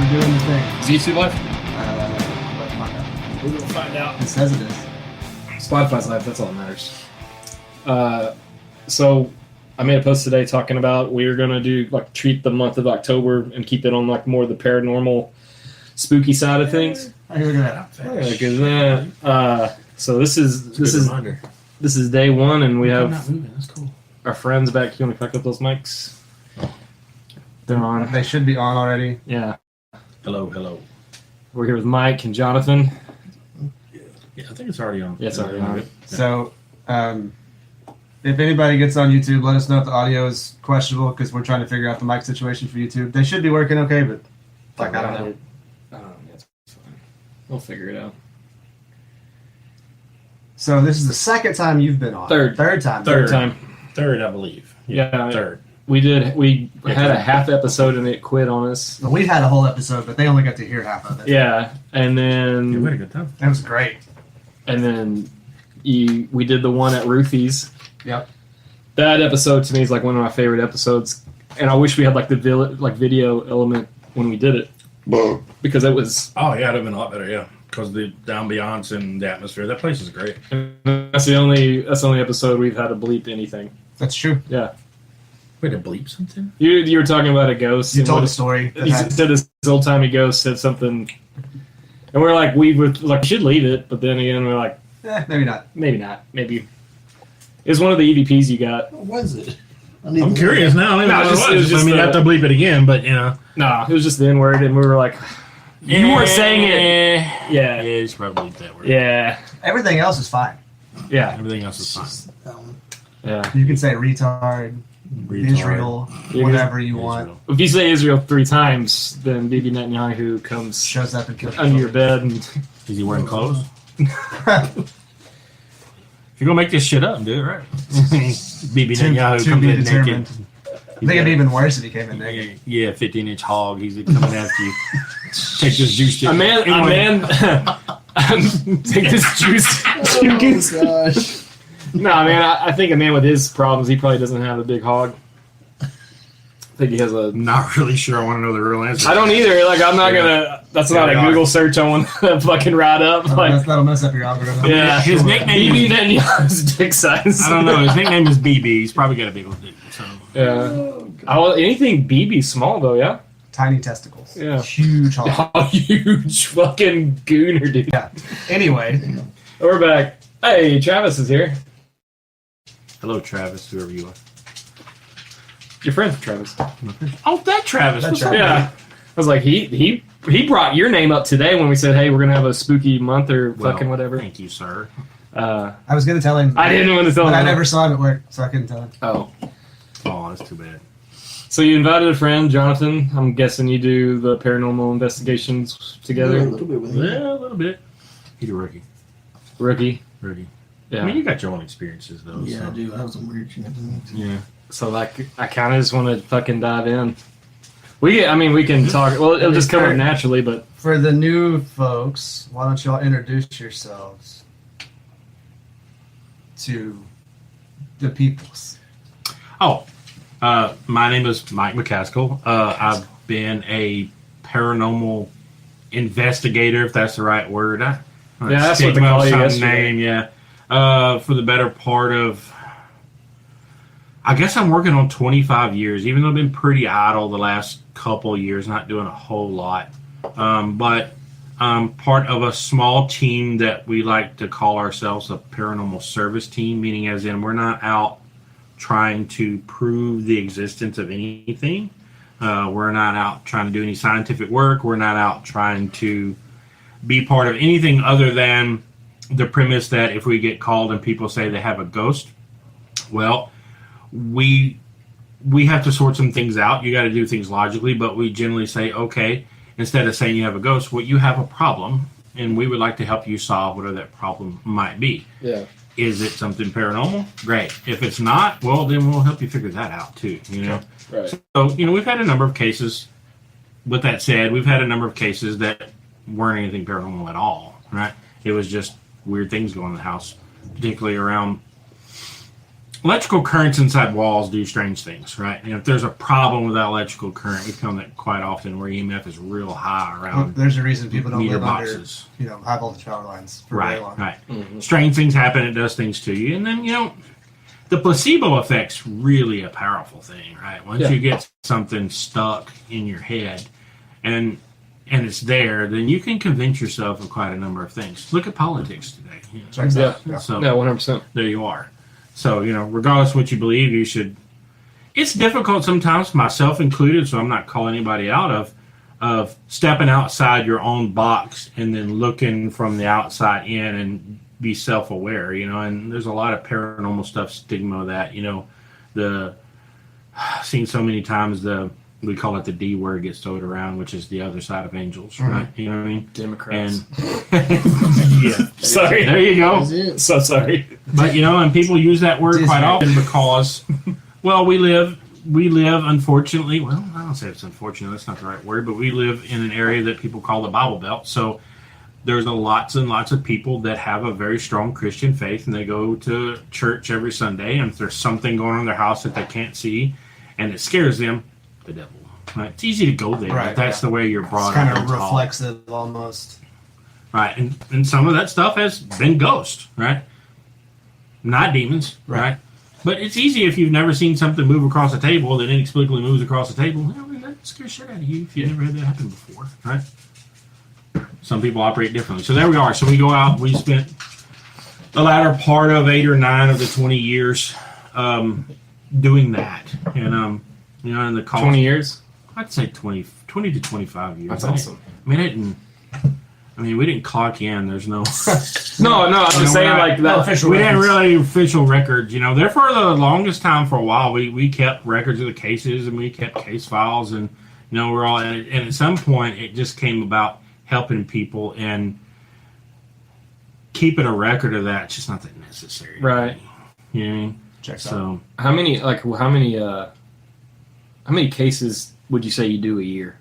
We're doing the thing. Is YouTube live? Let's find out. We will find out. It says it is. Spotify's live. That's all that matters. So I made a post today talking about we're gonna do treat the month of October and keep it on more of the paranormal, spooky side of things. Hey, look at that. Look at that. So this is day one, and we have That's cool. our friends back. You want to pick up those mics? They're on. They should be on already. Yeah. Hello. We're here with Mike and Jonathan. Yeah, I think it's already on. Yeah, it's already on. So, if anybody gets on YouTube, let us know if the audio is questionable because we're trying to figure out the mic situation for YouTube. They should be working okay, but I don't know. It's fine. We'll figure it out. So this is the second time you've been on. Third time. Third, I believe. Yeah. Third. We had a half episode and it quit on us. Well, we've had a whole episode, but they only got to hear half of it. Yeah, and then We had a good time. It was great. and then we did the one at Ruthie's. Yep. That episode to me is one of my favorite episodes, and I wish we had the video element when we did it because it was. Oh, yeah, it'd have been a lot better, yeah. Because the ambiance and the atmosphere, that place is great. That's the only episode we've had to bleep anything. That's true. Yeah. Wait, to bleep something? You were talking about a ghost. You told a story. He said this old timey ghost said something, and we're we should leave it, but then again we're maybe not. maybe not. Maybe it was one of the EVPs you got. What was it? I'm curious now. I mean, I have to bleep it again, but Nah, it was just the N word, and we were you weren't saying it. Yeah. Yeah, it's probably that word. Yeah. Everything else is fine. Yeah. Everything else is fine. Yeah. You can say retard, Israel, Yeah, whatever you want. Israel. If you say Israel 3 times, then Bibi Netanyahu comes Shows up and kills under your bed and Is he wearing clothes? If you're going to make this shit up, do it right. BB Netanyahu to comes be in determined. naked. I think it'd be even worse if he came in naked. Yeah, 15-inch hog. He's coming after you. Take this juice. a man take this juice. Oh gosh. No, man, I think a man with his problems, he probably doesn't have a big hog. I think he has a. I'm not really sure. I want to know the real answer. I don't either. I'm not gonna. That's not a Google search I want to fucking write up. That'll mess up your algorithm. Yeah, His nickname Bibi is. Netanyahu's dick size. I don't know. His nickname is BB. He's probably got a big old dick. So. Yeah. Anything BB small though, yeah. Tiny testicles. Yeah. Huge hog. Oh, huge fucking gooner, dude. Yeah. Anyway. We're back. Hey, Travis is here. Hello, Travis, whoever you are. Your friend, Travis. Oh, that Travis. What's up? Yeah. I was like, he brought your name up today when we said, hey, we're gonna have a spooky month or fucking whatever. Thank you, sir. I was going to tell him. I didn't want to tell him. But I never saw him at work, so I couldn't tell him. Oh. Oh, that's too bad. So you invited a friend, Jonathan. I'm guessing you do the paranormal investigations together. A little bit with him. Yeah, a little bit. He's a rookie. Rookie. Yeah. I mean, you got your own experiences, though. Yeah, so. I do. I have some weird shit. Yeah. So I kind of just want to fucking dive in. We can talk. Well, it'll just come up naturally, but For the new folks, why don't y'all introduce yourselves to the peoples? Oh, my name is Mike McCaskill. I've been a paranormal investigator, if that's the right word. That's what they call you yesterday. Name, yeah. For the better part of, I guess I'm working on 25 years, even though I've been pretty idle the last couple years, not doing a whole lot. But I'm part of a small team that we like to call ourselves a paranormal service team, meaning as in we're not out trying to prove the existence of anything. We're not out trying to do any scientific work. We're not out trying to be part of anything other than the premise that if we get called and people say they have a ghost, well, we have to sort some things out. You got to do things logically, but we generally say, okay, instead of saying you have a ghost, well, you have a problem, and we would like to help you solve whatever that problem might be. yeah. Is it something paranormal? Great. If it's not, well, then we'll help you figure that out too, Right. So, we've had a number of cases. With that said, we've had a number of cases that weren't anything paranormal at all, right? It was just weird things going on in the house, particularly around electrical currents inside walls do strange things, right? And if there's a problem with that electrical current, we found that quite often where EMF is real high Well, around there's a reason people don't meter live boxes. under, high voltage power lines for very Right, long. right. Mm-hmm. Strange things happen. It does things to you, and then the placebo effect's really a powerful thing, right? Once you get something stuck in your head, and it's there, then you can convince yourself of quite a number of things. Look at politics today. Checks out. Yeah. So 100%. there you are. So regardless of what you believe, you should. It's difficult sometimes, myself included. So I'm not calling anybody out of stepping outside your own box and then looking from the outside in and be self-aware, and there's a lot of paranormal stuff, stigma that, I've seen so many times we call it the D word gets thrown around, which is the other side of angels, right? You know what I mean? Democrats. And yeah, Sorry. there you go. That's it. So sorry. But and people use that word Disney. quite often because, well, we live unfortunately. Well, I don't say it's unfortunate. That's not the right word. But we live in an area that people call the Bible Belt. So there's lots and lots of people that have a very strong Christian faith, and they go to church every Sunday. And if there's something going on in their house that they can't see, and it scares them, the devil. Right? It's easy to go there. Right, But that's the way you're brought It's kind up. of and taught. reflexive almost. Right, and some of that stuff has been ghosts, right? Not demons, right? But it's easy if you've never seen something move across a table that inexplicably moves across a table. That scares shit out of you if you've never had that happen before, right? Some people operate differently. So there we are. So we go out. We spent the latter part of 8 or 9 of the 20 years doing that, and in the college, 20 years? I'd say 20 to 25 years. That's awesome. We didn't clock in. There's no. No, I'm just saying, like, that official We didn't records. really official records. There for the longest time for a while, we kept records of the cases and we kept case files, and we're all. And at some point, it just came about helping people and keeping a record of that. It's just not that necessary, Right. You know what I mean? Checks out. So How many cases would you say you do a year?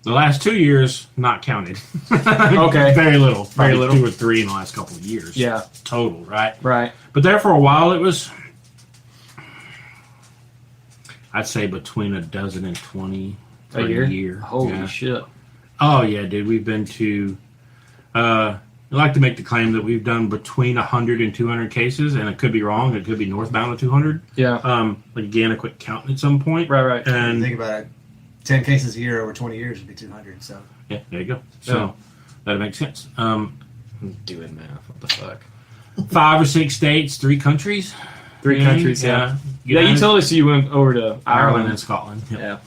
the last 2 years, not counted. Okay. Very little. Very Probably little. 2 or 3 in the last couple of years. Yeah. Total, right? Right. But there for a while, it was, I'd say, between a dozen and 20 for A year? a year. Holy Yeah. shit. Oh, yeah, dude. We've been to, I like to make the claim that we've done between 100 and 200 cases, and it could be wrong. It could be northbound of 200. Yeah. Again, I quit counting at some point. Right. And Think about it. 10 cases a year over 20 years would be 200. So yeah, there you go. So that makes sense. I'm doing math. What the fuck? 5 or 6 states, 3 countries. 3 countries, yeah. Yeah, you United- told us you went over to Ireland and Scotland. Yep.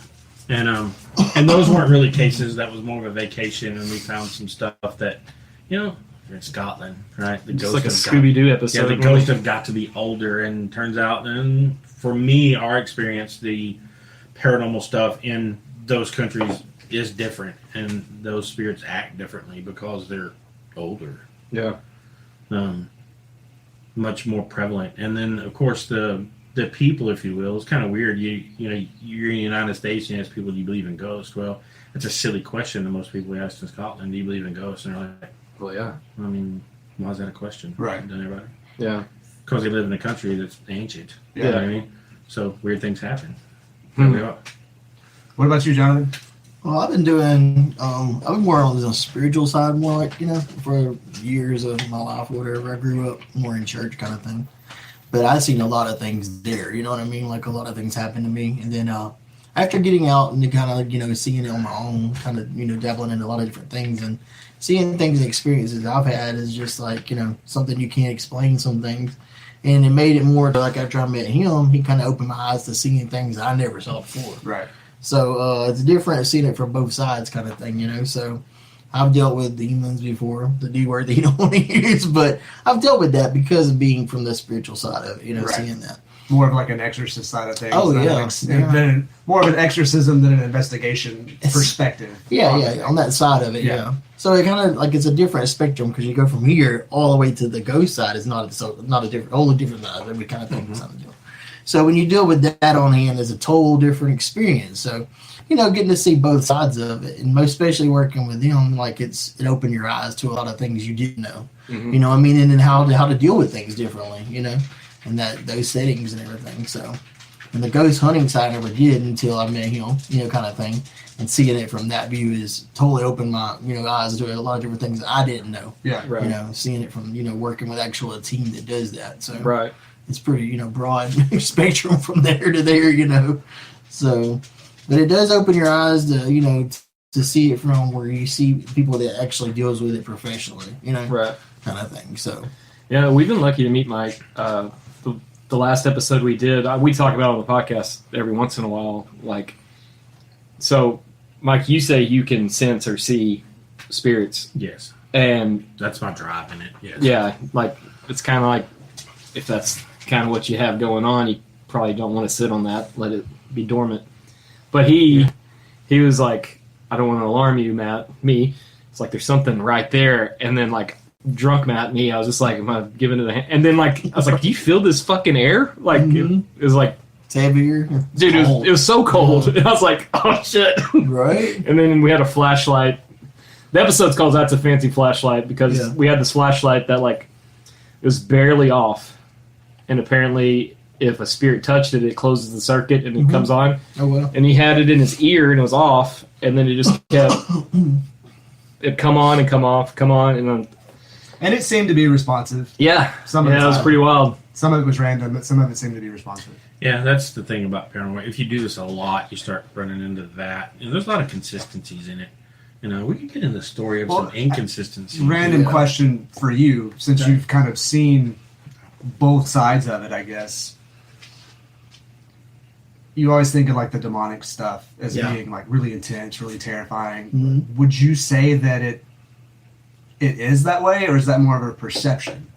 Yeah. And those weren't really cases. That was more of a vacation, and we found some stuff that, you're in Scotland, right? The Just like a have got- Scooby-Doo Yeah, episode. the ghosts have got to be older, and turns out, and for me, our experience, the paranormal stuff in those countries is different, and those spirits act differently because they're older. Yeah. Much more prevalent. And then, of course, the people, if you will, it's kind of weird. You're in the United States and you ask people, do you believe in ghosts? Well, it's a silly question that most people ask in Scotland. Do you believe in ghosts? And they're like, Well, yeah. why is that a question? Right. Doesn't everybody? Yeah. Because they live in a country that's ancient. Yeah. You know what I mean? So weird things happen. Hmm. There we are. what about you, Jonathan? Well, I've been doing, I've been more on the spiritual side, more like, for years of my life, whatever. I grew up more in church kind of thing. But I've seen a lot of things there, you know what I mean? Like a lot of things happen to me. And then after getting out and kind of, seeing it on my own, kind of, dabbling in a lot of different things and seeing things and experiences I've had is just like, something you can't explain some things. And it made it more like after I met him, he kind of opened my eyes to seeing things I never saw before. Right. So it's different seeing it from both sides kind of thing, So I've dealt with demons before, the D word that you don't want to use, but I've dealt with that because of being from the spiritual side of it, Right. seeing that. More of like an exorcist side of things. Oh, than yeah. than more of an exorcism than an investigation It's- perspective. Yeah, on yeah, it. on that side of it, Yeah. yeah. So it kind of like it's a different spectrum because you go from here all the way to the ghost side is not a different, wholly different side that we kind of think it's not a deal. So when you deal with that on hand, it's a total different experience. So getting to see both sides of it, and most especially working with them, like it opened your eyes to a lot of things you didn't know. Mhm. And then how to deal with things differently. and those settings and everything. So, and the ghost hunting side I never did until I met him, kind of thing. And seeing it from that view is totally opened my, eyes to a lot of different things that I didn't know. Yeah. Right. Seeing it from, working with actual a team that does that. So Right. it's pretty, broad spectrum from there to there, So, but it does open your eyes to, to see it from where you see people that actually deals with it professionally, Right. kind of thing. So, Yeah, we've been lucky to meet Mike. The last episode we did, we talk about it on the podcast every once in a while. So, Mike, you say you can sense or see spirits. Yes. And That's my drive in it. Yes. yeah, it's kind of like if that's kind of what you have going on, you probably don't want to sit on that, let it be dormant. But he was like, I don't want to alarm you, me. It's like there's something right there. And then drunk me, I was just like, am I giving it a hand? And then I was like, do you feel this fucking air? It was like, it's heavier. dude, it was so cold. And I was like, oh shit. Right. And then we had a flashlight. The episode's called That's a Fancy Flashlight because we had this flashlight that it was barely off. And apparently if a spirit touched it, it closes the circuit and it comes on. Oh, well. And he had it in his ear and it was off. And then it just kept, it'd come on and come off, come on. And then, And it seemed to be responsive. yeah. Some of it was pretty wild. Some of it was random, but some of it seemed to be responsive. Yeah, that's the thing about paranormal. If you do this a lot, you start running into that. And there's a lot of consistencies in it. We can get into the story of some inconsistencies. Random question for you, since you've kind of seen both sides of it, I guess. You always think of the demonic stuff as being really intense, really terrifying. Mm-hmm. Would you say that it is that way, or is that more of a perception?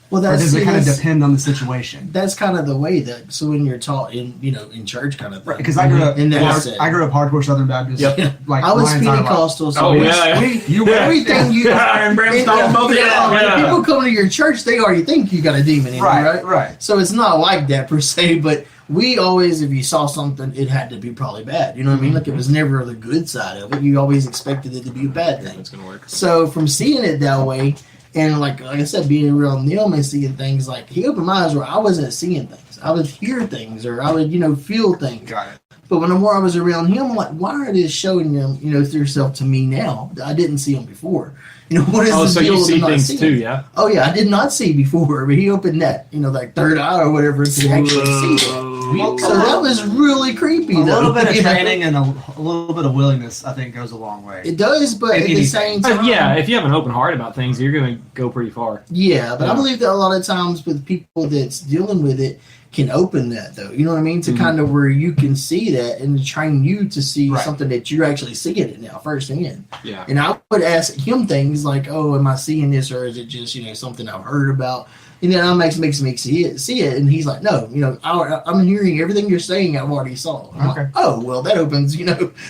Well, Or does it kind of depend on the situation? That's kind of the way that. So when you're taught in church, kind of thing. Because I grew up in that setting. I grew up hardcore Southern Baptist. Yep. I was my entire life. Pentecostal. So Oh, yeah. You everything you Fire and brimstone, both of them. Yeah. When people come to your church, they already think you got a demon in you, right? Right. So it's not like that per se, but we always, if you saw something, it had to be probably bad. You know what I mean? It was never the good side of it. You always expected it to be a bad thing. It's going to work. So from seeing it that way, and like I said, being real Neil and seeing things, he opened my eyes where I wasn't seeing things. I would hear things, or I would, feel things. Got it. But when the more I was around him, I'm like, why are they showing them, through yourself to me now? I didn't see them before. What is Oh, the so deal you with see them not things seeing? too, yeah? Oh yeah, I did not see before, but he opened that, third eye or whatever to actually see it. So that was really creepy. A little bit of you know? training and a little bit of willingness, I think, goes a long way. It does, but at the same time, Yeah, if you have an open heart about things, you're going to go pretty far. yeah. But I believe that a lot of times with people that's dealing with it can open that though. You know what I mean? To kind of where you can see that and train you to see something that you're actually seeing it now firsthand. Yeah. And I would ask him things like, "Oh, am I seeing this, or is it just something I've heard about?" And then that makes me see it, and he's like, "No, I'm hearing everything you're saying. I've already saw." I'm like, oh, well, that opens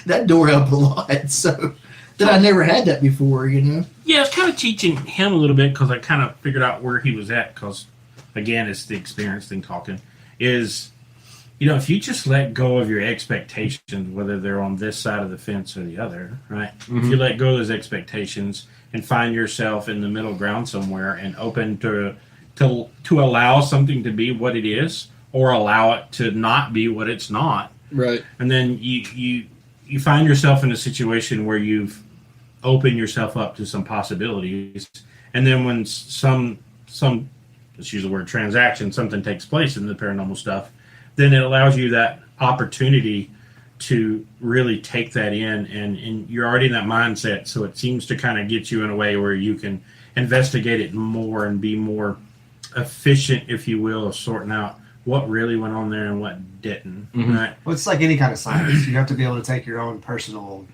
that door up a lot. So that I never had that before. Yeah, it's kind of teaching him a little bit because I kind of figured out where he was at. Because again, it's the experience thing talking. Is if you just let go of your expectations, whether they're on this side of the fence or the other, right? Mm-hmm. If you let go of those expectations and find yourself in the middle ground somewhere and open to allow something to be what it is, or allow it to not be what it's not, right? And then you find yourself in a situation where you've opened yourself up to some possibilities, and then when some let's use the word transaction, something takes place in the paranormal stuff, then it allows you that opportunity to really take that in, and you're already in that mindset, so it seems to kind of get you in a way where you can investigate it more and be more efficient, if you will, of sorting out what really went on there and what didn't. Mm-hmm. Right? Well, it's like any kind of science. You have to be able to take your own personal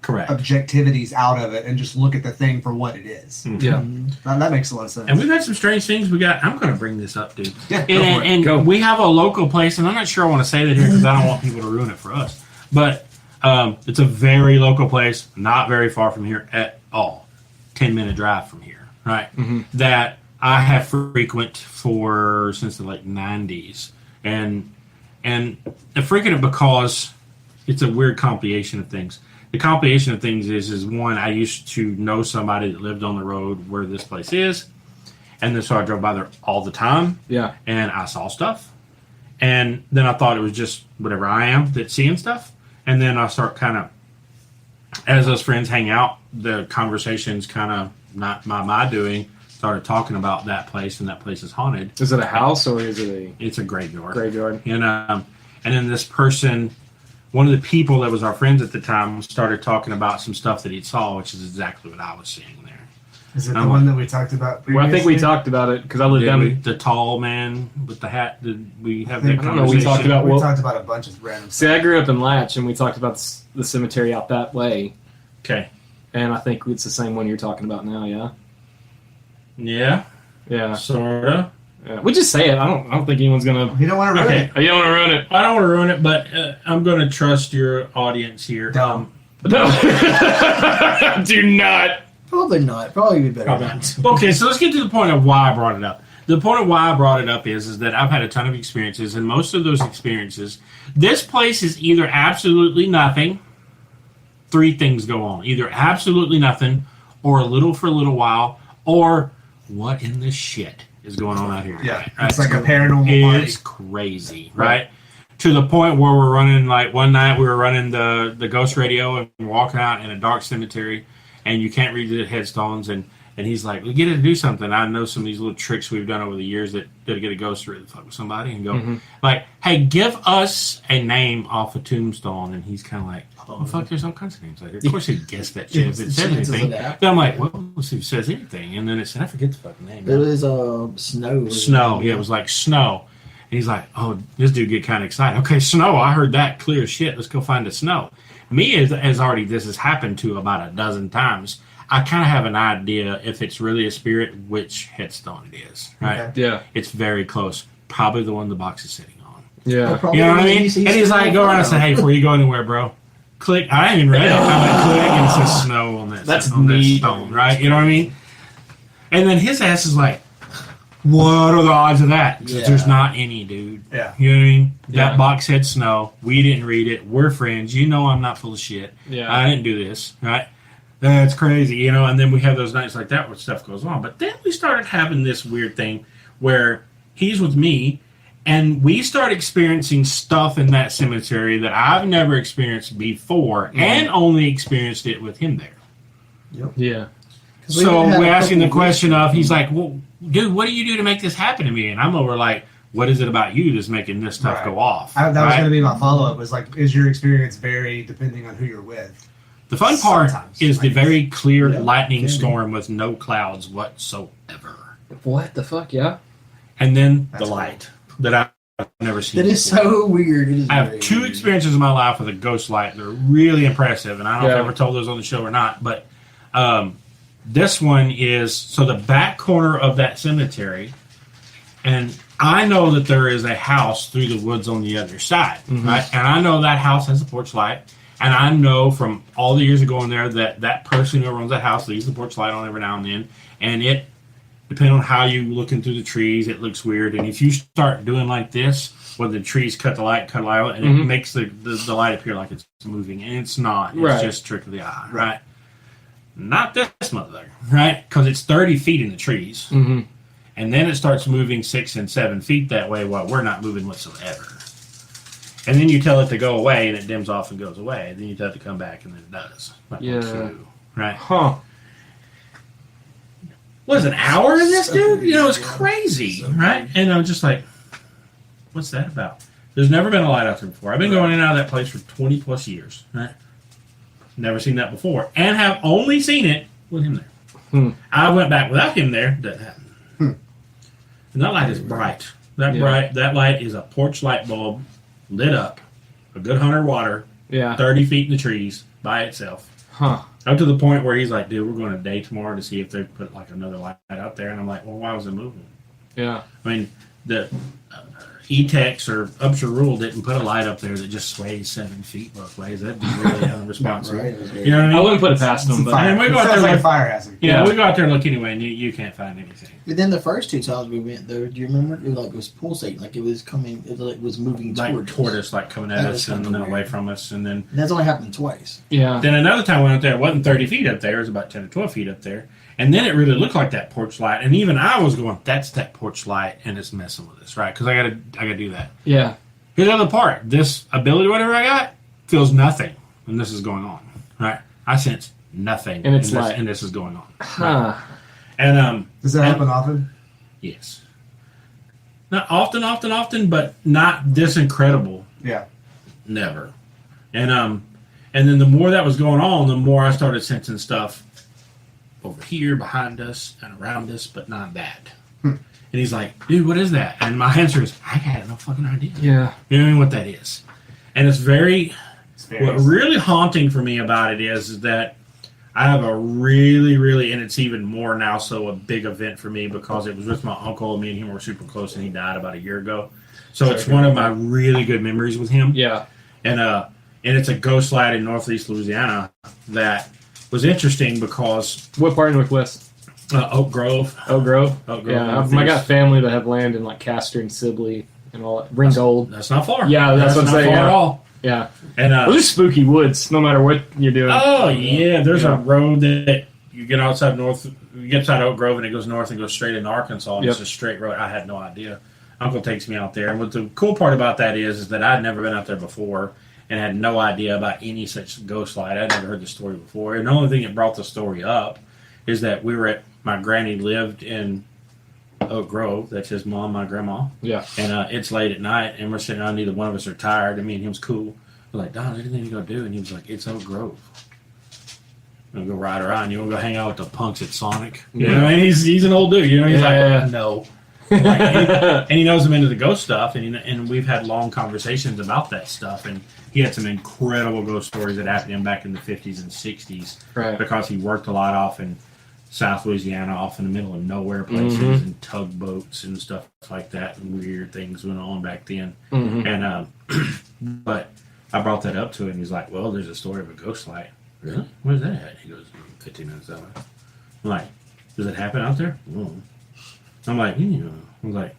Correct. objectivities out of it and just look at the thing for what it is. Mm-hmm. Yeah. That makes a lot of sense. And we've had some strange things. I'm going to bring this up, dude. Yeah, go for it. And we have a local place, and I'm not sure I want to say that here because I don't want people to ruin it for us. But it's a very local place, not very far from here at all. 10-minute drive from here, right? Mm-hmm. That I have frequent since the late 90s. And I frequent it because it's a weird compilation of things. The compilation of things is one, I used to know somebody that lived on the road where this place is, And then so I drove by there all the time, Yeah. and I saw stuff. And then I thought it was just whatever I am that's seeing stuff. And then I start kind of, as those friends hang out, the conversation's kind of not my doing. Started talking about that place, and that place is haunted. Is it a house or is it It's a graveyard. a graveyard? And then this person, one of the people that was our friends at the time, started talking about some stuff that he saw, which is exactly what I was seeing there. Is it the one that we talked about previously? Well, I think we talked about it because I lived down. The tall man with the hat. Did we have I that don't know, conversation? we talked about- We well- talked about a bunch of random See, stuff. I grew up in Latch, and we talked about the cemetery out that way, Okay. and I think it's the same one you're talking about now. Yeah. Yeah. Yeah. Sorta. Yeah. We just say it. I don't think anyone's gonna. You don't want to ruin Okay. it. You don't want to ruin it. I don't want to ruin it, but I'm going to trust your audience here. Dumb. No. Do not. Probably not. Probably be better Probably not. not. Okay, so let's get to the point of why I brought it up. The point of why I brought it up is that I've had a ton of experiences, and most of those experiences, this place is either absolutely nothing. Three things go on: either absolutely nothing, or a little for a little while, or what in the shit is going on out here? Yeah, Right? it's like a paranormal party. It's crazy, right? To the point where we're running, like one night we were running the ghost radio and we're walking out in a dark cemetery, and you can't read the headstones, and he's like, we get to do something. I know some of these little tricks we've done over the years that get a ghost to really fuck with somebody and go like, hey, give us a name off a tombstone. And he's kind of like, oh fuck, there's all kinds of names out here. Of course he'd guess that shit if it said Chances of anything. that. Then I'm like, well, let's see if it says anything. And then it said, I forget the fucking name. It was snow. Snow. Yeah, it was like snow. And he's like, oh, this dude get kind of excited. Okay, snow. I heard that clear as shit. Let's go find the snow. Me, as already this has happened to about a dozen times, I kind of have an idea if it's really a spirit, which headstone it is. Right? Okay. Yeah. It's very close. Probably the one the box is sitting on. Yeah. You know what I mean? And he's like, go around and say, hey, before you go anywhere, bro, click. I ain't even read it. I'm like, click, and it says snow on that. That's on that neat. stone, right? You know what I mean? And then his ass is like, what are the odds of that? 'Cause Yeah. there's not any, dude. Yeah. You know what I mean? Yeah. That box said snow. We didn't read it. We're friends. You know I'm not full of shit. Yeah. I didn't do this, right? That's crazy, you know. And then we have those nights like that where stuff goes on. But then we started having this weird thing where he's with me, and we start experiencing stuff in that cemetery that I've never experienced before, and only experienced it with him there. Yeah. So we're asking the question of, he's like, well, dude, what do you do to make this happen to me? And I'm over like, what is it about you that's making this stuff Right. go off? That was right? going to be my follow-up. Was like, is your experience vary depending on who you're with? The fun part Sometimes, is the like- very clear Yeah, lightning can be. storm with no clouds whatsoever. What the fuck? Yeah. And then That's the light that I've never seen. That is before. so weird. It is I have very two weird. experiences in my life with a ghost light that are really impressive, and I don't know if I Yeah. ever told those on the show or not, but this one is, so the back corner of that cemetery, and I know that there is a house through the woods on the other side, right? And I know that house has a porch light, and I know from all the years of going there that that person who owns that house leaves the porch light on every now and then, and it, depending on how you looking through the trees, it looks weird. And if you start doing like this, where the trees cut the light, and it makes the light appear like it's moving, and it's not. It's Right. just trick of the eye, right? Not this motherfucker, right? Because it's 30 feet in the trees, Mm-hmm. and then it starts moving 6 and 7 feet that way while we're not moving whatsoever. And then you tell it to go away, and it dims off and goes away. Then you tell it to come back, and then it does. Like Yeah. two, right? Huh. What is it, an hour in this, dude? You know, it's crazy, right? And I'm just like, what's that about? There's never been a light out there before. I've been going in and out of that place for 20 plus years, right? Never seen that before, and have only seen it with him there. I went back without him there. That happened. And that light is bright. That light is a porch light bulb lit up, a good 100 water, Yeah. 30 feet in the trees by itself. Huh. Up to the point where he's like, dude, we're going a day tomorrow to see if they put like another light out there. And I'm like, well, why was it moving? Yeah. I mean, the E-Tex or Upshur Rule didn't put a light up there that just sways 7 feet both ways. That'd be really unresponsible. Right, it was very- You know what I mean? I wouldn't put it past them, but fire. And we It go out sounds there like like- a fire hazard. Yeah, Yeah. we go out there and look anyway, and you can't find anything. But then the first two times we went there, do you remember? It was like it was pulsating, like it was coming, it was like it was moving Like towards toward us. us, like coming at That us was and kinda then away weird. from us. And then And that's only happened twice. yeah. another time we went up there, it wasn't 30 feet up there, it was about 10 or 12 feet up there. And then it really looked like that porch light. And even I was going, that's that porch light, and it's messing with us, right? Because I gotta do that. Yeah. Here's the other part. This ability, whatever I got, feels nothing when this is going on, right? I sense nothing, And it's and this is going on. Huh. And Does that happen often? yes, not often, but not this incredible. Yeah. Never. And then the more that was going on, the more I started sensing stuff over here, behind us, and around us, but not that. And he's like, dude, what is that? And my answer is, I had no fucking idea. Yeah. You know what that is? And it's very, Spirits. what really haunting for me about it is that I have a really, and it's even more now so a big event for me because it was with my uncle. Me and him were super close, and he died about a year ago. So it's one of my really good memories with him. Yeah. And it's a ghost light in northeast Louisiana that was interesting because What part in Northwest? Oak Grove. Oak Grove. Yeah, I got family that have land in like Castor and Sibley and all that. Ringgold. That's not far. Yeah, that's what I'm not saying, far yeah. at all. Yeah. And Those are spooky woods, no matter what you're doing. oh yeah, there's Yeah. a road that you get outside you get outside Oak Grove and it goes north and goes straight into Arkansas. And Yep. It's a straight road. I had no idea. Uncle takes me out there, and what the cool part about that is that I'd never been out there before and had no idea about any such ghost light. I'd never heard the story before, and the only thing that brought the story up is that my granny lived in Oak Grove. That's his mom, my grandma. Yeah. And it's late at night, and we're sitting around. Neither one of us are tired. And me and him was cool. We're like, Don, is there anything you gonna do? And he was like, it's Oak Grove. I'm gonna go ride around. You wanna go hang out with the punks at Sonic? You know, and he's an old dude. You know, he's Yeah. like, no. Like, and he knows I'm into the ghost stuff, and we've had long conversations about that stuff. And he had some incredible ghost stories that happened to him back in the 50s and 60s Right. because he worked a lot off in South Louisiana, off in the middle of nowhere places, Mhm. and tugboats and stuff like that, and weird things went on back then. Mhm. And but I brought that up to him. He's like, "Well, there's a story of a ghost light." Really? Where's that at? He goes, 15 minutes out. I'm like, "Does it happen out there?" Mm. I'm like, I'm like,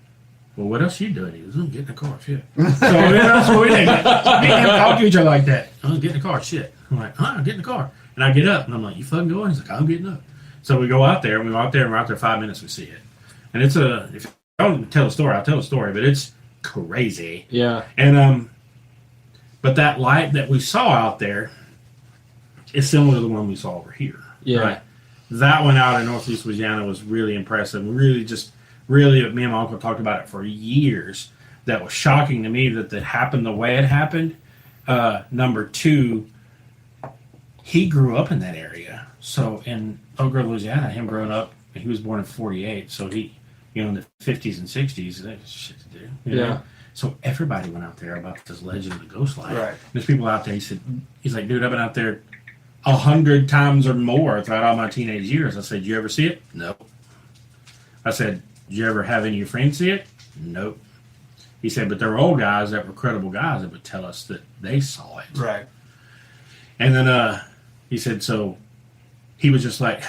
well, what else you doing? He goes, get in the car, shit. So that's what we did. Me and him talk to each other like that. Get in the car, shit. I'm like, get in the car. And I get up, and I'm like, you fucking going? He's like, I'm getting up. So we go out there, and we're out there 5 minutes, we see it. And it's if I don't tell the story, I'll tell the story, but it's crazy. Yeah. And, but that light that we saw out there is similar to the one we saw over here. Yeah. Right? That one out in northeast Louisiana was really impressive. Really, me and my uncle talked about it for years. That was shocking to me that happened the way it happened. Number two, he grew up in that area. So in Oak Grove, Louisiana, him growing up, he was born in 48. So he, in the 50s and 60s, there's shit to do. You know? Yeah. So everybody went out there about this legend of the ghost light. Right. There's people out there. He's like, dude, I've been out there 100 times or more throughout all my teenage years. I said, you ever see it? No. I said, did you ever have any of your friends see it? Nope. He said, but there were old guys that were credible guys that would tell us that they saw it. Right. And then he said, so he was just like,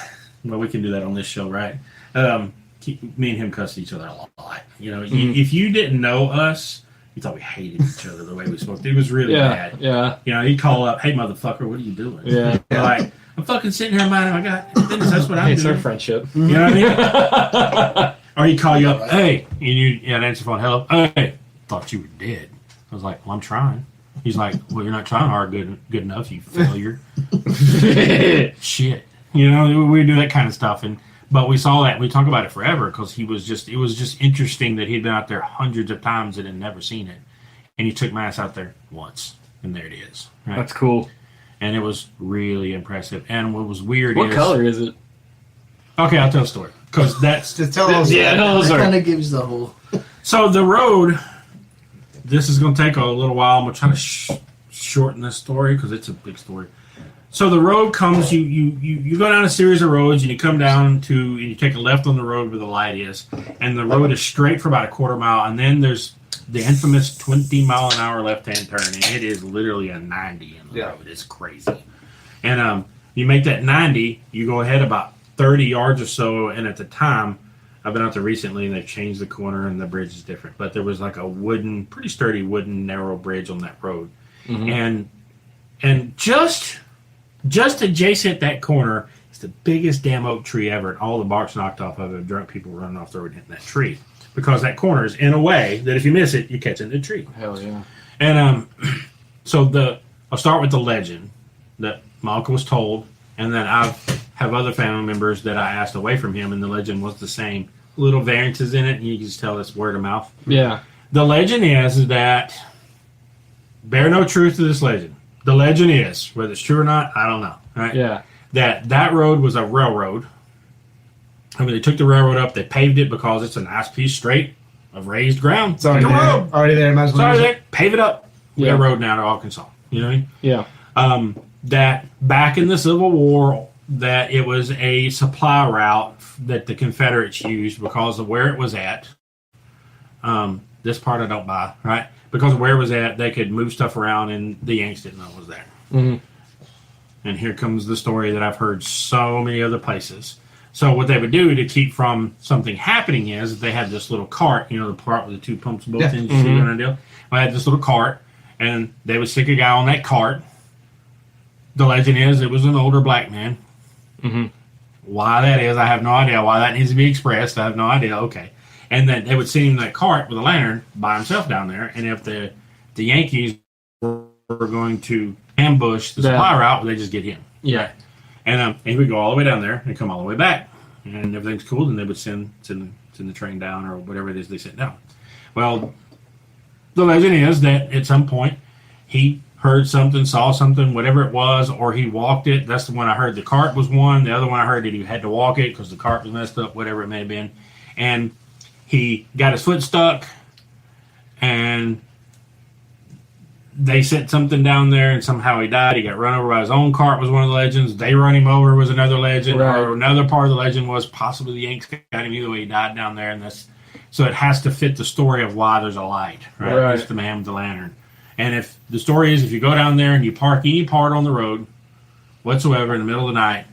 well, we can do that on this show, right? Me and him cussed each other a lot. If you didn't know us, you thought we hated each other the way we spoke. It was really bad. Yeah. He'd call up, hey, motherfucker, what are you doing? Yeah. Like, I'm fucking sitting here minding my goddamn. That's what I'm It's our doing. friendship. You know what I mean? Or he'd call you up, hey, and you'd answer phone, hello, hey, thought you were dead. I was like, well, I'm trying. He's like, well, you're not trying hard good enough, you failure. Shit. We do that kind of stuff. But we saw that, and we talk about it forever because it was just interesting that he'd been out there hundreds of times and had never seen it. And he took my ass out there once, and there it is. Right? That's cool. And it was really impressive. And what was weird What color is it? Okay, I'll tell a story. Because that's... Just tell us. Yeah, tell us. That kind of gives the whole. So the road, this is going to take a little while. I'm going to try to shorten this story because it's a big story. So the road comes, you go down a series of roads and you come down and you take a left on the road where the light is. And the road is straight for about a quarter mile. And then there's the infamous 20-mile-an-hour left-hand turn. And it is literally a 90 in the road. It's crazy. And you make that 90, you go ahead about 30 yards or so. And at the time, I've been out there recently and they've changed the corner and the bridge is different. But there was like a pretty sturdy wooden narrow bridge on that road. Mm-hmm. And just adjacent that corner is the biggest damn oak tree ever, and all the bark's knocked off of it. Drunk people running off the road hitting that tree because that corner is in a way that if you miss it, you catch it in the tree. Hell yeah. And so I'll start with the legend that my uncle was told, and then I have other family members that I asked away from him, and the legend was the same. Little variances in it, and you can just tell it's word of mouth. Yeah. The legend is that, bear no truth to this legend. The legend is, whether it's true or not, I don't know. Right? Yeah. That road was a railroad. I mean, they took the railroad up, they paved it because it's a nice piece straight of raised ground. It's already Like a there. road. Already there. Might as well Sorry, use it. there. Pave it up. We got a road now to Arkansas. You know what I mean? Yeah. That back in the Civil War, that it was a supply route that the Confederates used because of where it was at. This part I don't buy, right? Because of where it was at, they could move stuff around, and the Yanks didn't know it was there. Mm-hmm. And here comes the story that I've heard so many other places. So what they would do to keep from something happening is they had this little cart, the part with the two pumps both Yeah. ends. You see what I do? I had this little cart, and they would stick a guy on that cart. The legend is it was an older black man. Mm-hmm. Why that is, I have no idea. Why that needs to be expressed, I have no idea. Okay. And then they would send him that cart with a lantern by himself down there. And if the Yankees were going to ambush the supply route, they just get him. Yeah. And he would go all the way down there and come all the way back. And everything's cool. Then they would send the train down or whatever it is they sent down. Well, the legend is that at some point he heard something, saw something, whatever it was, or he walked it. That's the one I heard. The cart was one. The other one I heard that he had to walk it because the cart was messed up, whatever it may have been. And he got his foot stuck, and they sent something down there, and somehow he died. He got run over by his own cart was one of the legends. They run him over was another legend. Right. Or another part of the legend was possibly the Yanks got him. Either way, he died down there. And so it has to fit the story of why there's a light. Right. It's the man with the lantern. And if the story is if you go down there and you park any part on the road whatsoever in the middle of the night,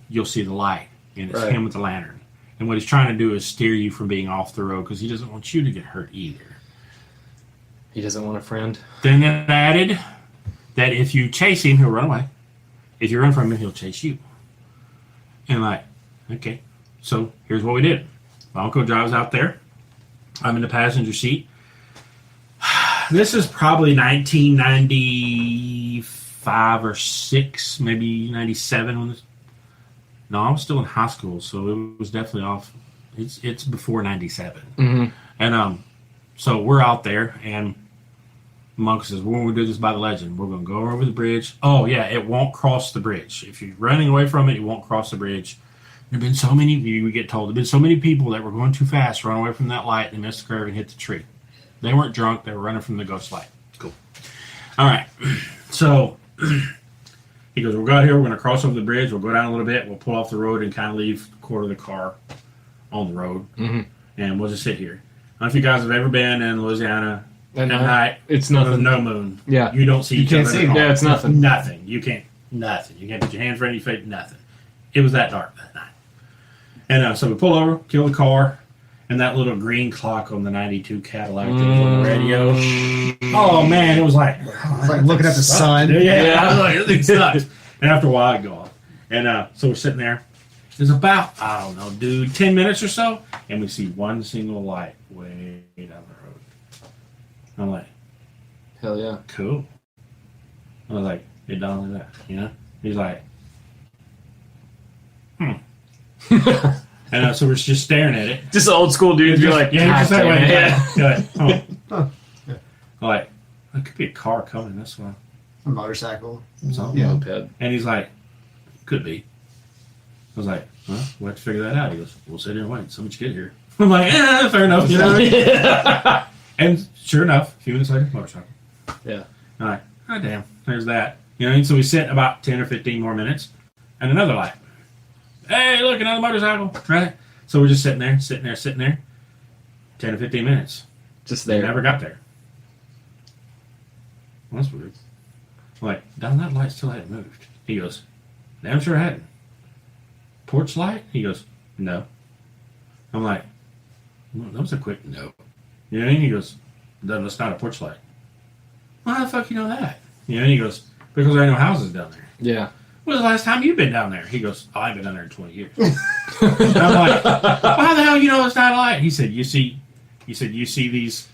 you'll see the light. And it's him with the lantern. And what he's trying to do is steer you from being off the road because he doesn't want you to get hurt either. He doesn't want a friend. Then it added that if you chase him, he'll run away. If you run from him, he'll chase you. And okay. So here's what we did. My uncle drives out there. I'm in the passenger seat. This is probably 1995 or 6, maybe 97. No, I was still in high school, so it was definitely off. It's before 97. Mm-hmm. And so we're out there, and my uncle says, we're going to do this by the legend. We're going to go over the bridge. Oh, yeah, it won't cross the bridge. If you're running away from it, it won't cross the bridge. There have been so many, we get told, there have been so many people that were going too fast, run away from that light, and missed the curve and hit the tree. They weren't drunk. They were running from the ghost light. Cool. All right. So he goes, we'll go out here. We're going to cross over the bridge. We'll go down a little bit. We'll pull off the road and kind of leave a quarter of the car on the road. Mm-hmm. And we'll just sit here. I don't know if you guys have ever been in Louisiana at And night. it's There's nothing. no moon. Yeah. You don't see You each can't other see. at all. Yeah, it's nothing. Nothing. You can't. Nothing. You can't put your hands right in your face. Nothing. It was that dark that night. And so we pull over, kill the car, and that little green clock on the 92 Cadillac that was on the radio. Oh, man, it was like... It's like looking at the sun. Yeah, I was like, everything sucks. And after a while, I'd go off. And so we're sitting there. There's about, I don't know, dude, 10 minutes or so, and we see one single light way down the road. I'm like, Hell yeah. cool. I was like, it dawned like that, He's like, And so we're just staring at it. Just old school dudes. You're like, yeah, God just that way. damn it. Yeah. I'm like, there could be a car coming this way. A motorcycle. Something. Yeah. Moped. And he's like, could be. I was like, well, we'll have to figure that out. He goes, we'll sit here and wait. Somebody get here. I'm like, fair enough. You know? Yeah. And sure enough, a few minutes later, motorcycle. Yeah. I'm like, oh, damn, there's that. And so we sit about 10 or 15 more minutes, and another light. Hey, look, another motorcycle. Right? So we're just sitting there. 10 or 15 minutes. Just They there. never got there. Well, that's weird. I'm like, down that light still hadn't moved. He goes, damn sure hadn't. Porch light? He goes, no. I'm like, well, that was a quick no. You know what I mean? He goes, that's not a porch light. Why the fuck you know that? You know, and he goes, because there ain't no houses down there. Yeah. when was the last time you've been down there? He goes, oh, I've been down there in 20 years. And I'm like, well, how the hell you know it's not a light? He said, you see these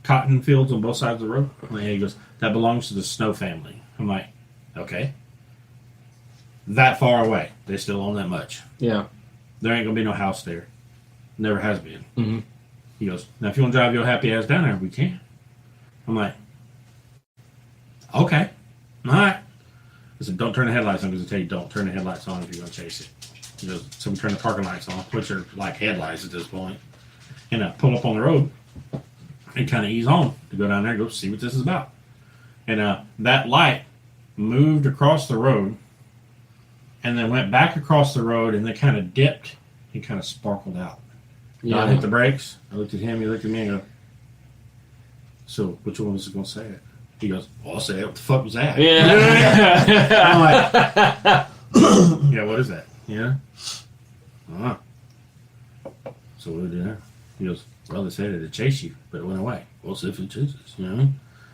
cotton fields on both sides of the road? And he goes, that belongs to the Snow family. I'm like, okay. That far away. They still own that much. Yeah. There ain't going to be no house there. Never has been. Mm-hmm. He goes, now if you want to drive your happy ass down there, we can. I'm like, okay. All right. I said, don't turn the headlights on because I tell you, don't turn the headlights on if you're going to chase it. He goes, so we turn the parking lights on, which are like headlights at this point. And pull up on the road and kind of ease on to go down there and go see what this is about. And that light moved across the road and then went back across the road and then kind of dipped and kind of sparkled out. Yeah. I hit the brakes. I looked at him. He looked at me and go, so which one was going to say it? He goes, well, I'll say it. What the fuck was that? Yeah. I'm like, yeah, what is that? Yeah. Uh-huh. So what do we do now? He goes, well, they said it'd chase you, but it went away. We'll see if it chases, you know?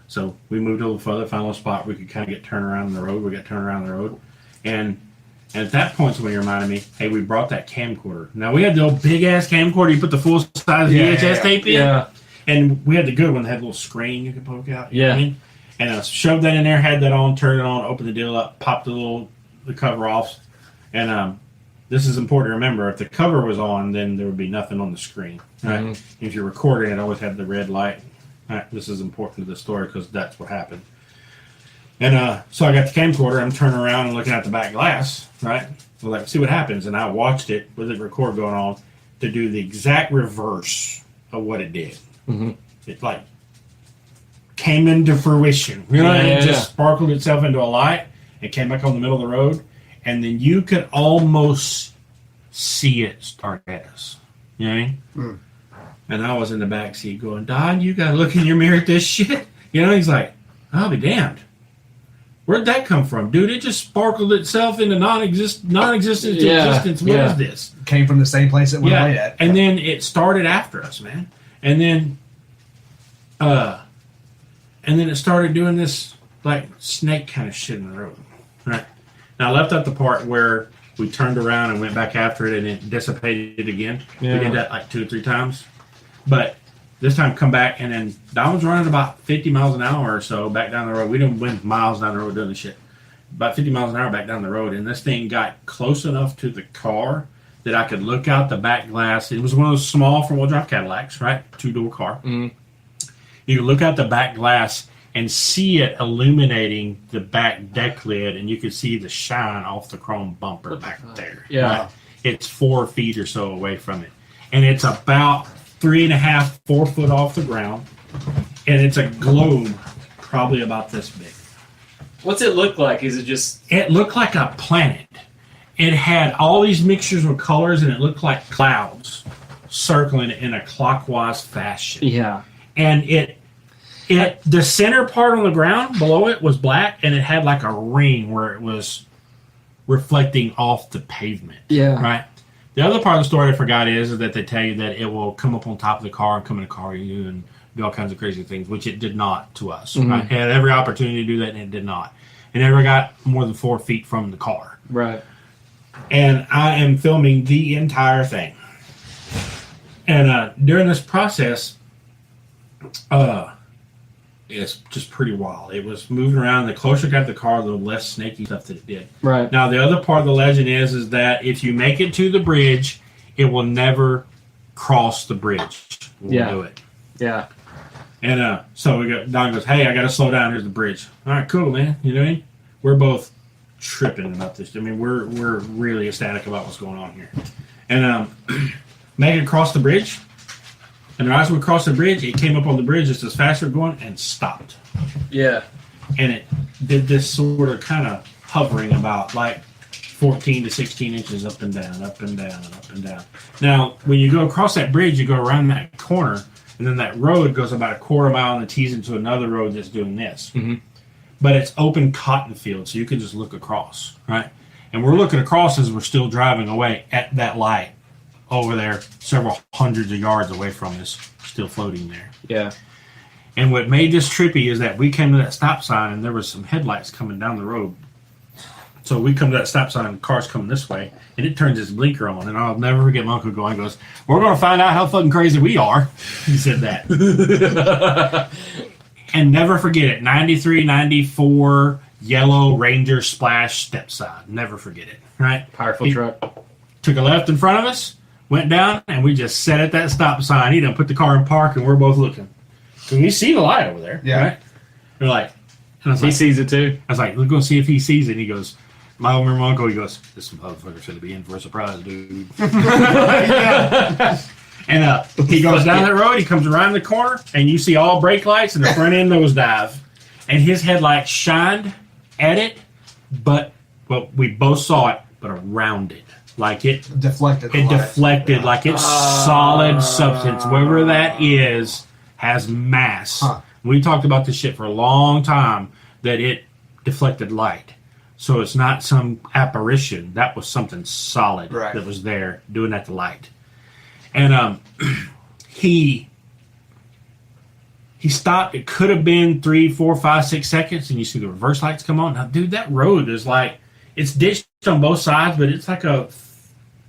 So we moved a little further, found a little spot where we could kind of get turned around in the road. We got turned around the road. And at that point, somebody reminded me, hey, we brought that camcorder. Now, we had the old big-ass camcorder. You put the full-size VHS tape in. Yeah. And we had the good one that had a little screen you could poke out. You know Yeah. what I mean? And shoved that in there, had that on, turned it on, opened the deal up, popped the cover off. And this is important to remember. If the cover was on, then there would be nothing on the screen. Right? Mm-hmm. If you're recording, it always had the red light. Right? This is important to the story because that's what happened. And so I got the camcorder. I'm turning around and looking at the back glass. Right? So like, see what happens. And I watched it with the record going on to do the exact reverse of what it did. Mm-hmm. It like came into fruition. You know, it just sparkled itself into a light. It came back on the middle of the road, and then you could almost see it start at us. You know what I mean? Mm. And I was in the back seat going, Don, you gotta look in your mirror at this shit. You know, he's like, I'll be damned. Where'd that come from? Dude, it just sparkled itself into non-existence to existence. What is this? Came from the same place it went away at. And then it started after us, man. And then it started doing this like snake kind of shit in the road. Right. Now I left out the part where we turned around and went back after it and it dissipated again. Yeah. We did that like 2 or 3 times. But this time come back and then Don was running about 50 miles an hour or so back down the road. We didn't win miles down the road doing this shit. About 50 miles an hour back down the road. And this thing got close enough to the car that I could look out the back glass. It was one of those small four-wheel drive Cadillacs, right? 2-door car. Mm-hmm. You could look out the back glass and see it illuminating the back deck lid, and you could see the shine off the chrome bumper back there. Yeah. Right? It's 4 feet or so away from it. And it's about 3.5, 4 foot off the ground. And it's a globe probably about this big. What's it look like? Is it just... It looked like a planet. It had all these mixtures of colors, and it looked like clouds circling in a clockwise fashion. Yeah. And the center part on the ground below it was black, and it had like a ring where it was reflecting off the pavement. Yeah. Right? The other part of the story I forgot is that they tell you that it will come up on top of the car and come in a car you and do all kinds of crazy things, which it did not to us. Mm-hmm. Right? It had every opportunity to do that, and it did not. It never got more than 4 feet from the car. Right. And I am filming the entire thing. And during this process, it's just pretty wild. It was moving around. The closer it got to the car, the less snaky stuff that it did. Right. Now, the other part of the legend is that if you make it to the bridge, it will never cross the bridge. We'll do it. Yeah. And so Don goes, hey, I got to slow down. Here's the bridge. All right, cool, man. You know what I mean? We're both tripping about this. I mean, we're really ecstatic about what's going on here. And make it across the bridge. And as we crossed the bridge, it came up on the bridge just as fast as we were going and stopped. Yeah. And it did this sort of kind of hovering about like 14 to 16 inches up and down, up and down, and up and down. Now, when you go across that bridge, you go around that corner, and then that road goes about a quarter mile and it tees into another road that's doing this. Mm-hmm. But it's open cotton field, so you can just look across, right? And we're looking across as we're still driving away at that light over there, several hundreds of yards away from us, still floating there. Yeah. And what made this trippy is that we came to that stop sign and there was some headlights coming down the road. So we come to that stop sign, and the car's coming this way, and it turns its blinker on. And I'll never forget my uncle going, goes, "We're going to find out how fucking crazy we are." He said that. And never forget it. 93, 94, yellow Ranger splash step side. Never forget it. Right? Powerful truck. Took a left in front of us, went down, and we just sat at that stop sign. He done put the car in park, and we're both looking. Because we see the light over there. Yeah. Right? We're like, and I was He like, sees it too. I was like, let's go see if he sees it. And he goes, my uncle, he goes, "This motherfucker's going to be in for a surprise, dude." And he goes down that road, he comes around the corner, and you see all brake lights and the front end nosedive. And his headlights shined at it, but well, we both saw it, but around it. Like it Deflected. it deflected, like it's solid substance. Whatever that is, has mass. Huh. We talked about this shit for a long time, that it deflected light. So it's not some apparition. That was something solid that was there doing that to light. And he stopped. It could have been 3, 4, 5, 6 seconds, and you see the reverse lights come on. Now, dude, that road is like, it's ditched on both sides, but it's like a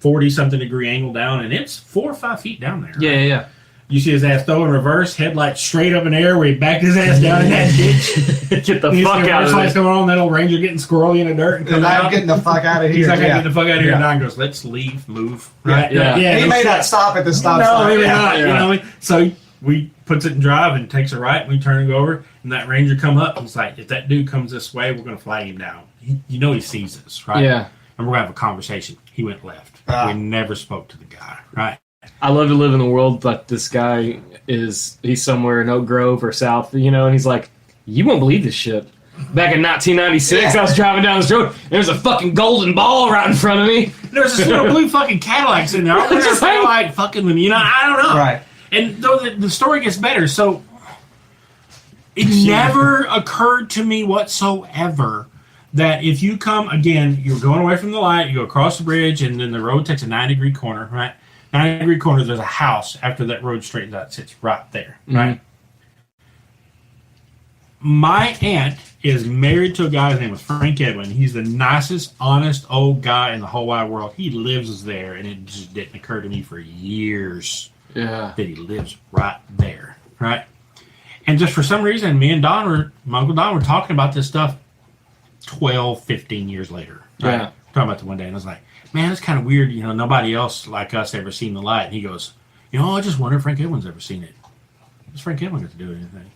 40-something degree angle down, and it's 4 or 5 feet down there. Yeah. You see his ass throw in reverse, headlights straight up in the air where he backed his ass down in that ditch. Get the You see fuck out reverse of lights there. coming on, that old Ranger getting squirrely in the dirt and coming And I'm out. getting the fuck out of here. He's like, yeah. "Get the fuck out of here." Yeah. And Don goes, "Let's leave, move." Yeah. Right? Yeah. He no may shit. not stop at the stop No, sign. maybe Yeah. not. You Yeah. know what I mean? So we puts it in drive and takes a right. And we turn and go over, and that Ranger come up. He's like, "If that dude comes this way, we're gonna flag him down." You know he sees us, right? Yeah. And we're gonna have a conversation. He went left. We never spoke to the guy, right? I love to live in a world like this guy he's somewhere in Oak Grove or South, and he's like, "You won't believe this shit. Back in 1996, I was driving down this road, and there's a fucking golden ball right in front of me. There's this little blue fucking Cadillac sitting there. I wonder if they're like fucking with me. I don't know. Right. And though the story gets better, so it never occurred to me whatsoever that if you come, again, you're going away from the light, you go across the bridge, and then the road takes a 90-degree corner, right? 90-degree corner, there's a house after that road straightens out, sits right there, right? My aunt is married to a guy, his name was Frank Edwin. He's the nicest, honest old guy in the whole wide world. He lives there, and it just didn't occur to me for years Yeah. that he lives right there, right? And just for some reason, me and my Uncle Don were talking about this stuff 12, 15 years later. Right? Yeah. Talking about it one day, and I was like, "Man, it's kind of weird, nobody else like us ever seen the light." And he goes, "I just wonder if Frank Edwin's ever seen it. What's Frank Edwin got to do with anything?"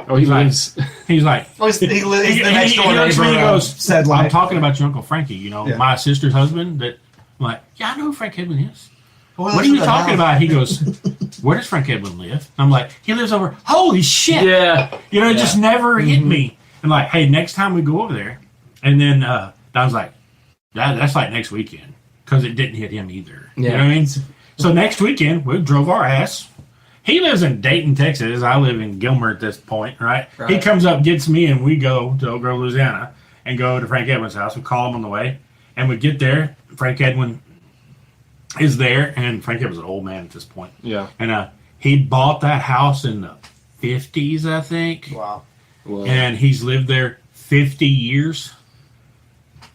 Oh, he lives. He's like, Well, he's the next door he looks at me neighbor. and goes, Said "I'm like, talking about your Uncle Frankie, Yeah. my sister's husband." That I'm like, "Yeah, I know who Frank Edwin is." well, "What are you talking about?" He goes, "Where does Frank Edwin live?" I'm like, "He lives over." Holy shit! Yeah. It just never hit me. And like, hey, next time we go over there, and then Don's like, that's like next weekend, because it didn't hit him either. You know what I mean? So next weekend we drove our ass. He lives in Dayton, Texas. I live in Gilmer at this point, right? He comes up, gets me, and we go to Oak Grove, Louisiana, and go to Frank Edwin's house. We call him on the way, and we get there. Frank Edwin is there, and Frank Edwin's an old man at this point. Yeah. And he bought that house in the 50s, I think. wow. Well, And he's lived there 50 years.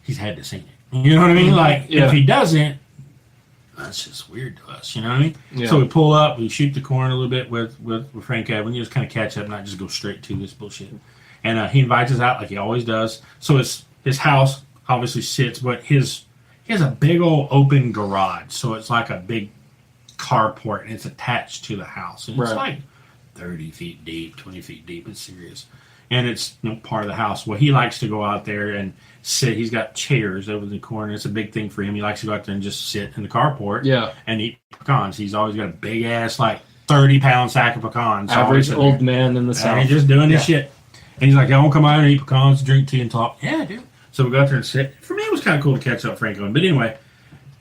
He's had to seen it. You know what I mean? Like, if he doesn't, that's just weird to us. You know what I mean? Yeah. So we pull up, we shoot the corner a little bit with Frank Edwin. You just kind of catch up, not just go straight to this bullshit. And he invites us out like he always does. So his house obviously sits, but he has a big old open garage. So it's like a big carport, and it's attached to the house. And it's like 30 feet deep, 20 feet deep. It's serious. And it's part of the house. Well, he likes to go out there and sit. He's got chairs over the corner. It's a big thing for him. He likes to go out there and just sit in the carport and eat pecans. He's always got a big ass, like 30-pound sack of pecans. average old man in the South. He's just doing his shit. And he's like, "I want to come out and eat pecans, drink tea, and talk." Yeah, dude. So we go out there and sit. For me, it was kind of cool to catch up Frank Edwin. But anyway,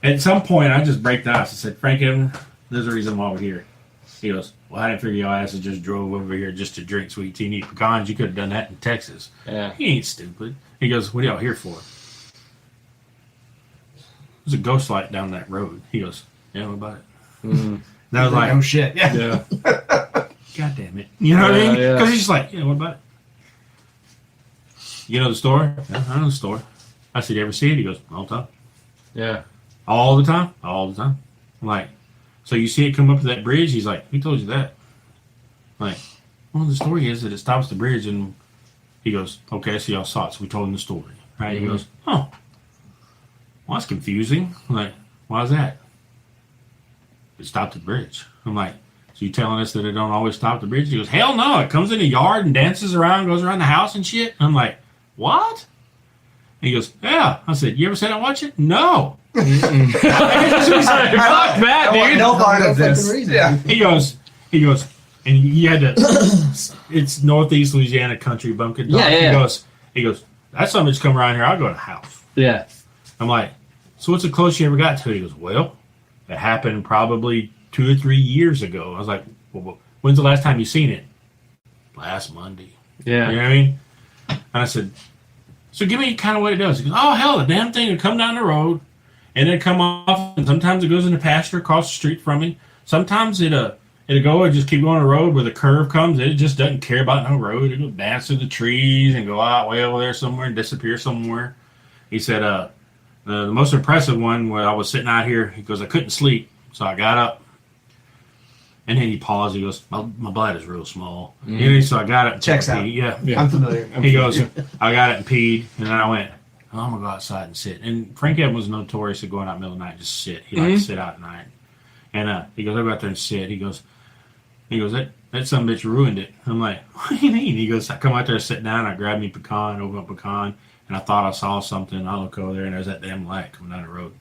at some point, I just break the ice and said, "Frank Edwin, there's a reason why we're here." He goes, "Well, I didn't figure your asses just drove over here just to drink sweet tea and eat pecans. You could have done that in Texas." Yeah. He ain't stupid. He goes, "What are y'all here for?" There's a ghost light down that road. He goes, "Yeah, what about it?" And I was like, "Oh shit, yeah." Yeah. "God damn it." You know what I mean? Yeah. Because he's just like, "Yeah, what about it?" "You know the store?" "Yeah, I know the store." I said, you ever see it? He goes, all the time. Yeah. All the time? All the time. I'm like, so you see it come up to that bridge? He's like, who told you that? I'm like, well, the story is that it stops the bridge, and he goes, okay, so y'all saw it, so we told him the story. Right? He goes, oh, well, that's confusing. I'm like, why is that? It stopped at the bridge. I'm like, so you telling us that it don't always stop at the bridge? He goes, hell no, it comes in the yard and dances around, goes around the house and shit. I'm like, what? He goes, yeah. I said, you ever said I watch it? No. Fuck that, I want dude. no part of fucking this. reason. Yeah. He goes, and you had to, it's northeast Louisiana country bumpkin. Yeah. He goes, that's something that's come around here. I'll go to the house. Yeah. I'm like, so what's the closest you ever got to it? He goes, well, it happened probably 2 or 3 years ago. I was like, well, when's the last time you seen it? Last Monday. Yeah. You know what I mean? And I said, so give me kind of what it does. He goes, oh, hell, the damn thing would come down the road and then come off, and sometimes it goes in the pasture across the street from me. Sometimes it'll go and just keep going on the road where the curve comes. It just doesn't care about no road. It'll dance through the trees and go out way over there somewhere and disappear somewhere. He said, the most impressive one where I was sitting out here, he goes, I couldn't sleep, so I got up. And then he paused. He goes, my bladder's real small. So I got up. And Checks took a out. pee. Yeah. Yeah. I'm familiar. He goes, I got it and peed, and then I went, oh, I'm going to go outside and sit. And Frank Evans was notorious for going out in the middle of the night and just sit. He liked to sit out at night. And he goes, I'll go out there and sit. He goes, that son of a bitch ruined it. I'm like, what do you mean? He goes, I come out there, sit down, I grab me pecan, open up pecan, and I thought I saw something. I look over there, and there's that damn light coming down the road.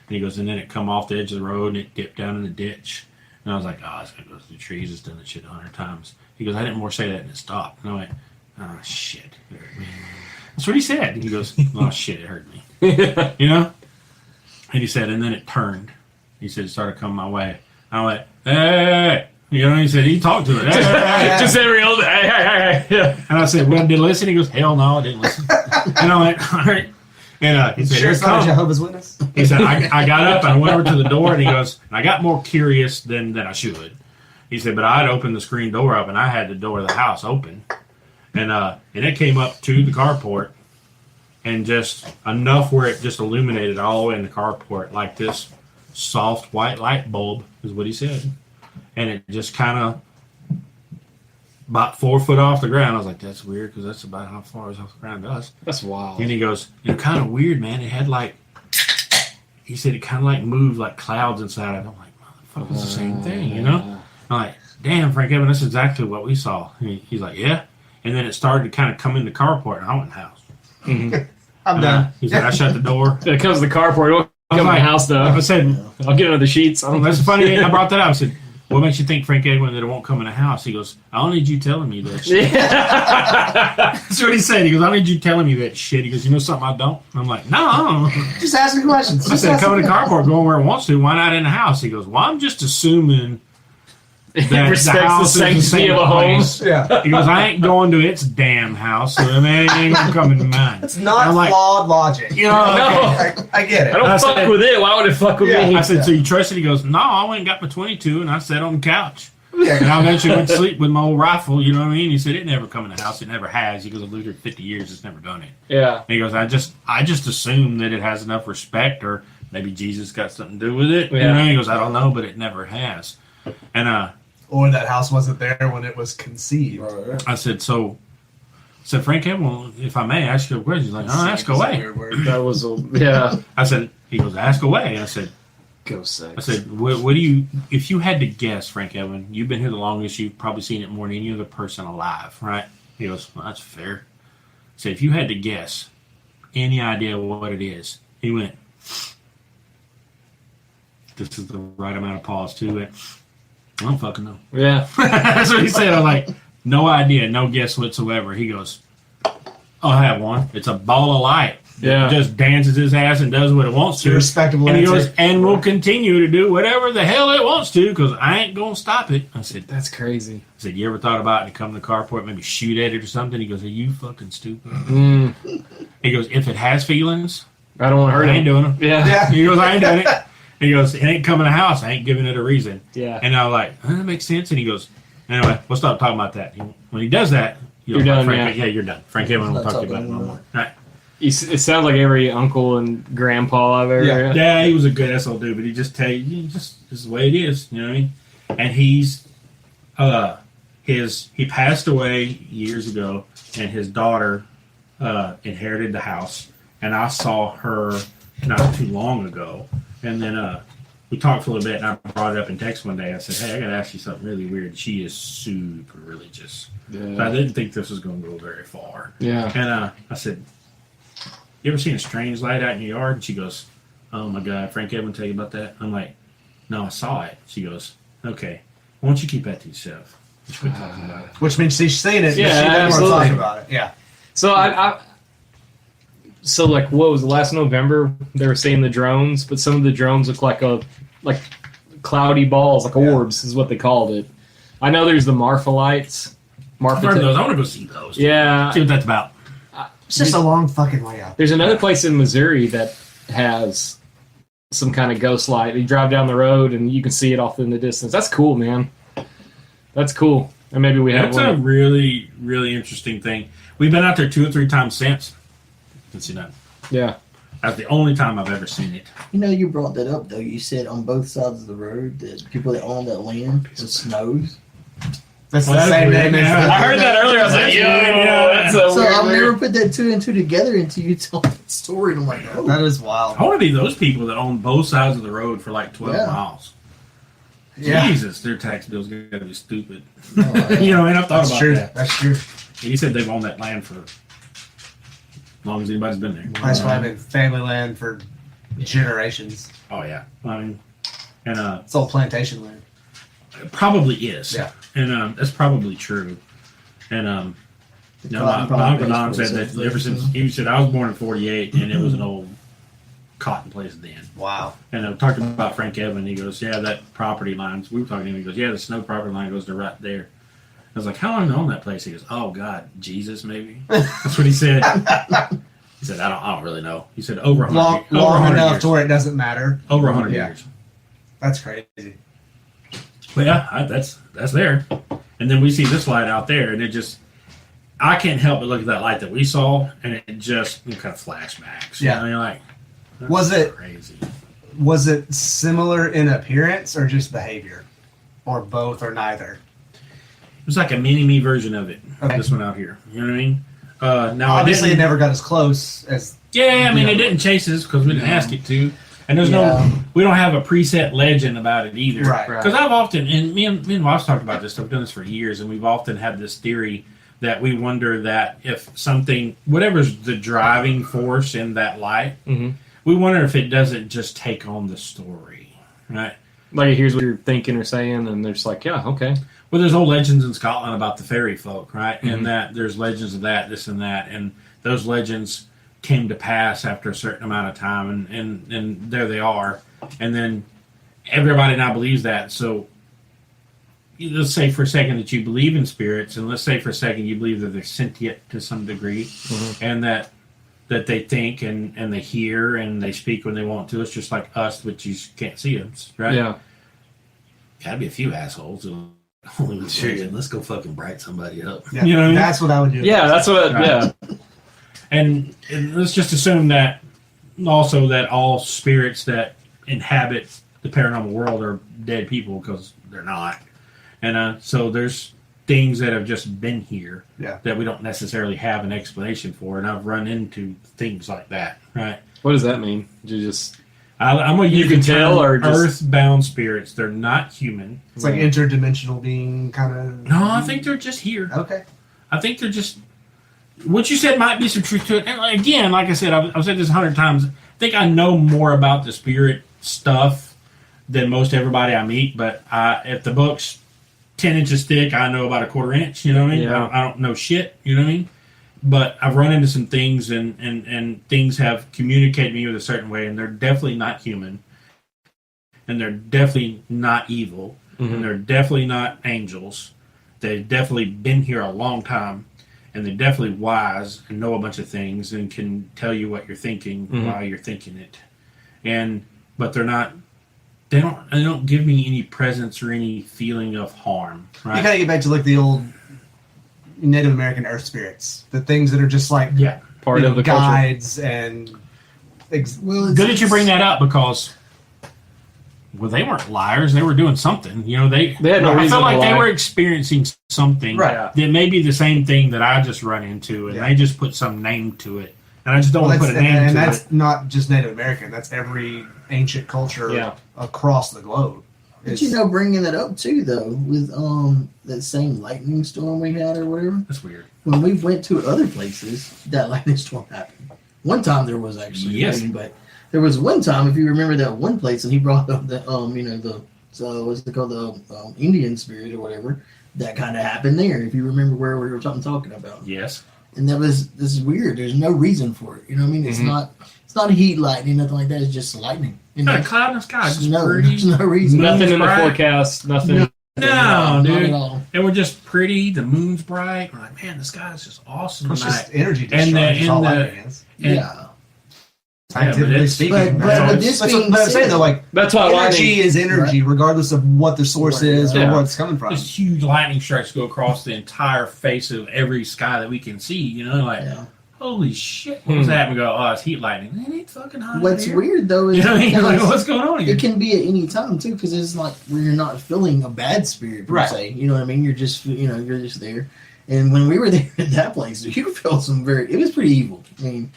And he goes, and then it come off the edge of the road, and it dipped down in the ditch. And I was like, oh, it's going to go through the trees. It's done that shit 100 times. He goes, I didn't more say that, and it stopped. And I went, oh, shit. It hurt me. That's what he said. He goes, oh, shit, it hurt me. You know? And he said, and then it turned. He said, it started coming my way. I went, hey. You know, he said, he talked to it. Hey. Just every old hey. Yeah. And I said, well, did you listen? He goes, hell no, I didn't listen. And I went, all right. And he said, Sure, here it's it not a comes. Jehovah's Witness. He said, I got up and I went over to the door, and he goes, and I got more curious than I should. He said, but I'd opened the screen door up, and I had the door of the house open. And it came up to the carport, and just enough where it just illuminated all the way in the carport, like this soft white light bulb, is what he said. And it just kind of about 4 foot off the ground. I was like, that's weird, because that's about how far it's off the ground to us. That's wild. And he goes, kind of weird, man. It had like, he said it kind of like moved like clouds inside of it. I'm like, motherfucker, it's the same thing, you know? I'm like, damn, Frank Evan, that's exactly what we saw. And he's like, yeah. And then it started to kind of come in the carport, and I went in the house. I'm done. He said, I shut the door. It comes to the carport. It won't I was come in the like, house, though. I said, I'll get under the sheets. I don't that's funny. I brought that up. I said, what makes you think, Frank Edwin, that it won't come in the house? He goes, I don't need you telling me that shit. Yeah. That's what he said. He goes, I don't need you telling me that shit. He goes, you know something I don't? I'm like, no. Just asking questions. I said, come in the carport, going where it wants to. Why not in the house? He goes, well, I'm just assuming that Respects the house the is the sanctity same of a home. place. Yeah. He goes, I ain't going to its damn house, so I mean, it ain't gonna come into mine. It's not I'm like, flawed logic. you know, No. I get it. I don't I fuck said- with it. Why would it fuck with Yeah, me? I said, so you trust it? He goes, no, I went and got my 22 and I sat on the couch. Yeah. And I eventually went to sleep with my old rifle, you know what I mean? He said, it never come in the house. It never has. He goes, I've lived here 50 years. It's never done it. Yeah. And he goes, I just assume that it has enough respect, or maybe Jesus got something to do with it. You Yeah. know? He goes, I don't know, but it never has. And Or that house wasn't there when it was conceived. I said, Frank Hamill, if I may ask you a question. He's like, oh, ask away. That was yeah. I said, he goes, ask away. I said, Go sex. I said, what do you, if you had to guess, Frank Evan, you've been here the longest, you've probably seen it more than any other person alive, right? He goes, well, that's fair. I said, if you had to guess, any idea what it is? He went, this is the right amount of pause too. He went, I don't fucking know. Yeah. That's what he said. I'm like, no idea, no guess whatsoever. He goes, I'll have one. It's a ball of light. Yeah. It just dances his ass and does what it wants It's a to. respectable And he answer. goes, and will continue to do whatever the hell it wants to, because I ain't going to stop it. I said, That's crazy. you ever thought about it to come to the carport, maybe shoot at it or something? He goes, are you fucking stupid? He goes, if it has feelings, I don't want to hurt I ain't him. doing them. Yeah. Yeah. He goes, I ain't doing it. He goes, it ain't coming to the house. I ain't giving it a reason. Yeah. And I was like, that makes sense. And he goes, anyway, we'll stop talking about that. When he does that, You're done, Frank, yeah. you're done. Frank Evan will Not talk to you about it talking no more. anymore. Right. It sounds like every uncle and grandpa I've ever. Yeah, he was a good SO dude, but he just tell you, just this is the way it is. You know what I mean? And he's he passed away years ago, and his daughter inherited the house, and I saw her not too long ago, and then we talked for a little bit, and I brought it up in text one day. I said, "Hey, I got to ask you something really weird." She is super religious, Yeah. so I didn't think this was going to go very far. Yeah. And I said, "You ever seen a strange light out in your yard?" And she goes, "Oh my God, Frank Edwin tell you about that?" I'm like, "No, I saw it." She goes, "Okay, why don't you keep that to yourself? Just quit talking about it." Which means she's seen it, Yeah, but she doesn't want to absolutely. talk about it. Yeah. So so like what was it, last November? They were saying the drones, but some of the drones look like cloudy balls, like orbs, is what they called it. I know there's the Marfa lights. I've heard of those. I want to go see those. Yeah. See what that's about. It's just a long fucking way out. There's another place in Missouri that has some kind of ghost light. You drive down the road and you can see it off in the distance. That's cool, man. That's cool. And maybe we have That's a one. really, really interesting thing. We've been out there 2 or 3 times since. Didn't see nothing. Yeah. That's the only time I've ever seen it. You know, you brought that up though. You said on both sides of the road that people that own that land, it snows. That's Well, the that's same weird, name as yeah. the- I heard that earlier. I was like, yo, that's a So weird I've word. never put that 2 and 2 together until you told that story. And I'm like, oh, That is wild. I want to be those people that own both sides of the road for like 12 Yeah. miles. Yeah. Jesus, their tax bill's going to be stupid. oh, You know, and I've thought That's about true. that. That's true. He said they've owned that land for as long as anybody's been there. That's why I've been family land for generations. Oh, yeah. I mean, and It's all plantation land. it probably is. Yeah. And that's probably true. And you know, my Uncle Don said that ever since, he said, I was born in 48 and it was an old cotton place then. Wow. And I talked about Frank Evan. He goes, yeah, that property lines. We were talking to him. He goes, yeah, the snow property line goes to right there. I was like, how long have you owned that place? He goes, oh God, Jesus, maybe. That's what he said. He said, I don't really know. He said over 100 Long, years. Over long 100 enough years. to where it doesn't matter. Over 100 Yeah. years. That's crazy. But yeah, that's there. And then we see this light out there, and it just, I can't help but look at that light that we saw, and it just kind of flashbacks. You Yeah. know, you're like, that's Was it- crazy? Was it similar in appearance or just behavior? Or both or neither? It was like a mini-me version of it. Okay. This one out here. You know what I mean? Now, Obviously, I it didn't, never got as close as. yeah, I mean, Yeah. it didn't chase us because we didn't No. ask it to. And there's Yeah. we don't have a preset legend about it either. Right. Because I've often, and me and Wife's talked about this, I've done this for years, and we've often had this theory that we wonder that if something, whatever's the driving force in that light, Mm-hmm. we wonder if it doesn't just take on the story, right? Like, here's what you're thinking or saying, and they're just like, yeah, okay. Well, there's old legends in Scotland about the fairy folk, right? Mhm. And that there's legends of that, this and that, and those legends came to pass after a certain amount of time, and there they are, and then everybody now believes that. So let's say for a second that you believe in spirits, and let's say for a second you believe that they're sentient to some degree, and that they think and they hear and they speak when they want to. It's just like us, but you can't see us, right? Yeah. Gotta be a few assholes. Let's go fucking bright somebody up. Yeah, You know what I mean? that's what I would do. Yeah, that's what, Right. yeah. And let's just assume that also that all spirits that inhabit the paranormal world are dead people, because they're not. And so there's things that have just been here Yeah. that we don't necessarily have an explanation for. And I've run into things like that, right? What does that mean? You just, I'm going to You use can the term tell, or just- earthbound spirits. They're not human. It's like interdimensional being kind of. No, I think they're just here. Okay. I think they're just. What you said might be some truth to it. And again, like I said, I've said this 100 times. I think I know more about the spirit stuff than most everybody I meet. But if the book's 10 inches thick, I know about a quarter inch. You know what I mean? Yeah. I don't know shit. You know what I mean? But I've run into some things, and things have communicated me with a certain way, and they're definitely not human, and they're definitely not evil, and they're definitely not angels. They've definitely been here a long time, and they're definitely wise and know a bunch of things and can tell you what you're thinking while you're thinking it. But they're not. They don't give me any presence or any feeling of harm. Right? You gotta get back to like the old Native American earth spirits, the things that are just like Yeah. part of the culture. guides and Well, Good that you bring that up because, well, they weren't liars. They were doing something. You know, they had no I reason feel to like they lie. were experiencing something Right. that may be the same thing that I just run into, and Yeah. they just put some name to it. And I just don't Well, want to put a that's- name and to that's it. not just Native American. That's every ancient culture Yeah. across the globe. But you know, bringing that up too, though, with that same lightning storm we had or whatever. That's weird. When we went to other places, that lightning storm happened. One time there was actually Yes. rain, but there was one time, if you remember that one place, and he brought up the what's it called, the Indian spirit or whatever. That kind of happened there. If you remember where we were talking about. Yes. And this is weird. There's no reason for it. You know what I mean? It's not heat lightning, nothing like that. It's just lightning. You know? Not a cloud in the sky. Just No, pretty. there's no reason. Nothing in the Right. forecast. Nothing. No. No, Not dude. at all. And we're just pretty. The moon's bright. We're like, man, the sky's just awesome It's tonight. just energy And the- discharge. That's all and the- lightning is. And- Yeah. Scientifically it's- speaking. but that's all with it's- this that's what being I'm saying said- though. Like That's why energy lightning. is energy, regardless of what the source is or Yeah. where it's coming from. Just huge lightning strikes go across the entire face of every sky that we can see. You know, like, Yeah. holy shit, what was that? And we go, oh, it's heat lightning. It ain't fucking hot. What's here. weird though is You know what I mean? Like, because what's going on here? it can be at any time too, because it's like where you're not feeling a bad spirit per Right. se. You know what I mean? You're just you're just there. And when we were there at that place, you felt it was pretty evil. I mean,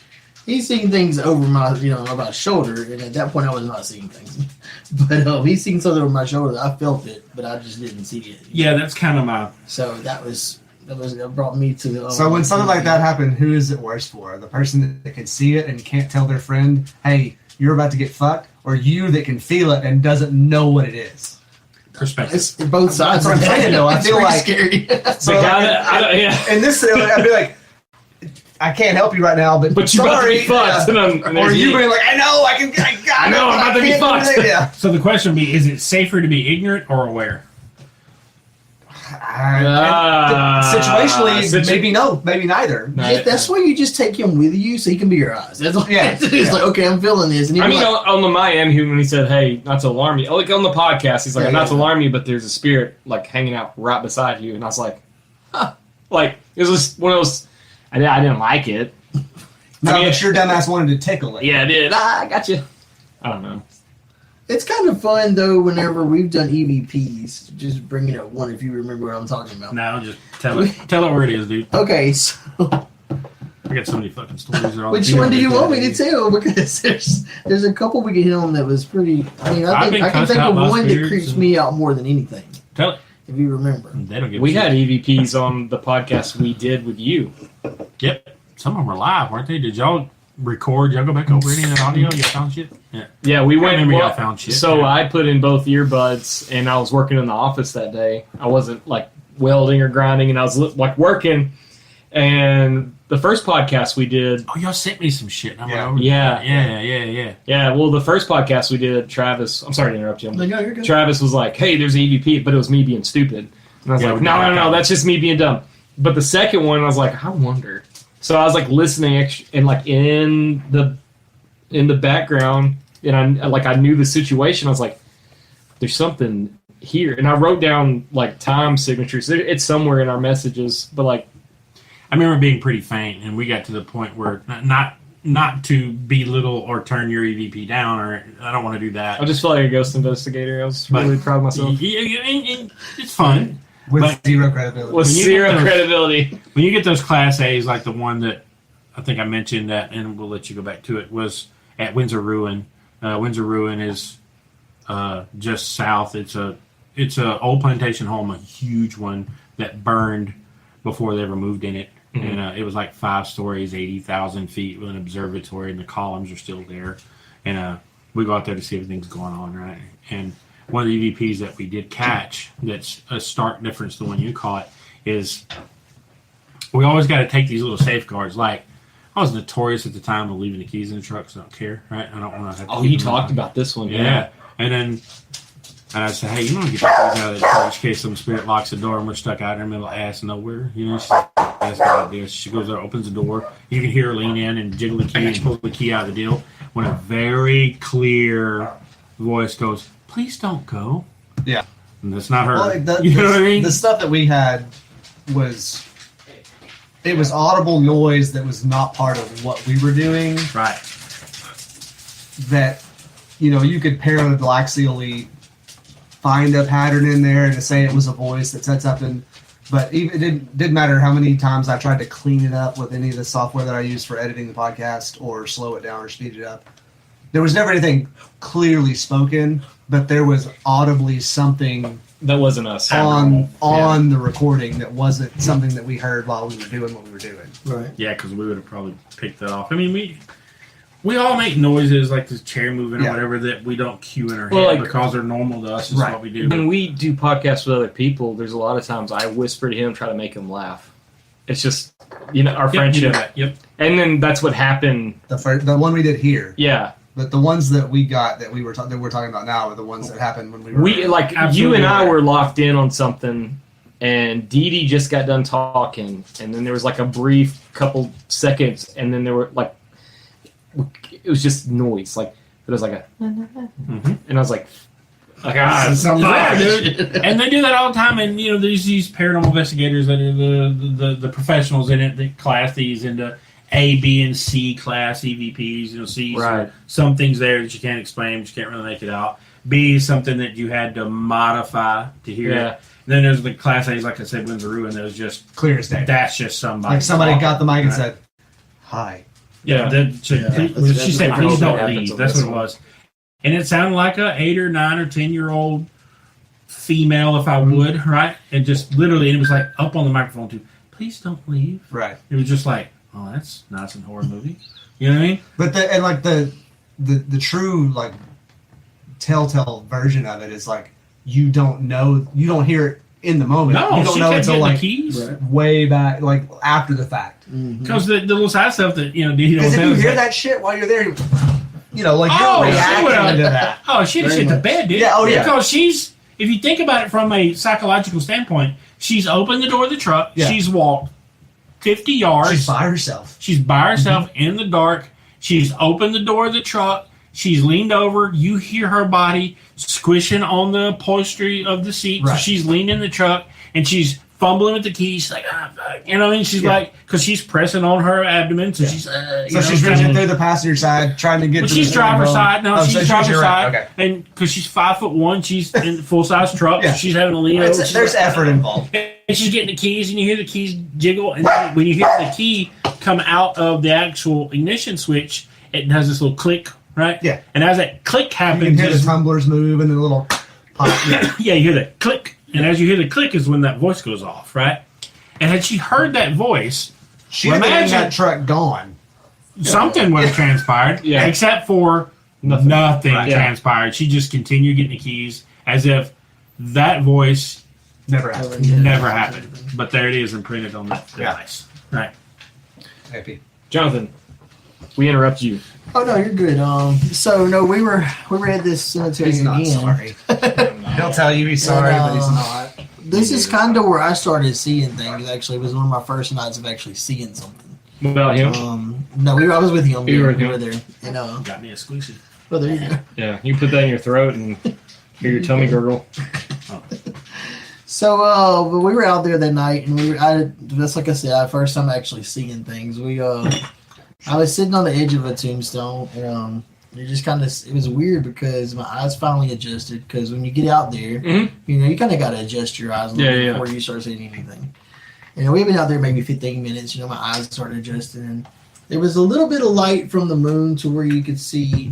he's seeing things over my my shoulder, and at that point I was not seeing things. But he's seen something over my shoulder. I felt it, but I just didn't see it. Yeah, that's kind of my. So that brought me to the. So when something like that happened, who is it worse for? The person that can see it and can't tell their friend, "Hey, you're about to get fucked," or you that can feel it and doesn't know what it is? Perspective. It's both sides. That's what I'm of that. saying, though. I It's feel pretty like- scary. So The guy that- I don't- yeah. in this scenario, I'd be like, "I can't help you right now, but But you're about to be fucked. yeah. And Or there's you me. being like, "I know, I got I know, it, I'm about to be can't do fucked." it." Yeah. So the question would be: is it safer to be ignorant or aware? Situationally, maybe no, maybe neither. No. That's why you just take him with you so he can be your eyes. That's all. Yeah. It's like, okay, I'm feeling this. And I mean, like, on the Miami, when he said, "Hey, not to alarm you," like on the podcast, he's like, Yeah, "Not to yeah. alarm you, but there's a spirit like hanging out right beside you," and I was like, "Huh." Like it was just one of those. I didn't like it. No, I mean, but your dumbass wanted to tickle it. Yeah, I did. I got you. I don't know. it's kind of fun though. Whenever we've done EVPs, just bringing up one if you remember what I'm talking about. No, just tell it where it is, dude. Okay, so I got so many fucking stories. They're all which the one do you people want me that- to tell? Because there's a couple we can hit on that was pretty. I mean, I've been I can cussed think out of by one that spirits creeps and- me out more than anything. Tell it. If you remember, They don't give. We a had shit. EVPs on the podcast we did with you. Yep. Some of them were live, weren't they? Did y'all record? Y'all go back over any of that audio? Y'all found shit? Yeah. Yeah, we went. remember well, y'all found shit, So yeah. I put in both earbuds, and I was working in the office that day. I wasn't like welding or grinding, and I was like working. And the first podcast we did, Oh, y'all sent me some shit. I went Yeah. over Yeah. that. Yeah. yeah. Well, the first podcast we did, Travis. I'm sorry to interrupt you. like, no, you're good. Travis was like, "Hey, there's an EVP," but it was me being stupid. And I was Yeah, like, we "No, did no, that. no, that's just me being dumb." But the second one, I was like, "I wonder." So I was like listening and like in the background, and I knew the situation. I was like, "There's something here," and I wrote down like time signatures. It's somewhere in our messages, but like, I remember being pretty faint, and we got to the point where not to belittle or turn your EVP down, or I don't want to do that. I just felt like a ghost investigator. I was really proud of myself. It's fun. With But- zero credibility. With When you zero get those- credibility. When you get those Class A's, like the one that I think I mentioned that, and we'll let you go back to it, was at Windsor Ruin. Windsor Ruin is just south. It's a old plantation home, a huge one that burned before they ever moved in it. Mhm. And it was like 5 stories, 80,000 feet with an observatory, and the columns are still there. And we go out there to see everything's going on, right? And one of the EVPs that we did catch that's a stark difference to the one you caught is we always got to take these little safeguards. Like, I was notorious at the time of leaving the keys in the truck, so I don't care, right? I don't want to have to Oh, keep you them in talked my- about this one, Yeah. And then I'd say, hey, you want to get the keys out of the truck in case some spirit locks the door and we're stuck out in the middle of ass nowhere. You know, she's like, that's a good idea. She goes there, opens the door. You can hear her lean in and jiggle the key and pull the key out of the deal. When a very clear voice goes, please don't go. Yeah. And that's not her. Well, like you know what I mean? The stuff that we had was it was audible noise that was not part of what we were doing. Right. That, you could paradoxically find a pattern in there and to say it was a voice that said something. But even, it didn't matter how many times I tried to clean it up with any of the software that I used for editing the podcast or slow it down or speed it up. There was never anything clearly spoken, but there was audibly something That wasn't us. on the recording that wasn't something that we heard while we were doing what we were doing. Right. Yeah, because we would have probably picked that off. I mean, we all make noises like this chair moving or whatever that we don't cue in our head because they're normal to us. It's what we do. When we do podcasts with other people, there's a lot of times I whisper to him, try to make him laugh. It's just, our friendship. Yep. And then that's what happened. The one we did here. Yeah. But the ones that we got that we're talking about now are the ones that happened when we were. You and I were locked in on something, and Dee Dee just got done talking, and then there was like a brief couple seconds, and then there were like, it was just noise. Like it was like a, and I was like, dude. And they do that all the time. And there's these paranormal investigators that are the professionals in it that class these into A, B, and C class EVPs. C's some things there that you can't explain, but you can't really make it out. B is something that you had to modify to hear it. And then there's the class A's, like I said, Windsor, and that was just clear as day. That's just somebody. Like somebody got the mic and said, "Hi." Yeah. She said, "Please don't leave." That's what it was. And it sounded like a 8 or 9 or 10-year-old female, if I would, right? And just literally, and it was like up on the microphone too. Please don't leave. Right. It was just like, oh, that's nice in horror movie. You know what I mean? But the true like telltale version of it is like you don't hear it in the moment. No, you don't know until like keys. Way back, like after the fact. Because the little side stuff that Because if you hear that shit while you're there, you're reacting to that. Oh, she'd shit the bed, dude. Yeah, oh yeah. Because if you think about it from a psychological standpoint, she's opened the door of the truck. Yeah. She's walked 50 yards. She's by herself. She's by herself in the dark. She's opened the door of the truck. She's leaned over. You hear her body squishing on the upholstery of the seat. Right. So she's leaned in the truck and she's fumbling with the keys. She's like, you know what I mean? She's like, because she's pressing on her abdomen. So she's, she's reaching through the passenger side, trying to get to she's driver's side. No, she's driver's side. Right. Okay. And because she's 5'1", she's in full size truck. So she's having to lean over. There's effort involved. And she's getting the keys, and you hear the keys jiggle. And then when you hear the key come out of the actual ignition switch, it does this little click, right? Yeah. And as that click happens, you can hear the tumblers move and the little pop. Yeah, you hear that click. And as you hear the click is when that voice goes off, right? And had she heard that voice, she would imagine that truck gone. Something would have transpired, except for nothing transpired. She just continued getting the keys as if that voice never happened. But there it is imprinted on the device. Right. Happy. Jonathan, we interrupt you. Oh no, you're good. So no, we were at this cemetery he's again. Not sorry. He'll tell you he's sorry, but he's not. This is kind of where I started seeing things. Actually, it was one of my first nights of actually seeing something. What about him? No, I was with him. You were there, and got me exclusive. Oh, there you go. Yeah, you put that in your throat and hear your tummy gurgle. Oh. So, but we were out there that night, and just like I said, first time actually seeing things. I was sitting on the edge of a tombstone, and it just it was weird because my eyes finally adjusted. Because when you get out there, you kind of got to adjust your eyes a little bit before you start seeing anything. And we've been out there maybe 15 minutes. My eyes started adjusting, and there was a little bit of light from the moon to where you could see,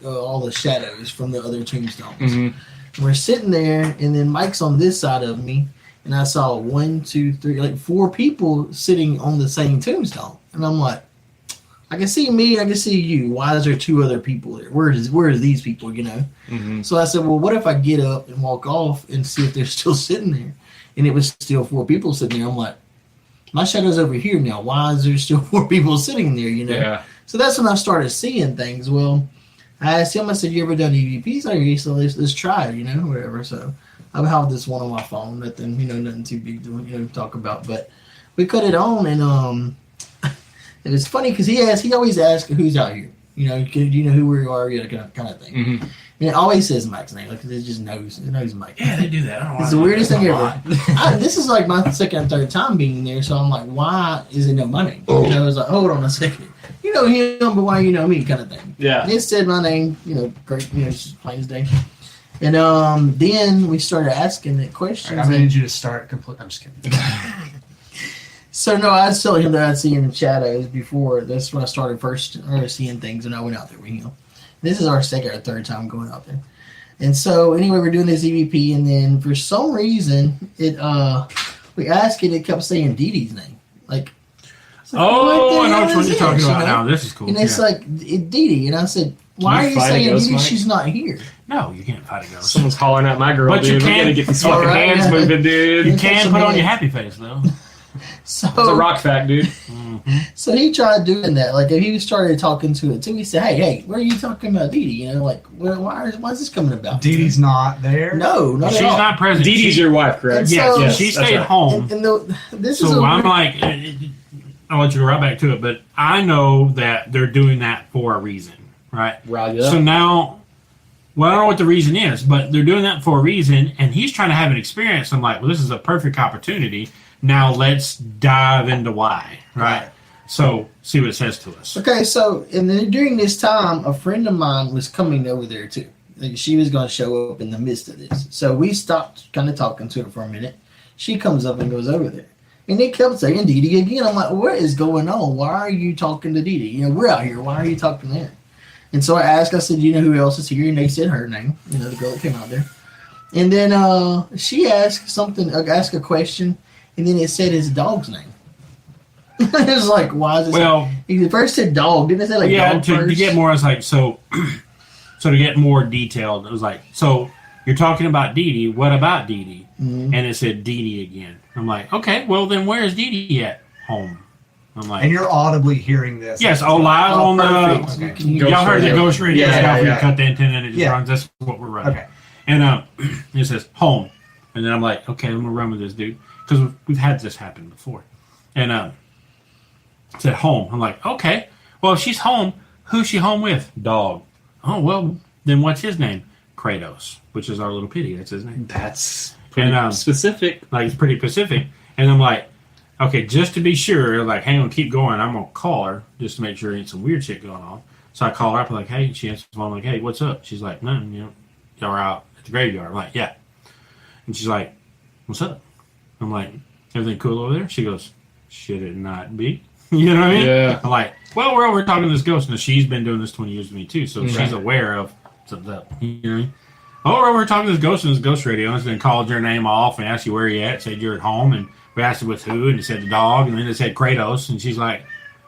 all the shadows from the other tombstones. Mm-hmm. We're sitting there, and then Mike's on this side of me, and I saw 1, 2, 3, 4 people sitting on the same tombstone, and I'm like, I can see me, I can see you. Why is there 2 other people there? Where are these people? Mm-hmm. So I said, well, what if I get up and walk off and see if they're still sitting there? And it was still 4 people sitting there. I'm like, my shadow's over here now. Why is there still 4 people sitting there? Yeah. So that's when I started seeing things. Well, I asked him, I said, you ever done EVPs out here? So let's try it, whatever. So I have this one on my phone, nothing too big to talk about. But we cut it on, and it was funny because he always asks who's out here. Do you know who we are? Kind of thing. Mm-hmm. And it always says Mike's name. Like, it just knows Mike. Yeah, they do that. I don't know It's why the they weirdest do thing that a ever. lot. This is like my second or third time being there, so I'm like, why is it know my name? You know, I was like, hold on a second. You know him, but why you know me, kind of thing. Yeah. And it said my name, great, just plain as day. And then we started asking the questions. I need you to start complete. I'm just kidding. So no, I was telling him that I'd seen shadows before. That's when I started first seeing things, and I went out there with him. This is our second or third time going out there. And so anyway, we're doing this EVP, and then for some reason, we asked it. It kept saying Dee Dee's name, like. It's like, Oh, I know hell which one is you're this, talking about you know? now. This is cool. And it's Yeah. like Dee Dee, and I said, "Why you are you fight a saying ghost, Dee Dee? Mike? She's not here." No, you can't fight a ghost. Someone's hollering at my girl, But you dude. We can- gotta get these All fucking right, hands yeah. moving, dude. You It's can some put on hands. your happy face though. So a rock fact, dude. So he tried doing that. Like, if he started talking to it too, he said, "Hey, what are you talking about, Dee Dee? You know, like, why is this coming about?" Dee Dee's not there. No, not She's at all. not present. Dee Dee's your wife, correct? And Yes, so- yes, she That's stayed right. home. And this is So a I'm weird- like, I'll let you go right back to it, but I know that they're doing that for a reason, right? Riled you up. So now, well, I don't know what the reason is, but they're doing that for a reason, and he's trying to have an experience. I'm like, well, this is a perfect opportunity. Now let's dive into why, right? So see what it says to us. Okay, so and then during this time, a friend of mine was coming over there too. Like, she was going to show up in the midst of this. So we stopped kind of talking to her for a minute. She comes up and goes over there. And they kept saying Dee Dee again. I'm like, what is going on? Why are you talking to Dee Dee? You know, we're out here. Why are you talking to her? And so I asked, I said, you know who else is here? And they said her name, the girl that came out there. And then she asked asked a question, and then it said his dog's name. It was like, why is it? Well, He first said dog, didn't it say like yeah, dog to first? get more, it's like, so to get more detailed, it was like, so you're talking about Dee Dee, what about Dee Dee? Mhm. And it said Dee Dee again. I'm like, okay, well then where's Dee Dee at home? I'm like, And you're audibly hearing this. yes, live on perfect. the, You can hear Ghost y'all heard the radio. ghost radio Yeah, stuff, yeah. we cut the antenna and it just Yeah. runs, that's what we're running. Okay. And it says home. And then I'm like, okay, I'm going to run with this dude. Because we've had this happen before. And it said home. I'm like, okay, well, if she's home, who's she home with? Dog. Oh, well, then what's his name? Kratos, which is our little pitty. That's his name. That's pretty And, specific. Like, it's pretty Pacific. And I'm like, okay, just to be sure, like, hang on, keep going. I'm going to call her just to make sure there ain't some weird shit going on. So I call her up, I'm like, hey, she answers the phone, I'm like, hey, what's up? She's like, nothing, y'all are out at the graveyard. I'm like, yeah. And she's like, what's up? I'm like, everything cool over there? She goes, should it not be? You know what I mean? Yeah. I'm like, well, we're over talking to this ghost. Now, she's been doing this 20 years with me, too, so she's Right. aware of something up. You know what I mean? Oh, we're over talking to this ghost on this ghost radio, and then called your name off and asked you where you at, said you're at home, and we asked her with who, and it said the dog, and then it said Kratos, and she's like,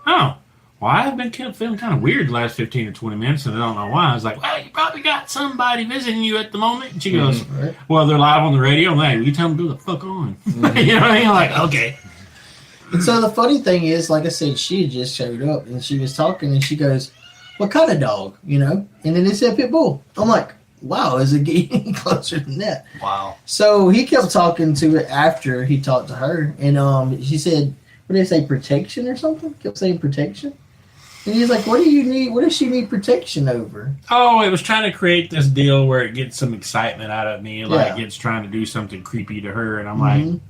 oh, well, I've been feeling kind of weird the last 15 or 20 minutes, and I don't know why. I was like, well, you probably got somebody visiting you at the moment. And she goes, Right. well, they're live on the radio. I'm like, you tell them to go the fuck on. You know what I mean? I'm like, okay. And so the funny thing is, like I said, she had just showed up and she was talking and she goes, what kind of dog? And then it said pit bull. I'm like, wow, is it getting closer than that? Wow. So he kept talking to it after he talked to her. And she said, what did they say, protection or something? Kept saying protection. And he's like, what do you need? What does she need protection over? Oh, it was trying to create this deal where it gets some excitement out of me, like Yeah. it's trying to do something creepy to her, and I'm Mhm. like,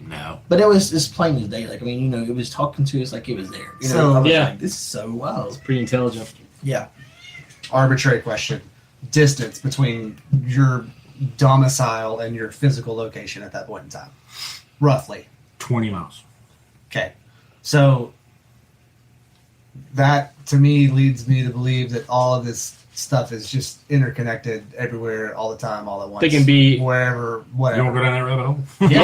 no. But it was as plain as day. Like, I mean, it was talking to us like it was there. So, I was yeah. like, this is so wild. Pretty intelligent. Yeah. Arbitrary question. Distance between your domicile and your physical location at that point in time. Roughly. 20 miles. Okay. So that to me leads me to believe that all of this stuff is just interconnected everywhere, all the time, all at once. They can be- wherever, You want to whatever. go down that rabbit hole? Yeah,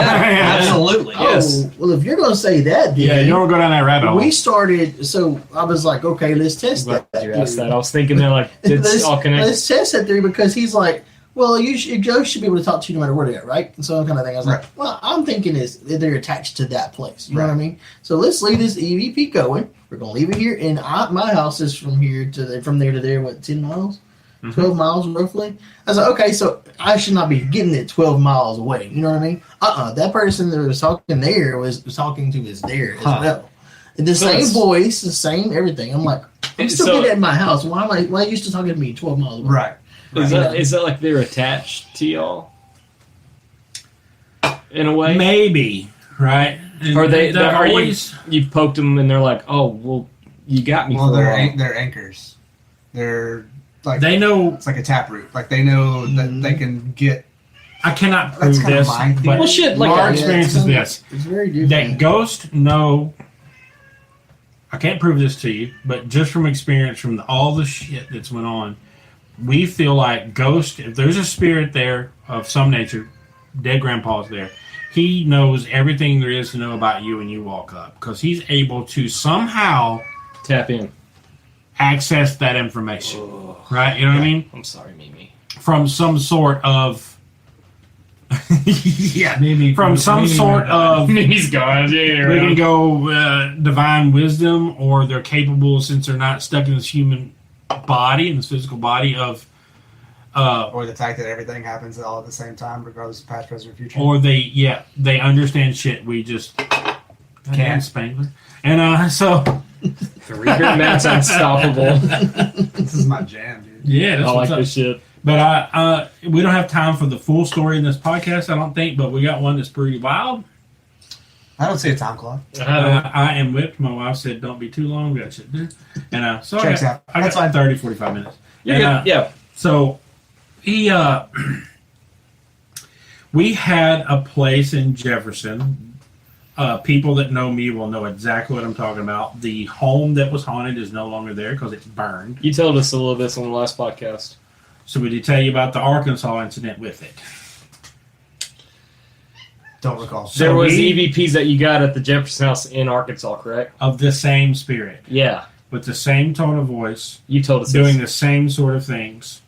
absolutely. Yes. Oh, well, if you're going to say that, Yeah, dude, you want to go down that rabbit hole? we started, so I was like, okay, let's test Glad that. you asked dude. that. I was thinking that like it's let's, all connected. let's test that theory because he's like, well, Joe should be able to talk to you no matter where they're at, right? And so that kind of thing. I was Right. like, well, I'm thinking is that they're attached to that place. You know what I Right. mean? So let's leave this EVP going. We're going to leave it here. And my house is from here from there to there, what, 10 miles? Mhm. 12 miles roughly. I was like, okay, so I should not be getting it 12 miles away. You know what I mean? That person that was talking there was talking to us there as Huh. well. The So same it's- voice, the same everything. I'm like, I'm still So- getting it at my house. Why are you still talking to me 12 miles away? Right. Is that like they're attached to y'all? In a way? Maybe, right? And Or they're are always. you've poked them and they're like, oh, well, you got me Well, for a while. they're anchors. They're like They know. it's like a taproot. Like they know that they can get. I cannot That's prove kinda this, my theory. but Well, shit, like our that. experience is this: It's very that different. ghosts know. I can't prove this to you, but just from experience, from all the shit that's went on, we feel like ghost. If there's a spirit there of some nature, dead grandpa's there. He knows everything there is to know about you when you walk up, because he's able to somehow Tap in. access that information. Right? You know what I mean? I'm sorry, Mimi. From some sort of yeah, Maybe from some sort of Mimi's gone. Yeah, they can go divine wisdom, or they're capable, since they're not stuck in this human body, in this physical body, of Or the fact that everything happens all at the same time, regardless of past, present, or future. or they understand shit we just can't. Spangler. And so The Reaper Matt's unstoppable. This is my jam, dude. yeah, that's I like what's up. this shit. But we don't have time for the full story in this podcast, I don't think. But we got one that's pretty wild. I don't see a time clock. I am whipped. My wife said, "Don't be too long. We got shit to do." And so Checks out. I That's got fine. 30, 45 minutes. You're And, good. Yeah. So he, we had a place in Jefferson. People that know me will know exactly what I'm talking about. The home that was haunted is no longer there because it burned. You told us a little bit on the last podcast. So we did tell you about the Arkansas incident with it. Don't recall. So There was we- EVPs that you got at the Jefferson House in Arkansas, correct? Of the same spirit, Yeah. with the same tone of voice, You told us doing this. the same sort of things.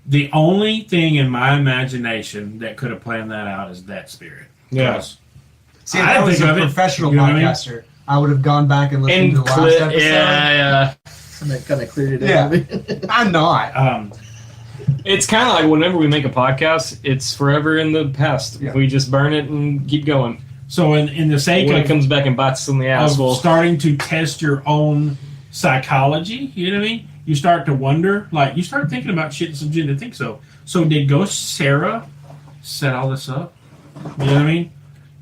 The only thing in my imagination that could have planned that out is that spirit. Yeah. 'Cause See, if I I didn't was think a of it. professional You know what I mean? podcaster, I would have gone back and listened And to the last episode. yeah. And that kind of cleared it Yeah. up a bit. I'm not. It's kind of like whenever we make a podcast, it's forever in the past. Yeah. We just burn it and keep going. So in the sake When of it comes back and bites us in the ass, of well, starting to test your own psychology, you know what I mean? You start to wonder, like, you start thinking about shit and some shit to think so. So did Ghost Sarah set all this up? You know what I mean?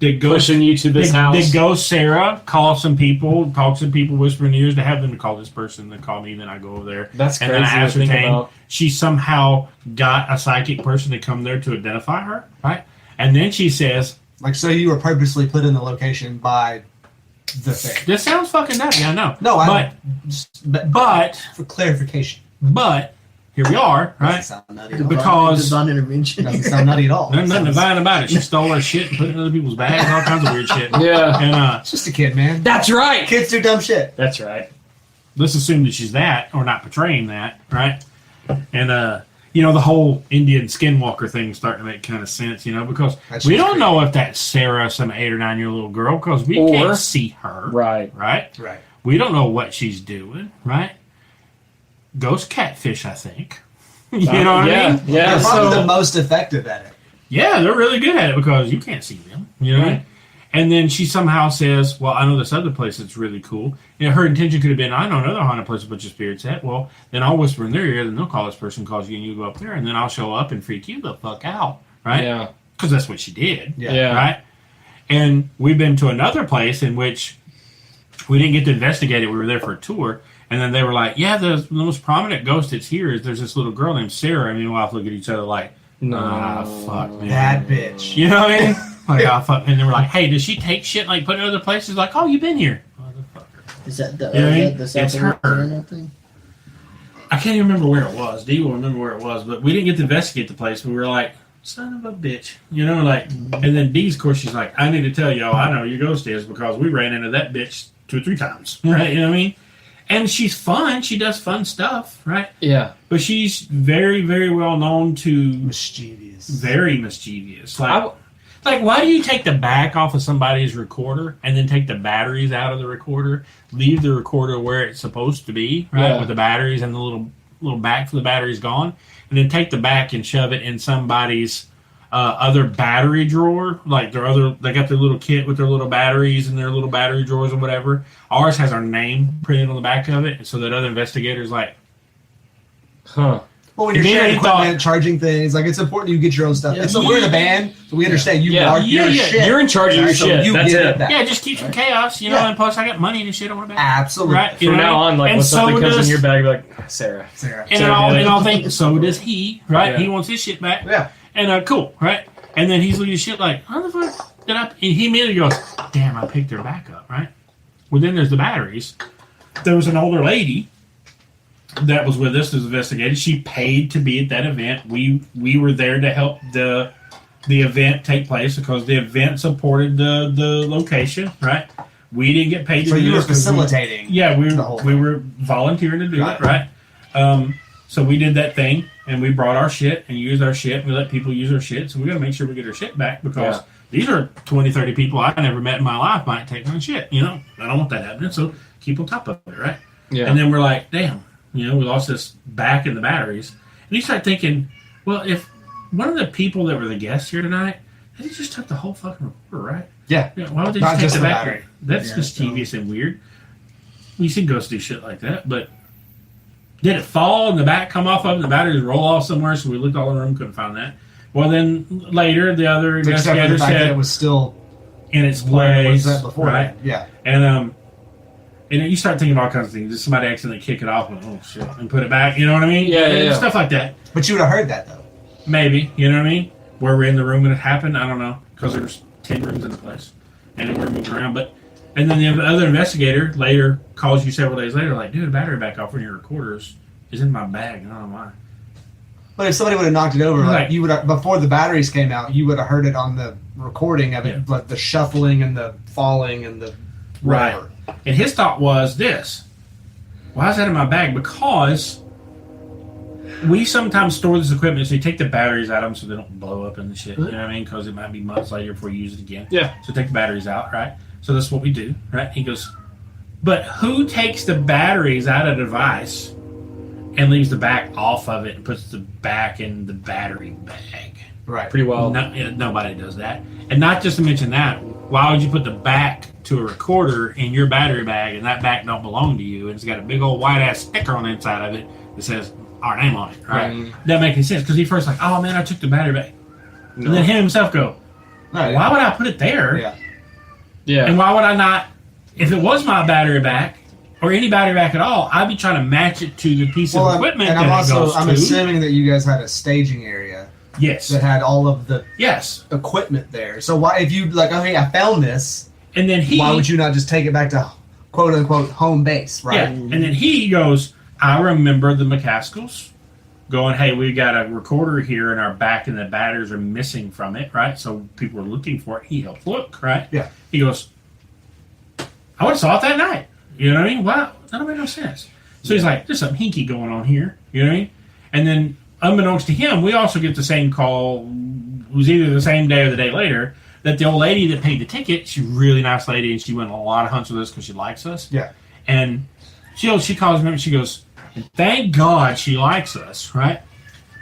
Did Ghost pushing you to this house. Did Ghost Sarah call some people, talk to some people, whisper in ears to have them to call this person, then call me, then I go over there. That's And crazy then I to think ascertain about. she somehow got a psychic person to come there to identify her, right? And then she says, Like, so you were purposely put in the location by the thing. this sounds fucking nutty, I know. No, but but for clarification, here we are, right? doesn't sound nutty at all. Because- Divine intervention. Doesn't sound nutty at all. There's nothing Sounds- divine about it. She stole our shit and put it in other people's bags and all kinds of weird shit. Yeah. And It's just a kid, man. That's right. Kids do dumb shit. That's right. let's assume that she's that, or not portraying that, right? And the whole Indian skinwalker thing starting to make kind of sense, because That's we just don't creepy. know if that's Sarah, some 8 or 9 year little girl, because we Or- can't see her, Right. right? Right. We don't know what she's doing, right? Ghost catfish, I think. You know what yeah, I mean? Yeah. They're probably so- the most effective at it. Yeah, they're really good at it because you can't see them. You know what I mean? And then she somehow says, well, I know this other place that's really cool. Her intention could have been, I know another haunted place with a bunch of spirits at. Well, then I'll whisper in their ear, then they'll call this person, calls you, and you go up there, and then I'll show up and freak you the fuck out, right? Yeah. Because that's what she did, Yeah. right? And we've been to another place in which we didn't get to investigate it. We were there for a tour. And then they were like, yeah, the most prominent ghost that's here is there's this little girl named Sarah. And meanwhile, look at each other like, fuck, man. That bitch. You know what I mean? Like, fuck. And they were like, hey, does she take shit and, like, put it in other places? Like, oh, you've been here. Motherfucker. Is that the, You know what I mean? the It's South her. Carolina thing? I can't even remember where it was. Dee will remember where it was. But we didn't get to investigate the place. We were like, son of a bitch. And then Dee's, of course, she's like, I need to tell y'all, I know your ghost is because we ran into that bitch 2 or 3 times. Right? You know what I mean? And she's fun. She does fun stuff, right? Yeah. But she's very, very well known to Mischievous. very mischievous. Like, why do you take the back off of somebody's recorder and then take the batteries out of the recorder, leave the recorder where it's supposed to be, right, Yeah. with the batteries and the little back for the batteries gone, and then take the back and shove it in somebody's other battery drawer, like they got their little kit with their little batteries and their little battery drawers or whatever. Ours has our name printed on the back of it, so that other investigators like, Huh. Well, when you're And then sharing he equipment, thought- charging things, like it's important you get your own stuff. Yeah. And so we're in a band, so we understand you Yeah. are your Yeah. shit. You're in charge of your So shit. You That's get it. it back. Yeah, just keep some chaos, you know. Yeah. And plus, I got money and shit on my back. Absolutely. Right? You From know now what I mean? on, like And when something so comes in does- your bag, you're like, Sarah. Sarah. And So I'll, good. and I'll think, so does he, right? Yeah. He wants his shit back. Yeah. And cool, right? And then he's leaving shit like, how the fuck did I? And he immediately goes, damn, I picked her back up, right? Well, then there's the batteries. There was an older lady that was with us as investigated. She paid to be at that event. We were there to help the event take place because the event supported the location, right? We didn't get paid to So do you were this 'cause facilitating. yeah, the whole we were volunteering to do Right. it, right? So we did that thing, and we brought our shit and used our shit. And we let people use our shit, so we got to make sure we get our shit back because Yeah. these are 20, 30 people I never met in my life might take my shit. You know, I don't want that happening, so keep on top of it, right? Yeah. And then we're like, damn, you know, we lost this back in the batteries. And you start thinking, well, if one of the people that were the guests here tonight, they just took the whole fucking recorder, right? Yeah. Yeah, why would they Not just take just the the battery? battery. That's Yeah, just so- tedious and weird. We see ghosts do shit like that, but did it fall and the back come off of it and the batteries roll off somewhere? So we looked all the room, couldn't find that. Well, then later, the other Except for the investigator fact that said it was still in its where it was place, at before. right? Yeah. And then you start thinking of all kinds of things. Did somebody accidentally kick it off and oh shit and put it back? You know what I mean? Yeah, yeah, And yeah. Stuff like that. But you would have heard that though. Maybe, you know what I mean? Where we're in the room when it happened, I don't know, because there's 10 rooms in the place, and then we're moving around. And then the other investigator later calls you several days later, like, dude, the battery back off on your recorders is in my bag. I don't know why. But if somebody would have knocked it over, like Right. you would have, before the batteries came out, you would have heard it on the recording of it, Yeah. like the shuffling and the falling and the Right. whatever. And his thought was this: why is that in my bag? Because we sometimes store this equipment, so you take the batteries out of them so they don't blow up and the shit. You know what I mean? Because it might be months later before you use it again. Yeah. So take the batteries out, right? So that's what we do, right? He goes, but who takes the batteries out of the device and leaves the back off of it and puts the back in the battery bag? Right. Pretty well. Nobody does that. And not just to mention that, why would you put the back to a recorder in your battery bag and that back don't belong to you and it's got a big old white ass sticker on the inside of it that says our name on it, right? Mm. Doesn't make any sense because he first like, oh man, I took the battery back. No. And then him himself go, Right. why would I put it there? Yeah. Yeah. And why would I not, if it was my battery back or any battery back at all, I'd be trying to match it to the piece of equipment and that I'm it also goes I'm to. assuming that you guys had a staging area Yes. that had all of the Yes. equipment there. So why, if you like, okay, I found this, And then he why would you not just take it back to quote unquote home base, Yeah, right? and then he goes, I remember the McCaskills going, hey, we got a recorder here in our back and the batteries are missing from it, right? So people were looking for it. He helped look, right? Yeah. He goes, I would have saw it that night. You know what I mean? Wow, that don't make no sense. So he's like, there's something hinky going on here. You know what I mean? And then unbeknownst to him, we also get the same call, it was either the same day or the day later, that the old lady that paid the ticket, she's a really nice lady, and she went on a lot of hunts with us because she likes us. Yeah. And she calls me and she goes, and thank God she likes us, right?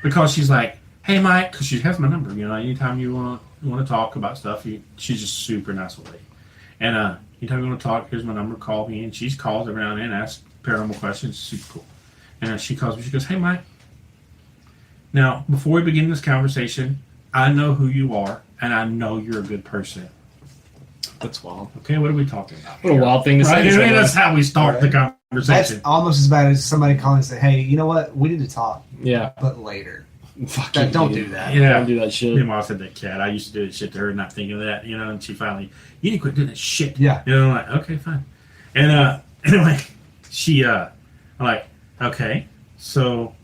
Because she's like, hey, Mike, because she has my number. You know, anytime you want to talk about stuff, she's just super nice lady. And anytime you want to talk, here's my number, call me. And she calls every now and then, asks paranormal questions, super cool. And she calls me, she goes, hey, Mike, now, before we begin this conversation, I know who you are, and I know you're a good person. That's wild. Okay, what are we talking about? What a wild thing to Right? say. to I mean, someone. that's how we start the That's conversation. almost as bad as somebody calling and say, hey, you know what? We need to talk, Yeah. but later. Fuck That, you, don't dude. do that. Yeah. Don't do that shit. My mom said that cat. I used to do that shit to her, not thinking of that, you know. And she finally, you need to quit doing that shit. Yeah. You know, I'm like, okay, fine. And anyway, I'm like, okay, so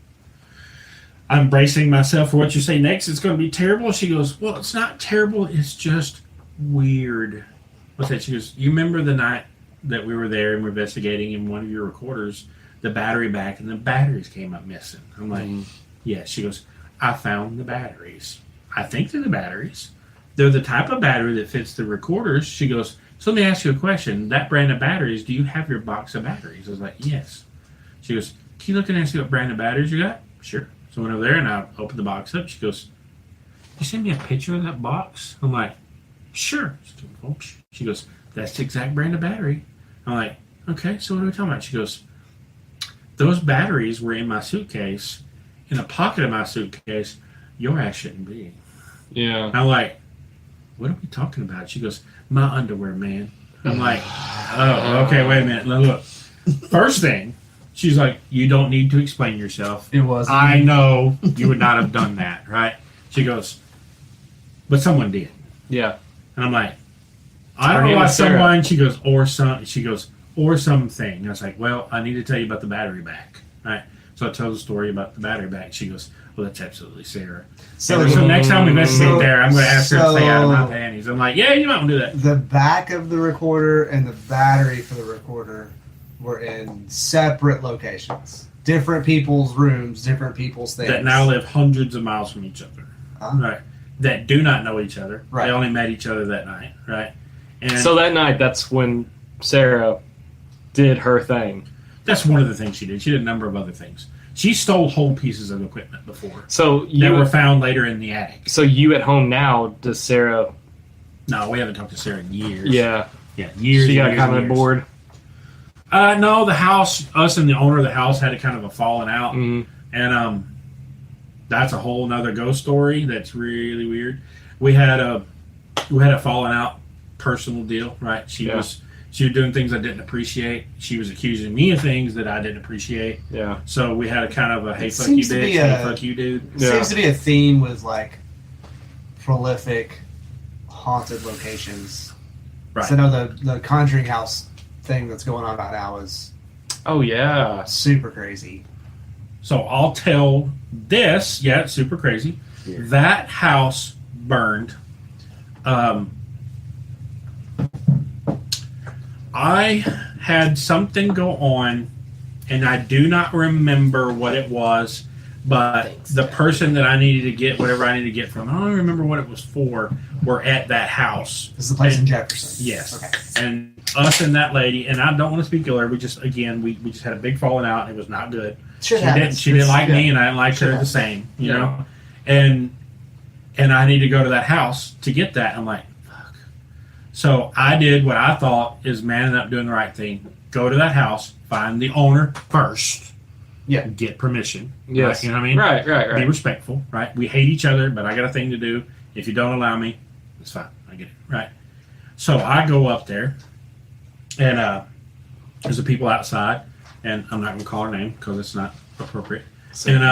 I'm bracing myself for what you say next. It's going to be terrible. She goes, well, it's not terrible. It's just weird. What's that? She goes, you remember the night that we were there and we're investigating in one of your recorders, the battery back and the batteries came up missing. I'm like, yeah. She goes, I found the batteries. I think they're the batteries. They're the type of battery that fits the recorders. She goes, so let me ask you a question. That brand of batteries, do you have your box of batteries? I was like, yes. She goes, can you look in and see what brand of batteries you got? Sure. So I went over there and I opened the box up. She goes, you send me a picture of that box? I'm like, sure. She goes, that's the exact brand of battery. I'm like, okay, so what are we talking about? She goes, those batteries were in my suitcase in the pocket of my suitcase, your ass shouldn't be. Yeah. I'm like, what are we talking about? She goes, my underwear, man. I'm like, oh, okay, wait a minute. Now look, first thing, she's like, you don't need to explain yourself. It was. I know you would not have done that, right? She goes, but someone did. Yeah. And I'm like, I don't Her know name why is Sarah. someone. She goes, or some. She goes, or something. And I was like, well, I need to tell you about the battery back, right? So I tell the story about the battery back. She goes, well, that's absolutely Sarah. So next time we investigate there, I'm going to ask her to stay out of my panties. I'm like, yeah, you might want to do that. The back of the recorder and the battery for the recorder were in separate locations. Different people's rooms, different people's things. That now live hundreds of miles from each other, right? That do not know each other. Right. They only met each other that night, right? And So that night, that's when Sarah did her thing. that's one of the things she did. She did a number of other things. She stole whole pieces of equipment before So that you were found later in the attic. So you at home now? Does Sarah? No, we haven't talked to Sarah in years. Yeah. Yeah, years. She got years, kind of years. bored. No, the house, us and the owner of the house had a kind of a falling out, Mhm. and that's a whole nother ghost story. That's really weird. We had a falling out personal deal, right? She was doing things I didn't appreciate. She was accusing me of things that I didn't appreciate. Yeah. So we had a kind of a hey It fuck you seems to bitch, be hey a- fuck you dude. It seems to be a theme with like prolific haunted locations. Right. So I know the Conjuring House thing that's going on right now is Oh yeah. super crazy. So I'll tell this. Yeah, it's super crazy. Yeah. That house burned. I had something go on, and I do not remember what it was, but the person that I needed to get whatever I needed to get from, I don't remember what it was for, were at that house. This is the place in Jefferson. Yes. Okay. And us and that lady, and I don't want to speak ill of her, we just had a big falling out, and it was not good. Shit She happens. didn't like Yeah. me, and I didn't like Shit her the happens. same, you Yeah. know? And I need to go to that house to get that. I'm like, fuck. So I did what I thought is manning up, doing the right thing. Go to that house, find the owner first. Yeah. Get permission. Yes. Right? You know what I mean? Right. Be Right. respectful, right? We hate each other, but I got a thing to do. If you don't allow me, it's fine. I get it, right? So I go up there, and there's the people outside, and I'm not going to call her name because it's not appropriate. And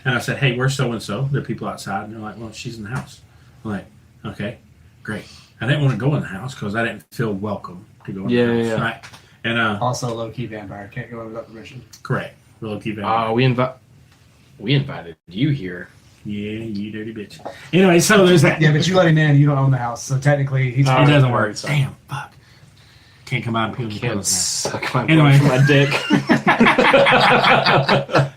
I said, hey, where's so-and-so? There are people outside. And they're like, well, she's in the house. I'm like, okay, great. I didn't want to go in the house because I didn't feel welcome to go in the house. Yeah. Right? And Also, low key vampire can't go in without permission. correct. We'll keep it. We invited you here. Yeah, you dirty bitch. Anyway, so there's that. Yeah, but you let him in. You don't own the house, so technically he's. It Oh, doesn't right, work. so- Damn, fuck. Can't come out and peel the Can't clothes suck my Anyway. blood from my dick. now.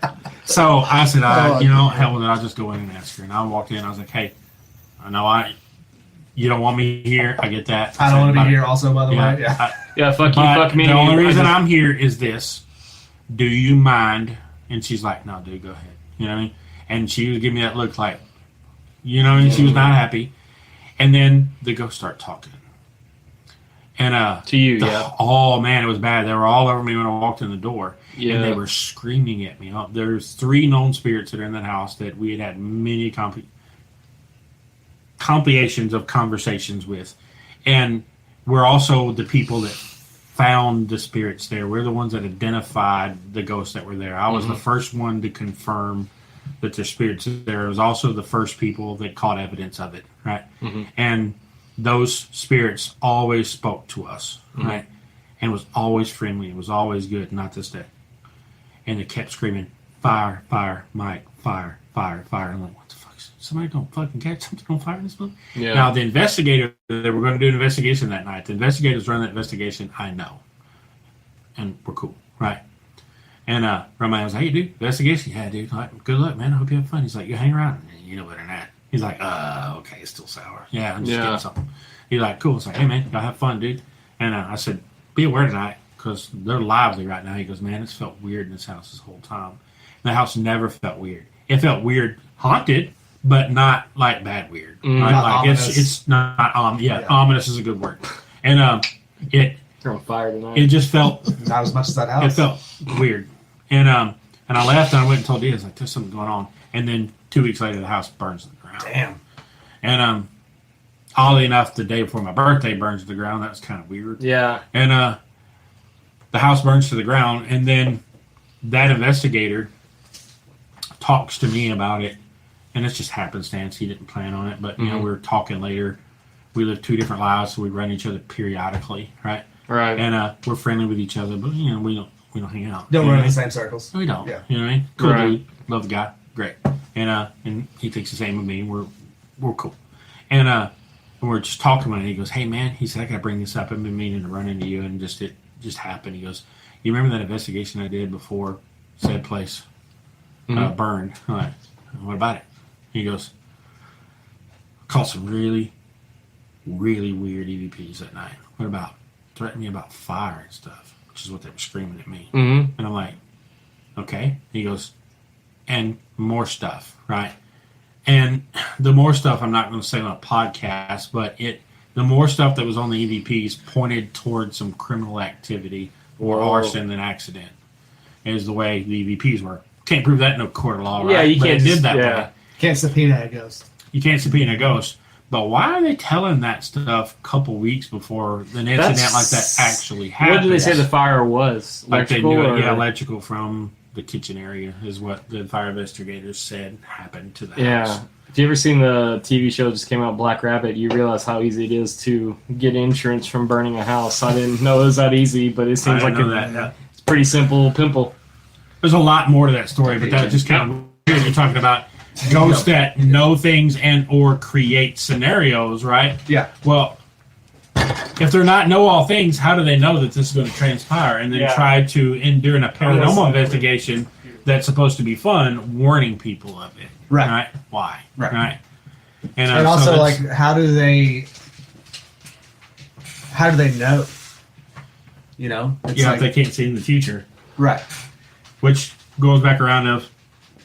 So I said, Oh, hell with it. I'll just go in and ask her. And I walked in. I was like, hey, I know you don't want me here. I get that. I don't want to But- be here. Also, by the Yeah, way, yeah. Yeah. Fuck you. But Fuck me. the only I reason just- I'm here is this. Do you mind? And she's like, no, dude, go ahead. You know what I mean? And she was giving me that look like, you know, and she was not happy. And then the ghosts start talking. And to you. Yeah. oh man, it was bad. They were all over me when I walked in the door. Yeah. And they were screaming at me. There's 3 known spirits that are in that house that we had many compilations of conversations with. And we're also the people that found the spirits there. We're the ones that identified the ghosts that were there. I was the first one to confirm that there's spirits there. I was also the first people that caught evidence of it, right? Mhm. And those spirits always spoke to us, right? And was always friendly. It was always good, not this day. And they kept screaming, fire, fire, Mike, fire, fire, fire. I'm like, what the fuck? Somebody don't fucking catch something on fire in this movie? Yeah. Now, the investigator, they were going to do an investigation that night. The investigators run that investigation, I know. And we're cool, right? And Roman was like, hey, dude, investigation? Yeah, dude. Like, good luck, man. I hope you have fun. He's like, you hang around. You know better than that. He's like, okay, it's still sour. Yeah, I'm just Yeah. getting something. He's like, cool. It's like, hey, man, y'all have fun, dude. And I said, be aware tonight because they're lively right now. He goes, man, it's felt weird in this house this whole time. And the house never felt weird. It felt weird, haunted, but not like bad weird. Right? Not Like ominous. it's not Yeah. ominous is a good word. And it You're on fire tonight. it just felt Not as much as that it house. felt weird. And And I left and I went and told Diaz, like, there's something going on. And then 2 weeks later, the house burns to the ground. Damn. And oddly enough, the day before my birthday burns to the ground. That was kind of weird. Yeah. And the house burns to the ground. And then that investigator talks to me about it. And it's just happenstance. He didn't plan on it. But, you know, we were talking later. We live 2 different lives, so we run each other periodically, right? Right. And we're friendly with each other, but, you know, we don't hang out. Don't You know run what in I the mean? same circles. We don't. Yeah. You know what I mean? Cool Right. dude. Love the guy. Great. And he thinks the same of me. We're cool. And we're just talking about it. He goes, "Hey man," he said, "I gotta bring this up. I've been meaning to run into you, and it just happened." He goes, "You remember that investigation I did before said place burned?" I'm like, "What about it?" He goes, "I caught some really, really weird EVPs that night. What about? Threatened me about fire and stuff, which is what they were screaming at me." Mm-hmm. And I'm like, "Okay." He goes, "And more stuff, right?" And the more stuff I'm not going to say on a podcast, but the more stuff that was on the EVPs pointed towards some criminal activity or arson and accident, is the way the EVPs were. Can't prove that in no court of law, right? Yeah, you But can't it did just- that yeah. way. Can't subpoena a ghost. You can't subpoena a ghost. But why are they telling that stuff a couple weeks before an incident like that actually happened? What did they say the fire was? Like they Electrical? knew it, or- electrical from the kitchen area is what the fire investigators said happened to the Yeah. house. Have you ever seen the TV show just came out, Black Rabbit? You realize how easy it is to get insurance from burning a house. I didn't know it was that easy, but it seems I like know that. Yeah. it's pretty simple. Pimple. There's a lot more to that story, but that's just kind of weird. You're talking about ghosts that know things and or create scenarios, right? Yeah. Well, if they're not know all things, how do they know that this is going to transpire and then Yeah. try to endure a paranormal investigation that's supposed to be fun, warning people of it? Right. Why? Right. And And so also, that's- like, how do they know? You know? It's yeah, like, if they can't see in the future, right. which goes back around of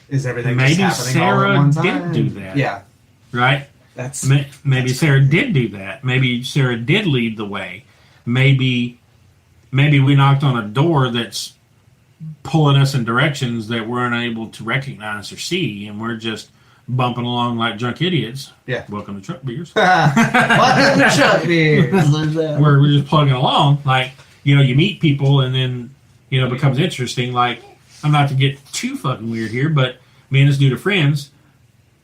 Is everything Maybe just happening all Sarah at one did time? do that. Yeah. right. That's Maybe Sarah did do that. Maybe Sarah did lead the way. Maybe we knocked on a door that's pulling us in directions that we're unable to recognize or see, and we're just bumping along like drunk idiots. Yeah. Welcome to Truck Beers. Welcome to Chuck Beers. We're just plugging along. Like, you know, you meet people and then, you know, it becomes interesting. Like, I'm not to get too fucking weird here, but me and this dude are friends,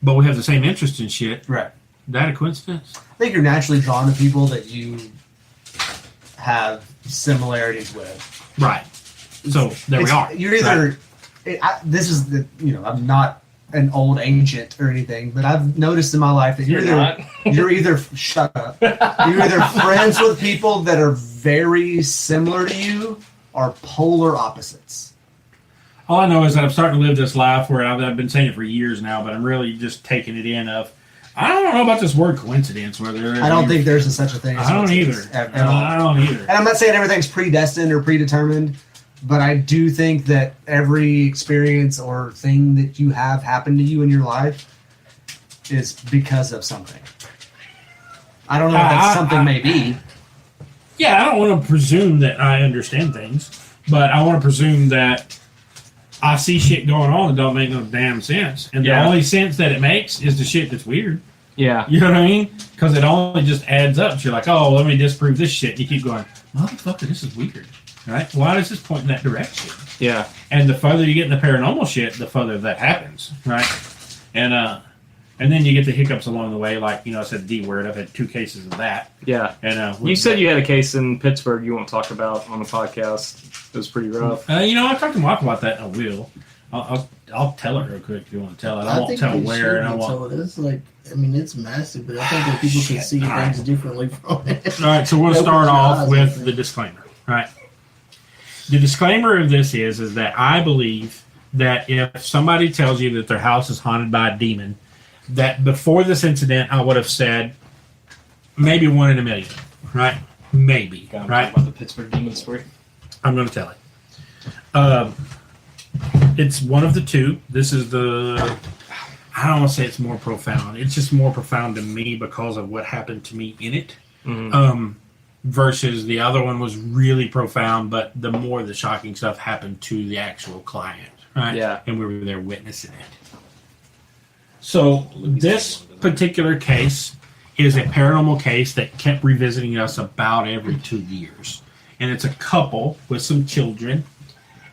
but we have the same interest in shit. Right. That a coincidence? I think you're naturally drawn to people that you have similarities with. Right. So there we are. You're either. This is the. I'm not an old ancient or anything, but I've noticed in my life that you're either shut up. You're either friends with people that are very similar to you, or polar opposites. All I know is that I'm starting to live this life where I've been saying it for years now, but I'm really just taking it in of, I don't know about this word coincidence. Whether I don't think there's such a thing. As I don't either. coincidence at all. I don't either. And I'm not saying everything's predestined or predetermined, but I do think that every experience or thing that you have happened to you in your life is because of something. I don't know what that something may be. Yeah, I don't want to presume that I understand things, but I want to presume that I see shit going on that don't make no damn sense. And the only sense that it makes is the shit that's weird. Yeah. You know what I mean? Because it only just adds up. So you're like, oh, let me disprove this shit. And you keep going, motherfucker, this is weird. Right? Why does this point in that direction? Yeah. And the further you get in the paranormal shit, the further that happens. Right? And then you get the hiccups along the way. Like, I said the D word. I've had 2 cases of that. Yeah. And You said you had a case in Pittsburgh you won't talk about on the podcast. It was pretty rough. I talked to Mark about that, and I will. I'll tell it real quick if you want to tell it. I won't think tell you where, should and I tell won't. it. It's like, it's massive, but I think that people can see All things differently from it. All right, so we'll Opens start your off eyes, I with think. the disclaimer. Right. The disclaimer of this is that I believe that if somebody tells you that their house is haunted by a demon, that before this incident, I would have said maybe 1 in a million. Right? Maybe. Right? About the Pittsburgh demon story. I'm going to tell it. It's one of the 2. This is I don't want to say it's more profound. It's just more profound to me because of what happened to me in it. Mm-hmm. Versus the other one was really profound, but the more the shocking stuff happened to the actual client, right? Yeah. And we were there witnessing it. So this particular case is a paranormal case that kept revisiting us about every 2 years. And it's a couple with some children.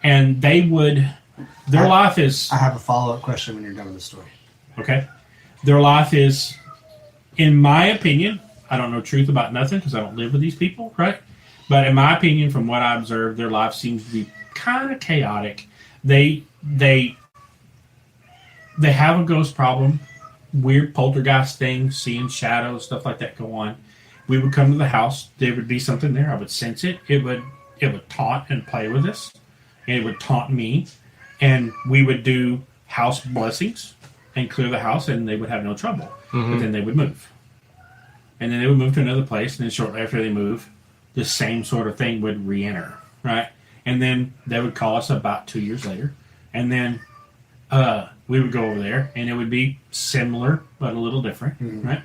And their life is... I have a follow-up question when you're done with the story. Okay. Their life is, in my opinion, I don't know truth about nothing because I don't live with these people, right? But in my opinion, from what I observed, their life seems to be kind of chaotic. They have a ghost problem, weird poltergeist things, seeing shadows, stuff like that go on. We would come to the house. There would be something there. I would sense it. It would taunt and play with us. And it would taunt me. And we would do house blessings and clear the house, and they would have no trouble. Mm-hmm. But then they would move. And then they would move to another place, and then shortly after they move, the same sort of thing would re-enter, right? And then they would call us about 2 years later. And then we would go over there, and it would be similar, but a little different, right?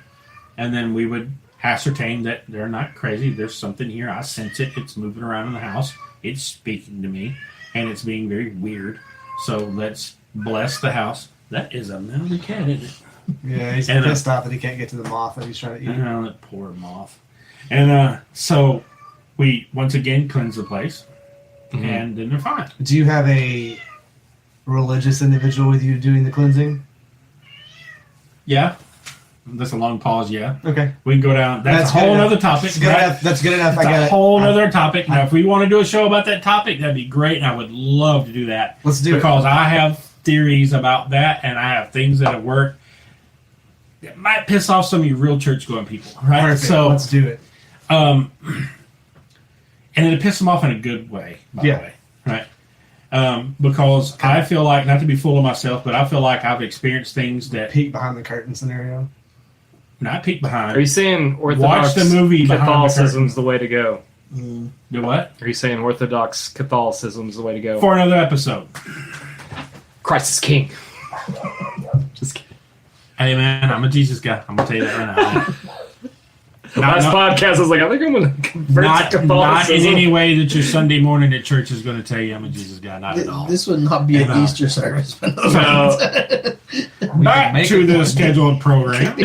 And then we would ascertain that they're not crazy. There's something here. I sense it. It's moving around in the house. It's speaking to me, and it's being very weird. So let's bless the house. That is a mountain cat, isn't it? Yeah, he's And, pissed off that he can't get to the moth that he's trying to eat. Oh, that poor moth. And so we once again cleanse the place, and then they're fine. Do you have a religious individual with you doing the cleansing? Yeah. That's a long pause, yeah. Okay. We can go down. That's a whole other topic. That's good enough. That's good enough. I That's got a it. whole other topic. Now, if we want to do a show about that topic, that'd be great, and I would love to do that. Let's do it. Because I have theories about that, and I have things that have worked. It might piss off some of you real church-going people, right? Perfect. So let's do it. and it'll piss them off in a good way, by the way, right? Because I feel like, not to be full of myself, but I feel like I've experienced things that... Peek behind the curtain scenario. Not peek behind. Are you saying Orthodox Watch the movie Behind the Catholicism's the way to go? Do what? Are you saying Orthodox Catholicism's the way to go? For another episode. Christ is King. Just kidding. Hey, man, I'm a Jesus guy. I'm going to tell you that right now. Last podcast, I was like, I think I'm going to convert to Not Catholicism. in any way that your Sunday morning at church is going to tell you I'm a Jesus guy. Not at all. This would not be an Easter service. No. Back to the scheduled program.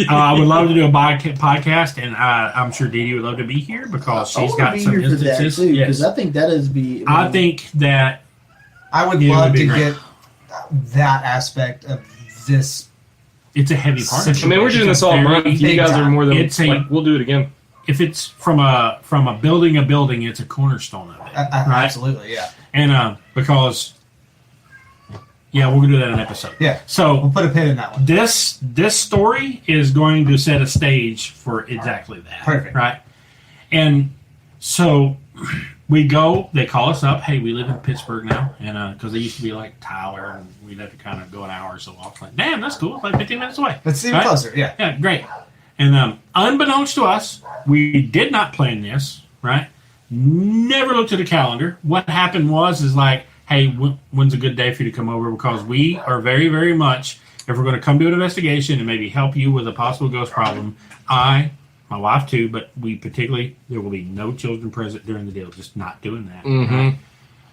I would love to do a podcast, and I'm sure Dee Dee would love to be here because she's got some instances. Because I think that is I think that I would Yeah, it love would be to great. get that aspect of this. it's a heavy part. I mean, we're doing this all month. You guys are more than... we'll do it again. If it's from a building, it's a cornerstone of it. Right? Absolutely, yeah. And because, yeah, we're going to do that in an episode. Yeah. So We'll put a pin in that one. this story is going to set a stage for exactly that. Perfect. Right? And so we go, they call us up, hey, we live in Pittsburgh now, and because they used to be like Tyler, and we'd have to kind of go an hour or so off. Like, damn, that's cool. It's like 15 minutes away. Let's see even Right? closer, yeah. Yeah, great. And unbeknownst to us, we did not plan this, right? Never looked at a calendar. What happened is like, hey, when's a good day for you to come over? Because we are very, very much, if we're going to come do an investigation and maybe help you with a possible ghost problem, my wife too, but we particularly, there will be no children present during the deal. Just not doing that. Mm-hmm. Right?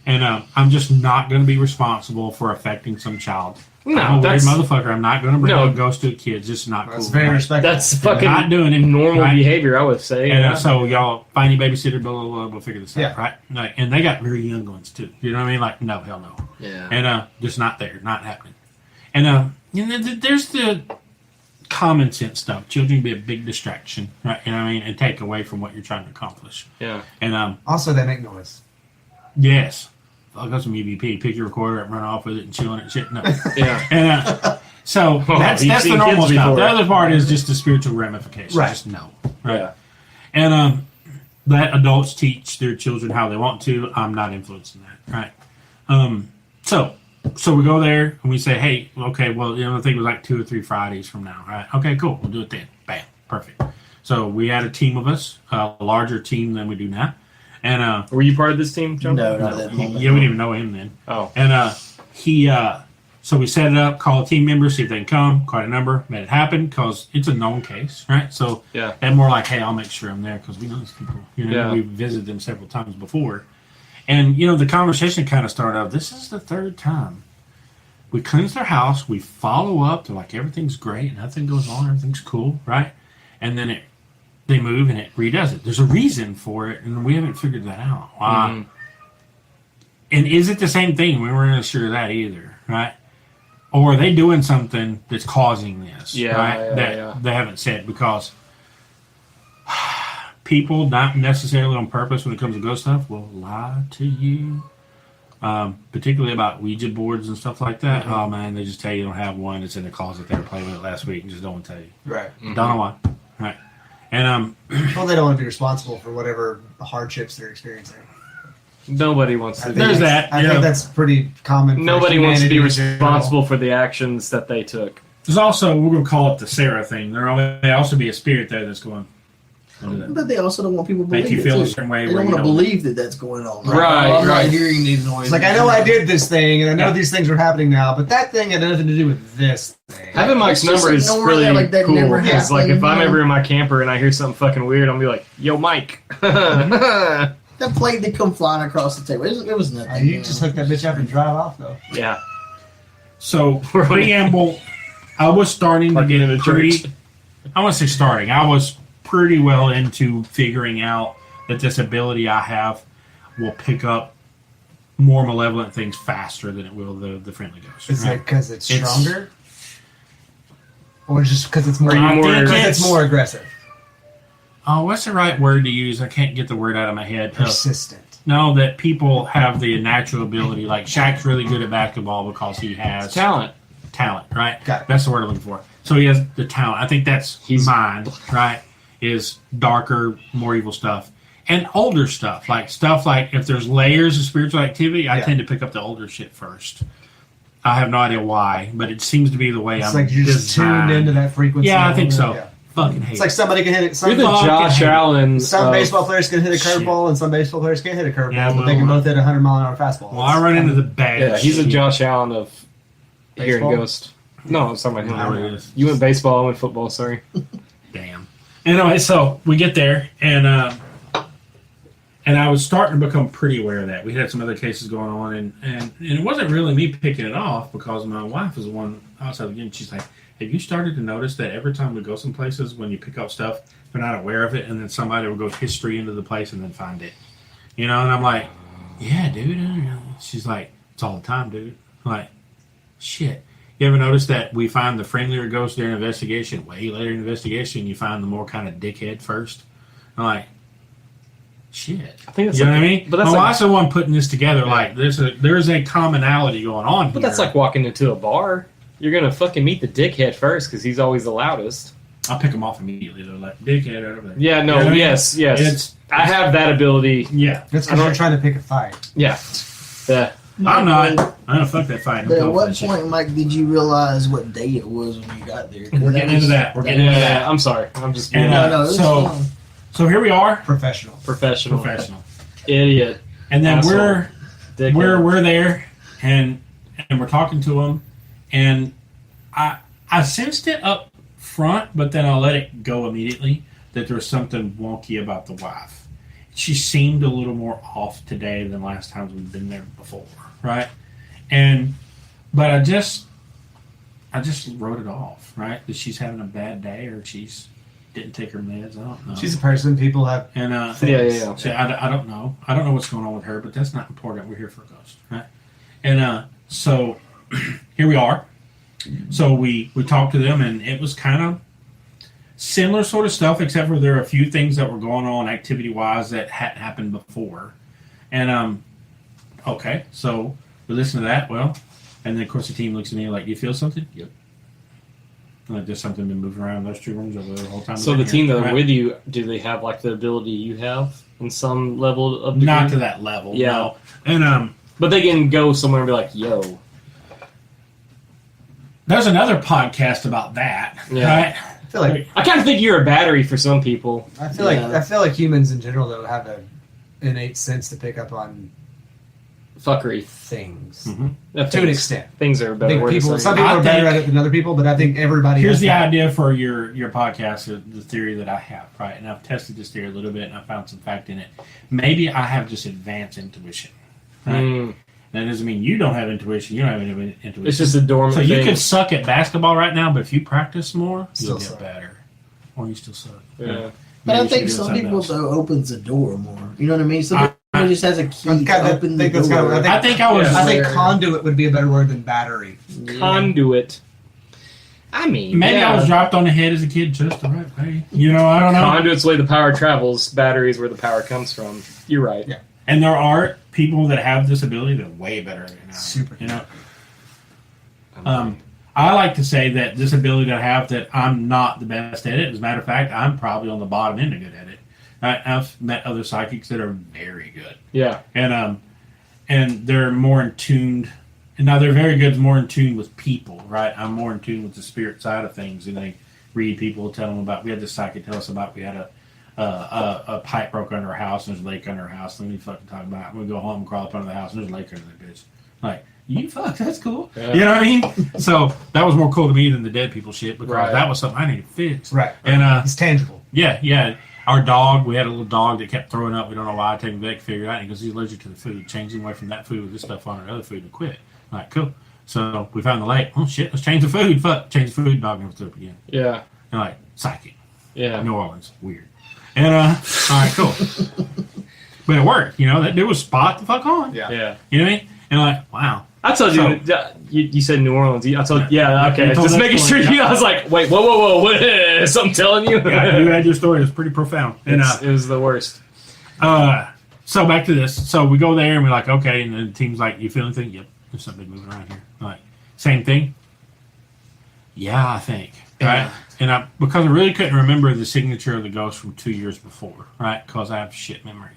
And I'm just not going to be responsible for affecting some child. No, I'm a weird that's... motherfucker. I'm not going to bring No. a ghost to a kid. It's just not That's cool. very right? respectful. That's fucking Not doing it. normal Right? behavior, I would say. And yeah. so y'all find your babysitter, blah, blah, blah, we'll figure this Yeah. out, right? Like, and they got very young ones too. You know what I mean? Like, no, hell no. Yeah. And just not there, not happening. And there's the common sense stuff. Children be a big distraction, right? You know what I mean? And take away from what you're trying to accomplish. Yeah. And Also, they make noise. yes, I'll go some EVP, pick your recorder up, run off with it, and chill on it and shit. No. Yeah. And so Oh, that's you've the seen normal kids stuff. before. The other part is just the spiritual ramifications. Right. Just no. Right. Yeah. And let adults teach their children how they want to. I'm not influencing that. Right. So we go there and we say, hey, okay, well, I think it was like 2 or 3 Fridays from now. Right. Okay, cool. We'll do it then. Bam. Perfect. So we had a team of us, a larger team than we do now. And Were you part of this team, John? No, not that moment. yeah, we didn't even know him then. Oh. And so we set it up, call a team member, see if they can come, quite a number, made it happen because it's a known case, right? So Yeah. and more like, hey, I'll make sure I'm there because we know these people. You know, Yeah. we've visited them several times before. And, the conversation kind of started out, this is the third time. We cleanse their house, we follow up, they're like, everything's great, nothing goes on, everything's cool, right? And then they move and it redoes it. There's a reason for it, and we haven't figured that out. And is it the same thing? We weren't sure of that either, right? Or are they doing something that's causing this, right? That they haven't said, because people, not necessarily on purpose when it comes to ghost stuff, will lie to you, particularly about Ouija boards and stuff like that. Mm-hmm. Oh, man, they just tell you don't have one. It's in the closet. They were playing with it last week and just don't want to tell you. Right. Don't know why. Right. And Well, they don't want to be responsible for whatever hardships they're experiencing. Nobody wants to. There's that. I think that's pretty common. For Nobody wants to be humanity in general. responsible for the actions that they took. there's also, we're going to call it the Sarah thing. There may also be a spirit there that's going, don't do that. But they also don't want people to Make believe you feel it a too. certain way They where don't you want to don't. believe that that's going on. Right, I'm right. not hearing these noises. It's like, I know I did this thing, and I know Yeah. these things are happening now, but that thing had nothing to do with this thing. Having Mike's Let's just number is ignore really that like that cool. never Because, like, if I'm happened, ever in my camper and I hear something fucking weird, I'll be like, "Yo, Mike." That plate that come flying across the table. It was nothing. You just hook that bitch up and drive off, though. Yeah. So, preamble, I was starting to Parking in get a pretty, church. I want to say starting, I was pretty well into figuring out that this ability I have will pick up more malevolent things faster than it will the friendly ghost. Is right? it because it's It's- stronger? Or just because it's more, Are you more- because it's- it's more aggressive? Oh, what's the right word to use? I can't get the word out of my head. Persistent. No, that people have the natural ability. Like Shaq's really good at basketball because he has Talent. talent, right? Got it. That's the word I'm looking for. So he has the talent. I think that's He's- mine, right? Is darker, more evil stuff. And older stuff. Like if there's layers of spiritual activity, I Yeah. tend to pick up the older shit first. I have no idea why, but it seems to be the way It's I'm like you're just designed. tuned into that frequency. Yeah, I a think little so. bit. Yeah. Fucking hate It's like somebody can hit it. Some, You're the fucking Josh hate it. Allen. some of- baseball players can hit a Shit. curveball, and some baseball players can't hit a curveball, Yeah, but they can well, both hit a 100-mile-an-hour fastball. Well, I run into the bad Yeah, he's a shit. Josh Allen of hearing Baseball? ghost. No, I'm talking about I him. don't know. You went baseball, I went football. Sorry. Damn. Anyway, so we get there, and I was starting to become pretty aware of that. We had some other cases going on, and it wasn't really me picking it off because my wife was the one outside again. She's like, "Have you started to notice that every time we go some places, when you pick up stuff, they're not aware of it, and then somebody will go history into the place and then find it, And I'm like, "Yeah, dude." She's like, "It's all the time, dude." I'm like, "Shit." You ever notice that we find the friendlier ghost during investigation? Way later in investigation, you find the more kind of dickhead first. I'm like, shit. I think that's You know like, what I mean? But that's My like, wife's the one putting this together. Like, there's a commonality going on but here. that's like walking into a bar. You're gonna fucking meet the dickhead first because he's always the loudest. I'll pick them off immediately. They're like, dickhead over there. Yeah, no, You know what I mean? yes. It's, I have that ability. yeah. That's I because don't- you're trying to pick a fight. Yeah. Yeah. I'm not. I don't fuck that fight. I'm But at going for what that shit. point, Mike, did you realize what day it was when you got there? We're getting into that. We're getting into that. Yeah, I'm sorry. I'm just And, being No, no, it's so- fine. So here we are, Professional. professional. professional, Idiot. and then Asshole. Dickhead. we're there, and we're talking to him, and I sensed it up front, but then I let it go immediately that there was something wonky about the wife. She seemed a little more off today than last times we've been there before, right? But I just wrote it off, right? That she's having a bad day or she's didn't take her meds. I don't know. She's a person people have. and Yeah. so I don't know. I don't know what's going on with her, but that's not important. We're here for a ghost, right? And so here we are. So we talked to them, and it was kind of similar sort of stuff, except for there are a few things that were going on activity-wise that hadn't happened before. And okay, so we listen to that. Well, and then of course the team looks at me like, "You feel something?" Yep. Like there's something been moving around in those two rooms over the whole time. So we've the been team here, that are right? with you, do they have like the ability you have in some level of degree? Not to that level, Yeah. no. And But they can go somewhere and be like, "Yo, there's another podcast about that, Yeah. right? I feel like I kind of think you're a battery for some people." Yeah. I feel like humans in general though have an innate sense to pick up on Fuckery. things Mhm. to an extent. Things are a I better think word to people, say. some people I are better think- at it than other people, but I think everybody. Here's has the that. idea for your podcast, the theory that I have, right? And I've tested this theory a little bit, and I found some fact in it. Maybe I have just advanced intuition, Right? That doesn't mean you don't have intuition. You don't have any intuition. It's just a dormant So you thing. could suck at basketball right now, but if you practice more, Still you'll get suck. better. Or you still suck. Yeah. But I Maybe you should think do some something people else. though opens the door more. You know what I mean? Somebody just has a key I'm to kinda- open the think that's door. kinda- I think I was. I think Yeah. conduit would be a better word than battery. Conduit. I mean, Maybe yeah. I was dropped on the head as a kid just the right way. You know, I don't know. Conduit's the way the power travels. Batteries where the power comes from. You're right. Yeah. And there are people that have this ability that are way better at it now. Super. You know, I like to say that this ability that I have, that I'm not the best at it. As a matter of fact, I'm probably on the bottom end of good at it. I've met other psychics that are very good, Yeah. and they're more in tuned. And now they're very good, more in tune with people, right? I'm more in tune with the spirit side of things, and they read people, tell them about. We had this psychic tell us about we had a pipe broke under our house, and there's a lake under our house. And we fucking talk about it. We go home, crawl up under the house, and there's a lake under the bitch. Like, you fuck, that's cool. Yeah. You know what I mean? So that was more cool to me than the dead people shit, because Right. that was something I needed to fix. Right. And It's tangible. yeah. Our dog, we had a little dog that kept throwing up. We don't know why. I take him back, figure it out. Because he's allergic to the food. Change him away from that food with this stuff on our other food and quit. All right, cool. So we found the lake. Oh shit, let's change the food. Fuck, change the food. Dog never threw up again. Yeah. And like, psychic. Yeah. New Orleans, weird. And all right, cool. But it worked. You know, that dude was spot the fuck on. Yeah. Yeah. You know what I mean? And like, wow. I told you, So- you said New Orleans. I told, yeah, okay. You told Just that making story, sure yeah. I was like, wait, whoa, what? Something telling you? Yeah, you had your story. It was pretty profound. And It was the worst. so back to this. So we go there and we're like, okay. And the team's like, you feel anything? Yep. There's something moving around here. I'm like, same thing? Yeah, I think. Right? And because I really couldn't remember the signature of the ghost from 2 years before, right? Because I have shit memory.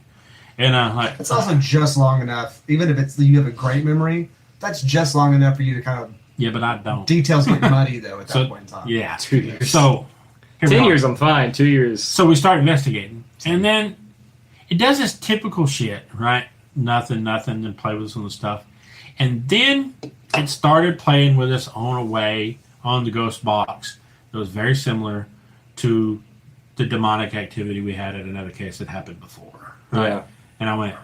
And like, It's also just long enough, even if it's you have a great memory, that's just long enough for you to kind of yeah, but I don't. details get muddy though at that So, point in time. yeah. 2 years. So, here we 10 are. years, I'm fine. 2 years. So we start investigating. And then it does this typical shit, right? Nothing, and play with some of the stuff. And then it started playing with us on a way on the ghost box that was very similar to the demonic activity we had at another case that happened before. Right? Yeah. And I went,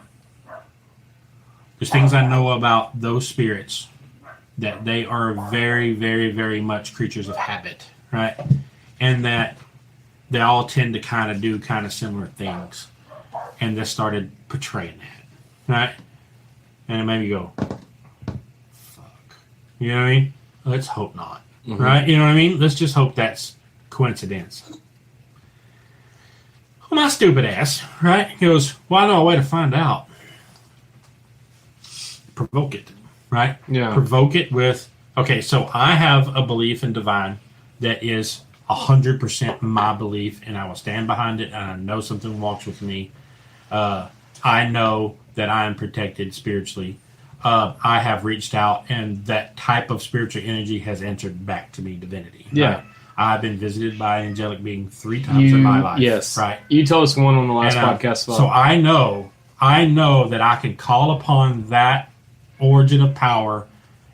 there's things I know about those spirits that they are very, very, very much creatures of habit, right? And that they all tend to kind of do kind of similar things. And this started portraying that, right? And it made me go, fuck. You know what I mean? Let's hope not, right? You know what I mean? Let's just hope that's coincidence. Well, my stupid ass, right? He goes, well, I know a way to find out. Provoke it, right? Yeah. Provoke it with, okay, so I have a belief in divine that is 100% my belief, and I will stand behind it, and I know something walks with me. I know that I am protected spiritually. I have reached out, and that type of spiritual energy has entered back to me, divinity. Yeah. Right? I've been visited by an angelic being 3 times in my life. Yes. Right. You told us one on the last And, podcast. So I know that I can call upon that origin of power,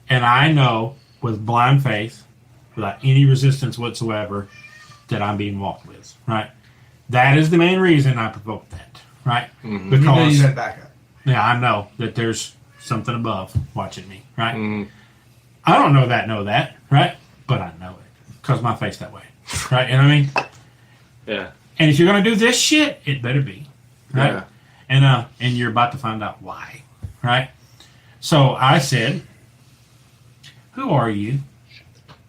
and I know with blind faith, without any resistance whatsoever, that I'm being walked with. Right. That is the main reason I provoked that. Right. You know you had backup. Yeah, I know that there's something above watching me, right? Mm. I don't know that, right? But I know it because my face that way, right? You know what I mean? Yeah. And if you're gonna do this shit, it better be, right? Yeah. And you're about to find out why, right? So I said, "Who are you?"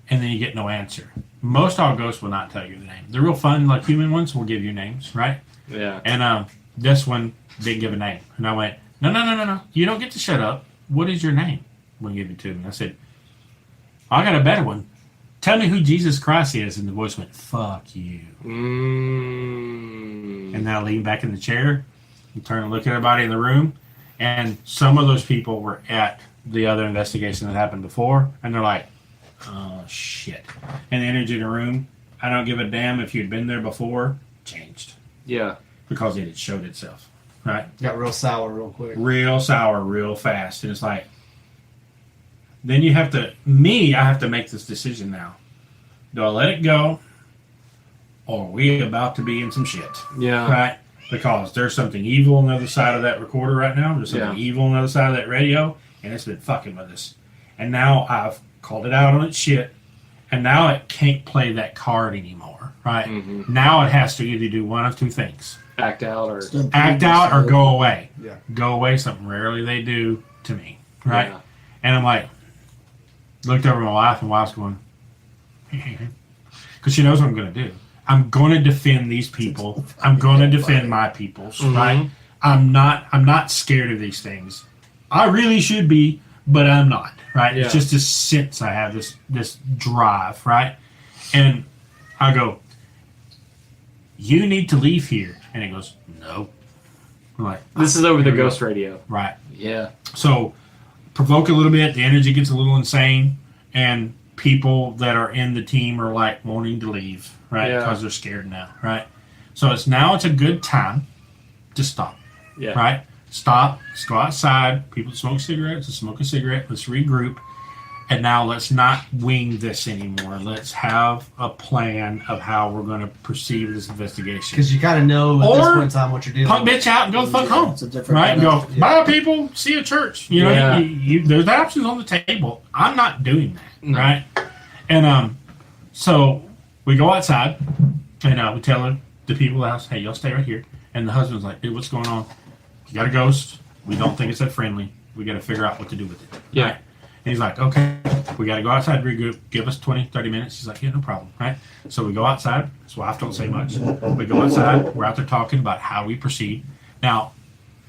And then you get no answer. Most all ghosts will not tell you the name. The real fun, like human ones, will give you names, right? Yeah. And this one didn't give a name. And I went, no. You don't get to shut up. What is your name? When give it to me. And I said, I got a better one. Tell me who Jesus Christ is. And the voice went, fuck you. Mm. And then I leaned back in the chair and turned and looked at everybody in the room. And some of those people were at the other investigation that happened before. And they're like, oh, shit. And the energy in the room, I don't give a damn if you'd been there before, changed. Yeah. Because it had showed itself, right? Got real sour real quick. Real sour, real fast. And it's like, then I have to make this decision now. Do I let it go? Or are we about to be in some shit? Yeah. Right? because there's something evil on the other side of that recorder right now. There's something evil on the other side of that radio, and it's been fucking with us. And now I've called it out on its shit, and now it can't play that card anymore, right? Mm-hmm. Now it has to either do one of two things. Act out or Go away. Yeah. Go away, something rarely they do to me, right? Yeah. And I'm like, looked over at my wife, and wife's going, because she knows what I'm going to do. I'm going to defend these people. I'm going to defend my peoples, right? I'm not scared of these things. I really should be, but I'm not, right? Yeah. It's just this sense I have, this drive, right? And I go, you need to leave here. And he goes, no. I'm like, this is over the ghost radio. right. Yeah. So provoke a little bit, the energy gets a little insane, and people that are in the team are like wanting to leave, right? Yeah. Because they're scared now, right? So it's a good time to stop, Yeah. right? Stop, let's go outside, people smoke cigarettes, let's smoke a cigarette, let's regroup, and now let's not wing this anymore. Let's have a plan of how we're going to perceive this investigation. Because you kind of know at this Or point in time what you're doing. Punk bitch out and go the fuck home. It's a different Right? kind Go, of- bye people, see you at church. You know, Yeah. there's options on the table. I'm not doing that, No. right? And so we go outside, and we tell the people in the house, hey, y'all stay right here. And the husband's like, dude, what's going on? You got a ghost. We don't think it's that friendly. We got to figure out what to do with it. Yeah. Right? And he's like, okay, we got to go outside, regroup, give us 20, 30 minutes. He's like, yeah, no problem, right? So we go outside. His wife don't say much. We go outside. We're out there talking about how we proceed. Now,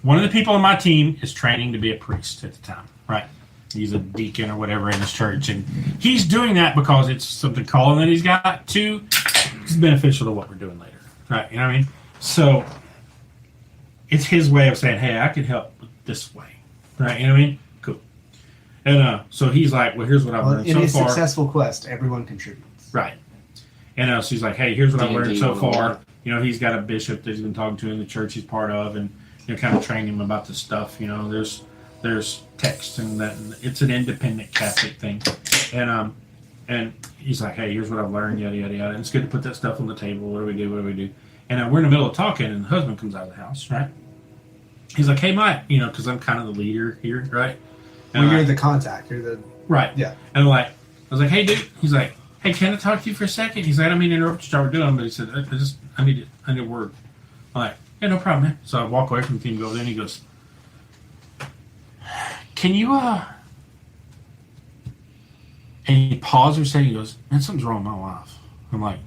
one of the people on my team is training to be a priest at the time, right? He's a deacon or whatever in his church. And he's doing that because it's something calling that he's got to. It's beneficial to what we're doing later, right? You know what I mean? So it's his way of saying, hey, I can help this way, right? You know what I mean? Cool. And so he's like, well, here's what I've learned in so his far. successful quest, everyone contributes. Right. And so he's like, hey, here's what I've learned so D&D. far. You know, he's got a bishop that he's been talking to in the church he's part of, and kind of training him about this stuff. You know, there's text and that, and it's an independent Catholic thing. And he's like, hey, here's what I've learned, yada yada yada. And it's good to put that stuff on the table. What do we do? What do we do? And we're in the middle of talking, and the husband comes out of the house, right? He's like, hey, Mike, you know, because I'm kind of the leader here, right? And When I'm you're like, the contact, you're the right. yeah. And I was like, hey, dude. He's like, hey, can I talk to you for a second? He's like, I don't mean to interrupt what you're doing, but he said, I need a word. I'm like, yeah, no problem, man. So I walk away from the team, go there, and he goes, can you, and he paused for a second, he goes, man, something's wrong with my wife. I'm like,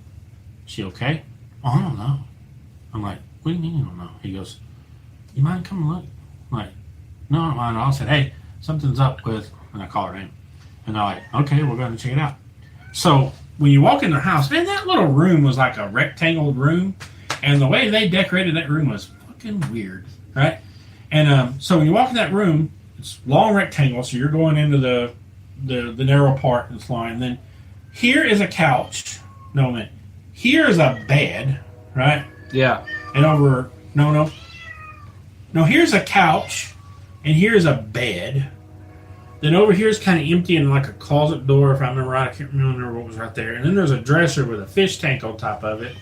is she okay? Oh, I don't know. I'm like, what do you mean you don't know? He goes, you mind coming look? I'm like, no, I don't mind. I said, hey, something's up with, and I call her name. And they're like, okay, we're going to check it out. So when you walk in their house, man, that little room was like a rectangle room. And the way they decorated that room was fucking weird, right? And so when you walk in that room, it's long rectangle, so you're going into the narrow part and it's long. And then here is a couch. No, man. Here is a bed, right? Yeah. And over, no, here's a couch, and here's a bed. Then over here is kind of empty and like a closet door, if I remember right. I can't remember what was right there. And then there's a dresser with a fish tank on top of it.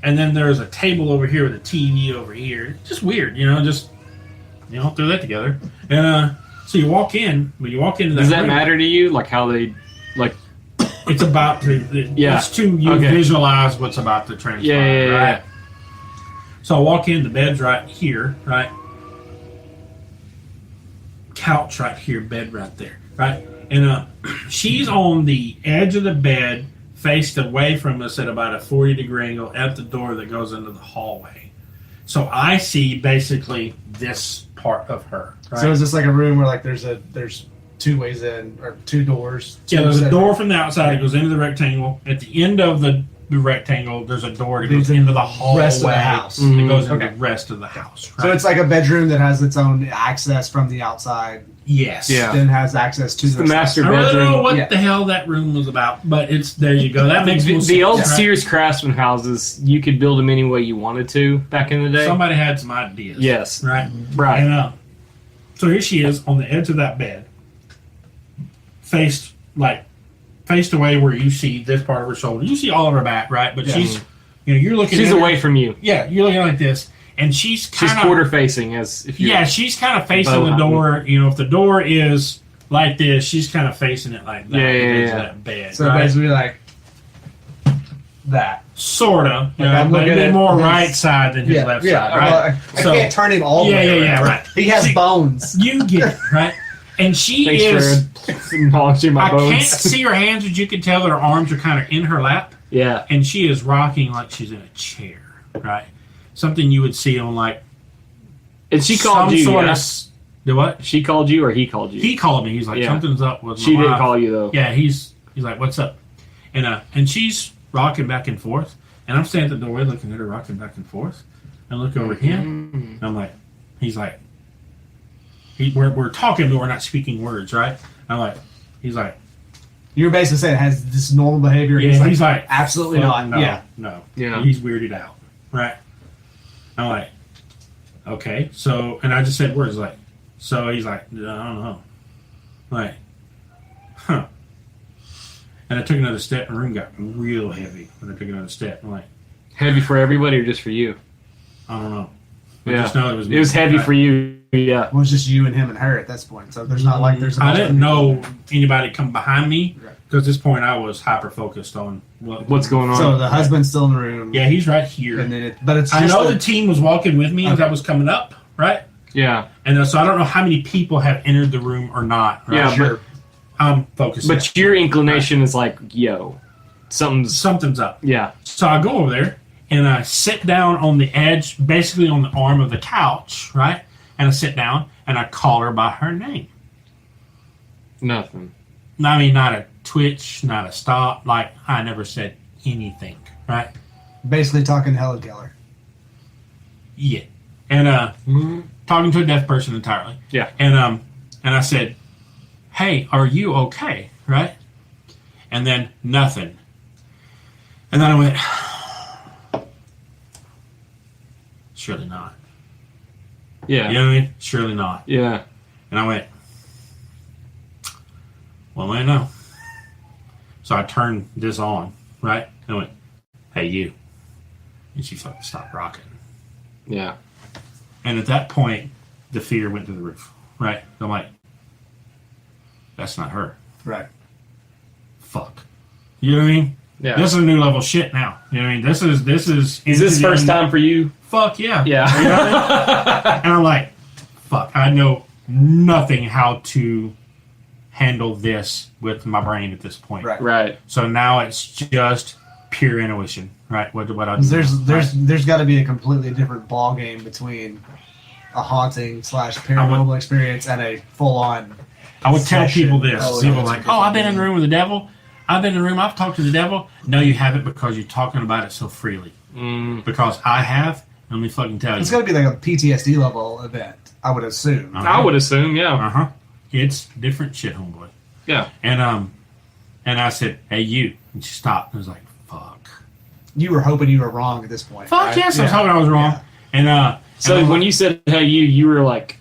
And then there's a table over here with a TV over here. Just weird, throw that together. And so you walk in, when you walk into that Does that room, matter to you? Like how they, like, it's about to, Yeah. it's to you Okay. visualize what's about to transpire, yeah. right? So I walk in, the bed's right here, right? Couch right here, bed right there, right? And she's on the edge of the bed, faced away from us at about a 40-degree angle at the door that goes into the hallway. So I see basically this part of her, right? So is this like a room where like there's two ways in or two doors? Yeah, there's a separate- door from the outside that goes into the rectangle. At the end of the rectangle, there's a door that goes into the hallway. Rest of the house. That goes into Okay. the rest of the house. Right? So it's like a bedroom that has its own access from the outside, yes. Yeah. then has access to the master I really don't know bedroom. what Yeah. the hell that room was about, but it's there. You go. That makes more The old sense, right? Sears Craftsman houses, you could build them any way you wanted to back in the day. Somebody had some ideas. Yes. Right. Right. And so here she is on the edge of that bed, faced away where you see this part of her shoulder. You see all of her back, right? But Yeah. she's, you're looking. She's at her. away from you. Yeah, you're looking like this, and she's She's kind of quarter facing, as if you. yeah, she's kind of facing bow the hunting. door. You know, if the door is like this, she's kind of facing it like that. Yeah, because yeah. of that bed, So right? basically, like that. Sorta, Like, I'm but looking it'd be at more his- right side than his left side, right? Well, I So- can't turn him all the Yeah, way yeah, yeah, around. right. He has See- bones. You get it, right? And she Thanks is. for acknowledging my I bones. can't see her hands, but you can tell that her arms are kind of in her lap, Yeah. and she is rocking like she's in a chair, right? Something you would see on like And she called you. sort Yeah? of. The what? She called you, or he called you? He called me. He's like, Yeah. something's up with my She didn't wife. call you though. Yeah, he's like, what's up? And she's rocking back and forth, and I'm standing at the doorway looking at her rocking back and forth. And look over at him, and I'm like, he's like, we're talking, but we're not speaking words, right? I'm like, he's like, You're basically saying it has this normal behavior. yeah, he's like, absolutely fuck not. no, Yeah. no, Yeah. he's weirded out, right? I'm like, okay, so, and I just said words like, so he's like, I don't know, like, huh. And I took another step, and the room got real heavy when I took another step. I'm like, Heavy for everybody, or just for you? I don't know. I Yeah. just know It was heavy for you. Yeah. It was just you and him and her at this point. So there's not like there's. a I bunch of didn't people. know anybody come behind me Right. because at this point I was hyper focused on What's going on? So the husband's still in the room. Yeah, he's right here. And then but it's I just know the- the team was walking with me as Okay. I was coming up, right? Yeah. And so I don't know how many people have entered the room or not. Right? Yeah, sure. I'm focused. But your inclination is like, yo, Something's up. yeah. So I go over there and I sit down on the edge, basically on the arm of the couch, right? And I sit down and I call her by her name. Nothing. I mean, not a twitch, not a stop. Like, I never said anything, right? basically talking to Helen Keller. Yeah. And talking to a deaf person entirely. Yeah. And I said, hey, are you okay? Right? And then nothing. And then I went, surely not. Yeah. You know what I mean? Surely not. Yeah. And I went, well, I know. So I turned this on, right? And I went, hey, you. And she fucking stopped rocking. Yeah. And at that point, the fear went through the roof, right? I'm like, that's not her. Right. Fuck. You know what I mean? Yeah. This is a new level shit now. You know what I mean? This is Is this first time for you? Fuck yeah. Yeah. You know what I mean? And I'm like, fuck, I know nothing how to handle this with my brain at this point. Right. Right. So now it's just pure intuition, right? What I do. There's got to be a completely different ball game between a haunting / paranormal experience and a full on. I would tell session. people this. Oh, People yeah, are like, it's a oh, I've been in different the room with the devil. I've been in the room. I've talked to the devil. No, you haven't because you're talking about it so freely. Because I have. Let me fucking tell you. It's got to be like a PTSD level event, I would assume. I would assume, yeah. Uh-huh. It's different shit, homeboy. Yeah. And I said, hey, you. And she stopped and was like, fuck. You were hoping you were wrong at this point. Fuck right? yes, I was hoping I was wrong. Yeah. And So and when you said, hey, you were like,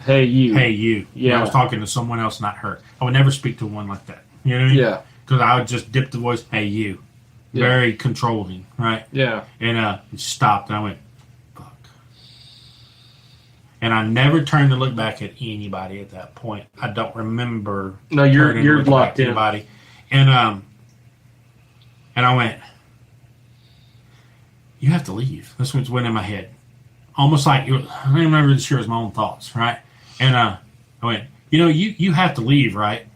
hey, you. hey, you. Yeah. I was talking to someone else, not her. I would never speak to one like that. You know what I mean? Yeah. Because I would just dip the voice, hey, you. Yeah. Very controlling, right? Yeah. And it stopped, and I went, fuck. And I never turned to look back at anybody at that point. I don't remember. No, turning to you're look back locked at in. anybody. And I went, you have to leave. That's what's went in my head. Almost like, I don't even remember sure it was my own thoughts, right? And I went, you have to leave, right?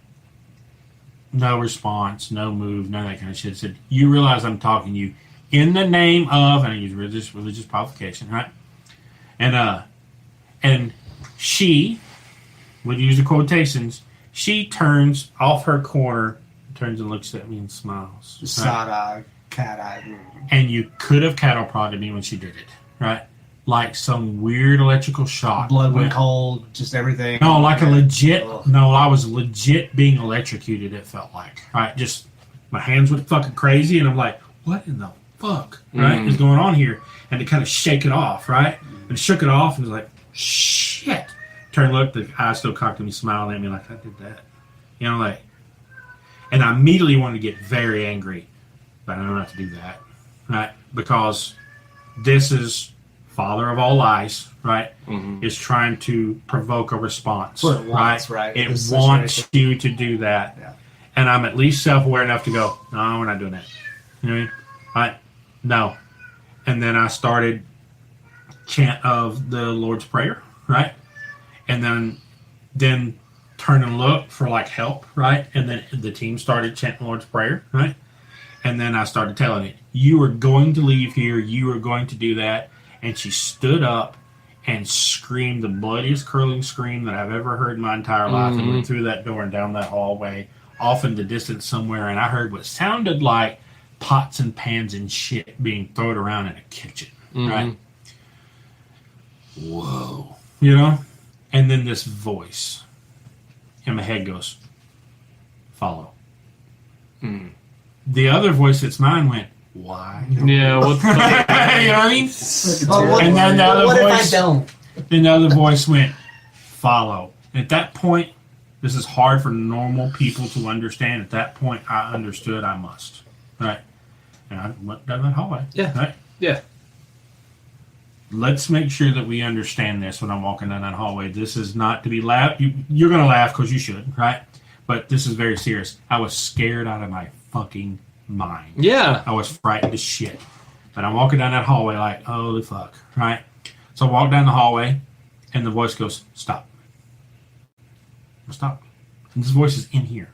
No response, no move, none of that kind of shit. I said, you realize I'm talking to you in the name of, and I use religious provocation, right? And she would use the quotations. She turns off her corner, turns and looks at me and smiles. Right? Side-eye, cat-eye. And you could have cattle prodded me when she did it, right? Like some weird electrical shock. Blood went cold, just everything. No, like a legit. Ugh. No, I was legit being electrocuted. It felt like, right? Just my hands went fucking crazy, and I'm like, "What in the fuck, right, is going on here?" And to kind of shake it off, right? And shook it off, and was like, "Shit!" Turned, looked, the eyes still cocked at me, smiling at me like I did that, like. And I immediately wanted to get very angry, but I don't have to do that, right? Because this is father of all lies, right, Mhm. is trying to provoke a response. That's what it wants, right? It This wants situation. you to do that. Yeah. And I'm at least self-aware enough to go, no, we're not doing that. You know what I mean? Right? No. And then I started chant of the Lord's Prayer, right? And then turn and look for like help, right? And then the team started chanting Lord's Prayer, right? And then I started telling it, you are going to leave here, you are going to do that. And she stood up and screamed the bloodiest curling scream that I've ever heard in my entire life, and went through that door and down that hallway, off in the distance somewhere, and I heard what sounded like pots and pans and shit being thrown around in a kitchen, right? Whoa. You know? And then this voice in my head goes, follow. The other voice that's mine went, why? Yeah, what the fuck? You know what I mean? But what, And then the other what if I voice, don't? then the other voice went, follow. At that point, this is hard for normal people to understand. At that point, I understood I must. Right? And I went down that hallway. Yeah. Right? Yeah. Let's make sure that we understand this when I'm walking down that hallway. This is not to be laughed. You're going to laugh because you should, right? But this is very serious. I was scared out of my fucking mind. Yeah. I was frightened as shit. But I'm walking down that hallway like, holy fuck, right? So I walk down the hallway, and the voice goes, stop. Stop. And this voice is in here,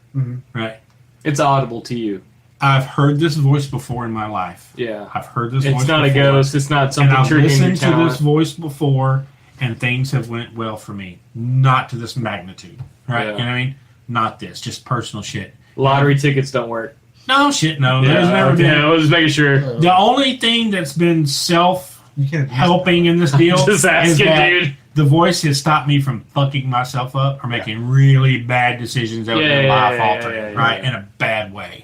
right? It's audible to you. I've heard this voice before in my life. Yeah. I've heard this voice It's not before. a ghost. It's not And something I've triggering your listened to talent. this voice before, and things have went well for me. Not to this magnitude, right? Yeah. You know what I mean? Not this, just personal shit. Lottery tickets don't work. No shit, no. There's never okay. been. I was just making sure. The only thing that's been You can't helping in this deal Just is asking, that dude. the voice has stopped me from fucking myself up or making really bad decisions that would be life altering, right? In a bad way.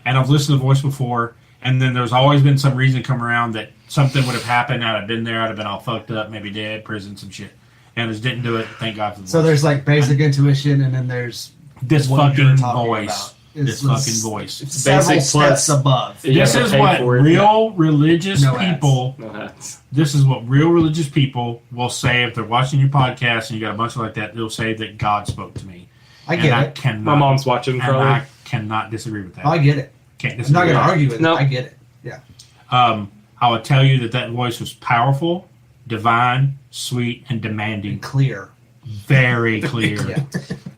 And I've listened to the voice before, and then there's always been some reason to come around that something would have happened. I'd have been there. I'd have been all fucked up, maybe dead, prison, some shit. And I just didn't do it. Thank God for the voice. So there's like basic intuition, and then there's this what you're fucking talking voice. about. This fucking voice. Several Basic plus- steps above. You This have to is pay what for it. real religious No ads. people. No, that's This is what real religious people will say if they're watching your podcast and you got a bunch like that. They'll say that God spoke to me. I And get I it. cannot, my mom's watching and probably. I cannot disagree with that. I get it. Can't I'm disagree. not going to with argue with Nope. it. I get it. Yeah. that. I would tell you that voice was powerful, divine, sweet, and demanding. Clear. Very clear. Yeah.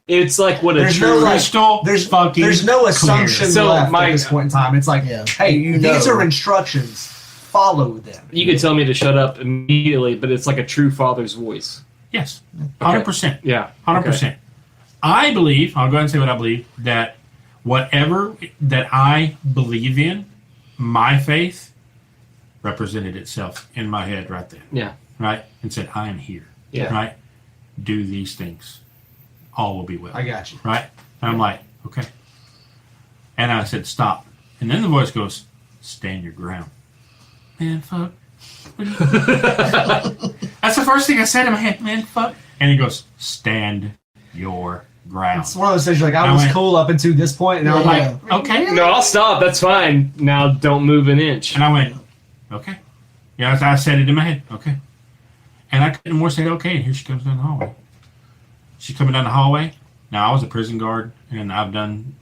It's like what a There's true. no like. Crystal There's fucking There's no clear. assumption So, left my- at this point in time. It's like, Yeah. hey, You these know. are instructions. Follow them. You could tell me to shut up immediately, but it's like a true father's voice. Yes. 100%. Yeah. 100%. I believe, I'll go ahead and say what I believe, that whatever that I believe in, my faith, represented itself in my head right then. Yeah. Right? And said, I am here. Yeah. Right? Do these things. All will be well. I got you. Right? And I'm like, okay. And I said, stop. And then the voice goes, stand your ground. Man, fuck. What are you- That's the first thing I said in my head, man, fuck. And he goes, stand your ground. It's one of those things you're like, I I was went- cool up until this point, and I'm Yeah. like, Okay. No, I'll stop. That's fine. Now don't move an inch. And I went, okay. Yeah, I said it in my head, okay. And I couldn't more say, okay, and here she comes down the hallway. She's coming down the hallway. Now, I was a prison guard, and I've done,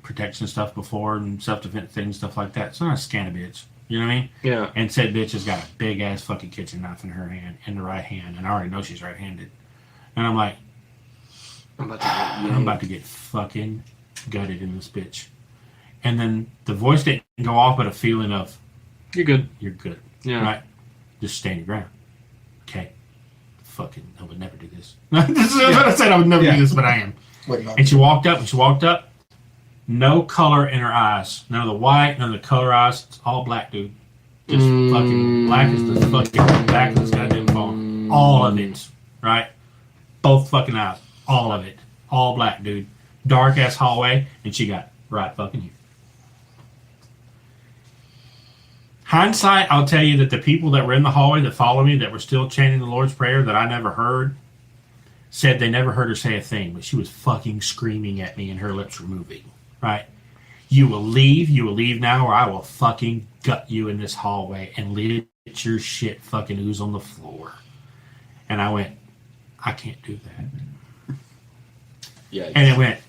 protection stuff before and self-defense things, stuff like that. So I'm not a scan a bitch. You know what I mean? Yeah. And said bitch has got a big-ass fucking kitchen knife in her hand, in the right hand, and I already know she's right-handed. And I'm like, I'm about to I'm about to get fucking gutted in this bitch. And then the voice didn't go off, but a feeling of, You're good. you're good. Yeah. Right? Just stand your ground. Okay. Fucking, I would never do this. This is what I said. I would never do this, but I am. And she walked up, no color in her eyes. None of the white, none of the color eyes. It's all black, dude. Just fucking black as the fucking back of this goddamn phone. All of it. Right? Both fucking eyes. All of it. All black, dude. Dark ass hallway, and she got right fucking here. Hindsight, I'll tell you that the people that were in the hallway that followed me, that were still chanting the Lord's Prayer that I never heard, said they never heard her say a thing, but she was fucking screaming at me and her lips were moving. Right? You will leave now, or I will fucking gut you in this hallway and your shit fucking ooze on the floor. And I went, I can't do that. Yeah. And it went,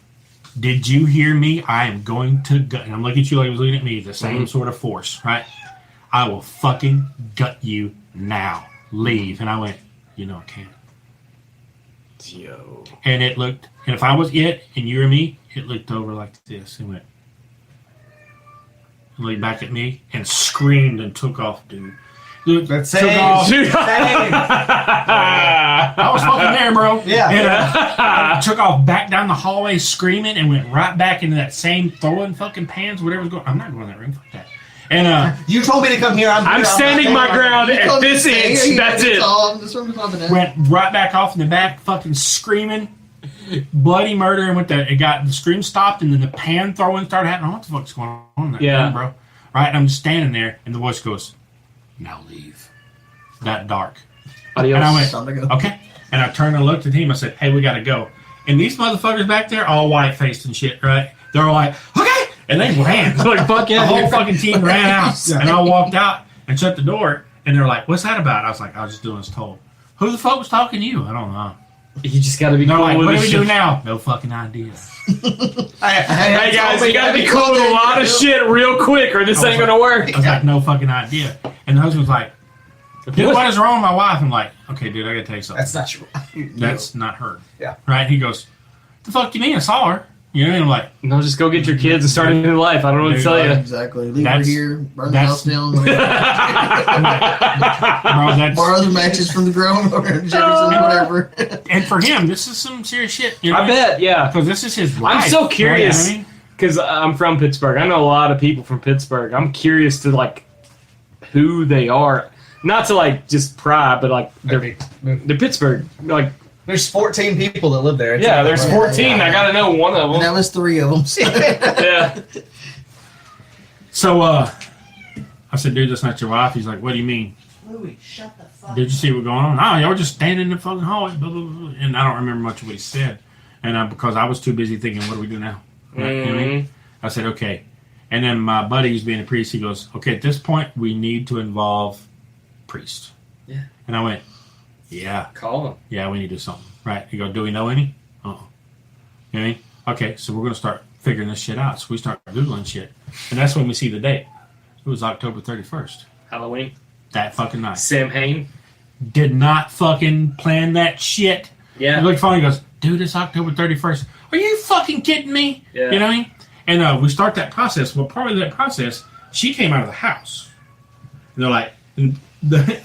did you hear me? I am going to gut. And I'm looking at you like he was looking at me, the same sort of force, right? I will fucking gut you now. Leave. And I went, you know I can't. Yo. And it looked, and if I was it and you were me, it looked over like this and went, and looked back at me and screamed and took off, dude. That's took same. off. Same. I was fucking there, bro. Yeah. And I took off back down the hallway screaming and went right back into that same throwing fucking pans, whatever's going. I'm not going in that room for that. And You told me to come here. I'm standing my ground at this inch. That's it. went right back off in the back, fucking screaming, bloody murder, and the scream stopped, and then the pan throwing started happening. What the fuck's going on in that room, bro? Right, and I'm just standing there, and the voice goes, "Now leave." That dark. Adios. And I went, okay. And I turned and looked at him. I said, "Hey, we gotta go." And these motherfuckers back there, all white faced and shit, right? They're all like, "Okay." And they ran. Like, fuck yeah. The whole fucking team ran out. And I walked out and shut the door. And they're like, "What's that about?" I was like, "I was just doing as told." Who the fuck was talking to you? I don't know. You just gotta be They're cool like, with "What do this we do shit. now?" No fucking idea. Hey guys, you gotta be cool with a lot of shit real quick or this ain't gonna work. I was like, "No fucking idea." And the husband was like, "Dude, what is wrong with my wife?" I'm like, "Okay, dude, I gotta tell you something. That's not true. That's not her." Yeah. Right? He goes, "The fuck do you mean? I saw her." You know, and I'm like, No, just go get your kids and start a new life. I don't know what to tell you. Exactly. Leave her That's- here, burn the house down, whatever. bro, that's... Borrow the matches from the ground or Jefferson, whatever. And for him, this is some serious shit. You know? I bet, yeah. Because this is his life. I'm so curious Right? I mean, because I'm from Pittsburgh. I know a lot of people from Pittsburgh. I'm curious to like who they are, not to like just pry, but like they're Pittsburgh. Like, There's 14 people that live there. It's yeah, like- there's 14. I gotta know one of And them. that was 3 of them. So. Yeah. so, I said, "Dude, that's not your wife." He's like, "What do you mean?" Louis, shut the fuck Did you see what's going on? Oh, y'all were just standing in the fucking hallway. Blah, blah, blah. And I don't remember much of what he said. And because I was too busy thinking, what do we do now? You know what I mean? I said, okay. And then my buddy, who's being a priest, he goes, okay, at this point, we need to involve priest. Yeah. And I went, yeah. Call them. Yeah, we need to do something. Right. He goes, do we know any? Uh-uh. You know what I mean? Okay, so we're going to start figuring this shit out. So we start Googling shit. And that's when we see the date. It was October 31st. Halloween. That fucking night. Sam Hain. Did not fucking plan that shit. Yeah. He looked funny. He goes, dude, it's October 31st. Are you fucking kidding me? Yeah. You know what I mean? And we start that process. Well, part of that process, she came out of the house. And they're like,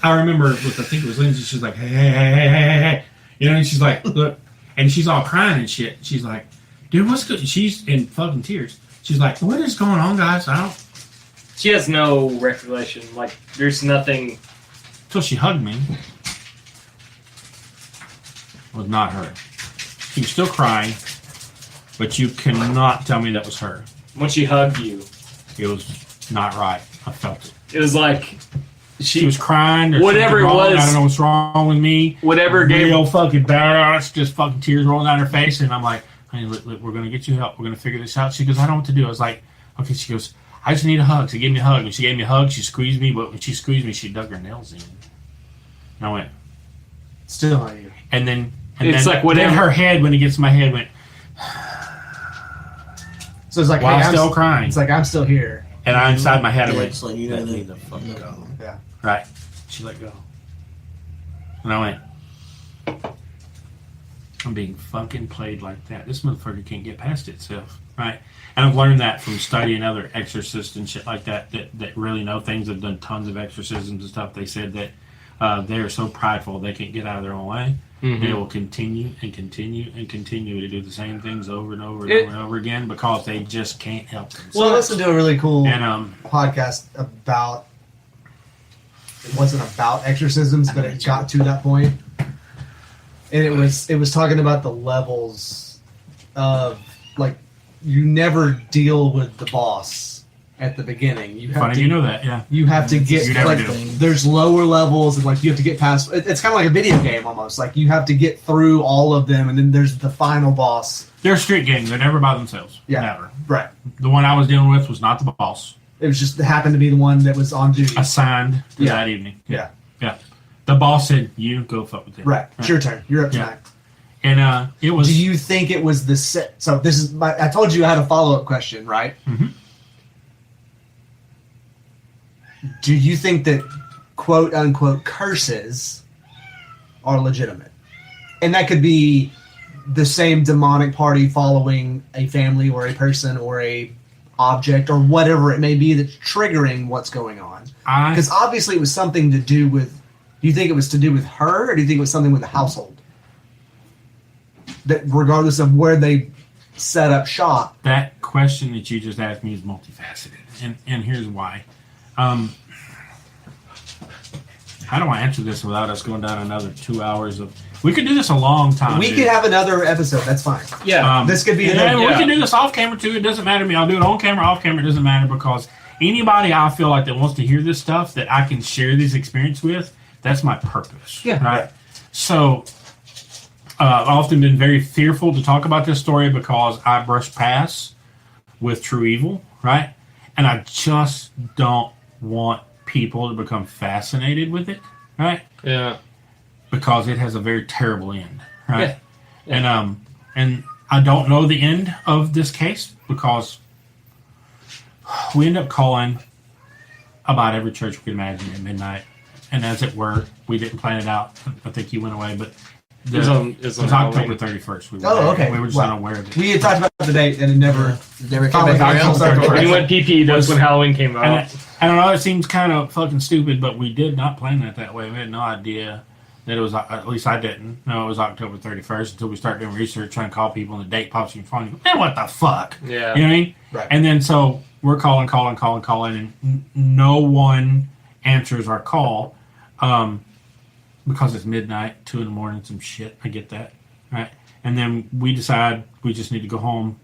I remember, I think it was Lindsay, she's like, hey. You know, and she's like, look. And she's all crying and shit. She's like, dude, what's good? She's in fucking tears. She's like, what is going on, guys? She has no recollection. Like, there's nothing. Until she hugged me. It was not her. She was still crying, but you cannot tell me that was her. When she hugged you, It was not right. I felt it. it was like She was crying. Or Whatever something it wrong. was. I don't know what's wrong with me. whatever gave. Real fucking bad. Just fucking tears rolling down her face. And I'm like, honey, look, we're going to get you help. We're going to figure this out. She goes, I don't know what to do. I was like, okay. She goes, I just need a hug. So she gave me a hug. When she gave me a hug, she squeezed me. But when she squeezed me, she dug her nails in. And I went, Still on you. and then It's like whatever- Then her head, when it gets to my head, went, So it's like, while hey, still crying. It's like, I'm still here. And I inside my head, I Yeah, went, it's like, you know, let me that- the fuck no. go. Yeah. Right. She let go. And I went, I'm being fucking played like that. This motherfucker can't get past itself. Right. And I've learned that from studying other exorcists and shit like that really know things, have done tons of exorcisms and stuff. They said that they are so prideful they can't get out of their own way. Mhm. They will continue and continue and continue to do the same things over and over and It- over and over again because they just can't help themselves. So I listened to a really cool And podcast about. It wasn't about exorcisms, but it got to that point, and it was talking about the levels of like you never deal with the boss at the beginning. You have funny to, you know that, yeah. You have to get You never like do. there's lower levels and like you have to get past. It's kind of like a video game almost. Like you have to get through all of them, and then there's the final boss. They're street gangs. They're never by themselves. Yeah. Never. Right. The one I was dealing with was not the boss. It was just happened to be the one that was on duty. Assigned for Yeah. that evening. Yeah. Yeah. The boss said, "You go fuck with them." Right. It's your turn. You're up Yeah. tonight. And it was. Do you think it was the set? So this is I told you I had a follow-up question, right? Mhm. Do you think that quote unquote curses are legitimate? And that could be the same demonic party following a family or a person or a object or whatever it may be that's triggering what's going on. Because obviously it was something to do with. Do you think it was to do with her, or do you think it was something with the household? That regardless of where they set up shop. That question that you just asked me is multifaceted, and here's why. How do I answer this without us going down another 2 hours of? We could do this a long time. We dude. could have another episode. That's fine. Yeah. This could be and another. we can do this off camera too. It doesn't matter to me. I'll do it on camera, off camera. It doesn't matter because anybody I feel like that wants to hear this stuff that I can share this experience with. That's my purpose. Yeah. Right. So I've often been very fearful to talk about this story because I brush past with true evil, right? And I just don't want people to become fascinated with it, right? Yeah. Because it has a very terrible end, right? Yeah. And I don't know the end of this case because we end up calling about every church we could imagine at midnight. And as it were, we didn't plan it out. I think he went away, but It was on October 31st. We were Oh, there. okay. We were just Wow. unaware of it. We had talked about the date and it never. Never came Finally back got around. closer. When you went PP, that's when Halloween came And out. I don't know, it seems kind of fucking stupid, but we did not plan it that way. We had no idea that it was, at least I didn't know it was October 31st until we start doing research, trying to call people, and the date pops in your phone. You go, man, what the fuck? Yeah. You know what I mean? Right. And then so we're calling, and no one answers our call because it's midnight, 2 a.m, some shit. I get that. Right? And then we decide we just need to go home.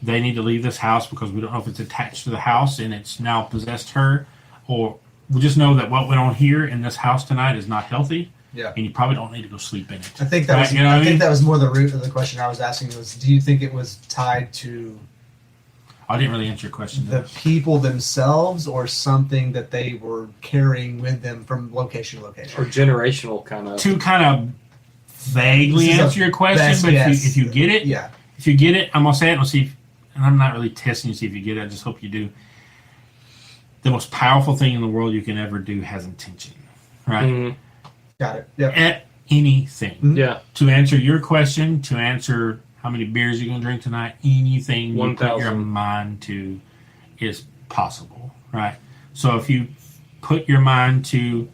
They need to leave this house because we don't know if it's attached to the house and it's now possessed her, or we just know that what went on here in this house tonight is not healthy. Yeah. And you probably don't need to go sleep in it. I think that Right, was. you know what I I think mean? that was more the root of the question I was asking. Was do you think it was tied to I didn't really answer your question. the people themselves or something that they were carrying with them from location to Or location? generational kind of. To kind of vaguely This is a answer your question, best but guess. if you get it, Yeah. if you get it, I'm gonna say it and see if, and I'm not really testing you to see if you get it. I just hope you do. The most powerful thing in the world you can ever do has intention, right? Mhm. Got it. Yep. At anything. Mhm. Yeah. To answer your question, to answer how many beers you're gonna drink tonight, anything you put 1,000. your mind to is possible, right? So if you put your mind to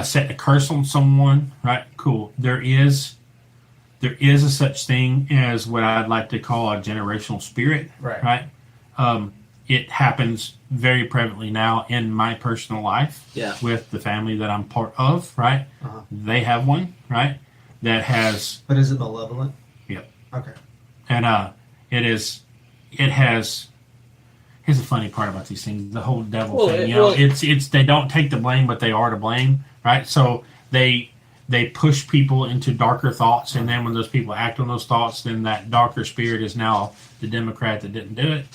set a curse on someone, right? Cool. There is a such thing as what I'd like to call a generational spirit, Right. right? It happens very prevalently now in my personal life Yeah. with the family that I'm part of, right? Uh-huh. They have one, right? That has, But is it malevolent? Yep. Okay. and it has. Here's the funny part about these things: the whole devil Well, thing. it- You know, well- it's they don't take the blame, but they are to blame, right? So they push people into darker thoughts, and then when those people act on those thoughts, then that darker spirit is now the Democrat that didn't do it,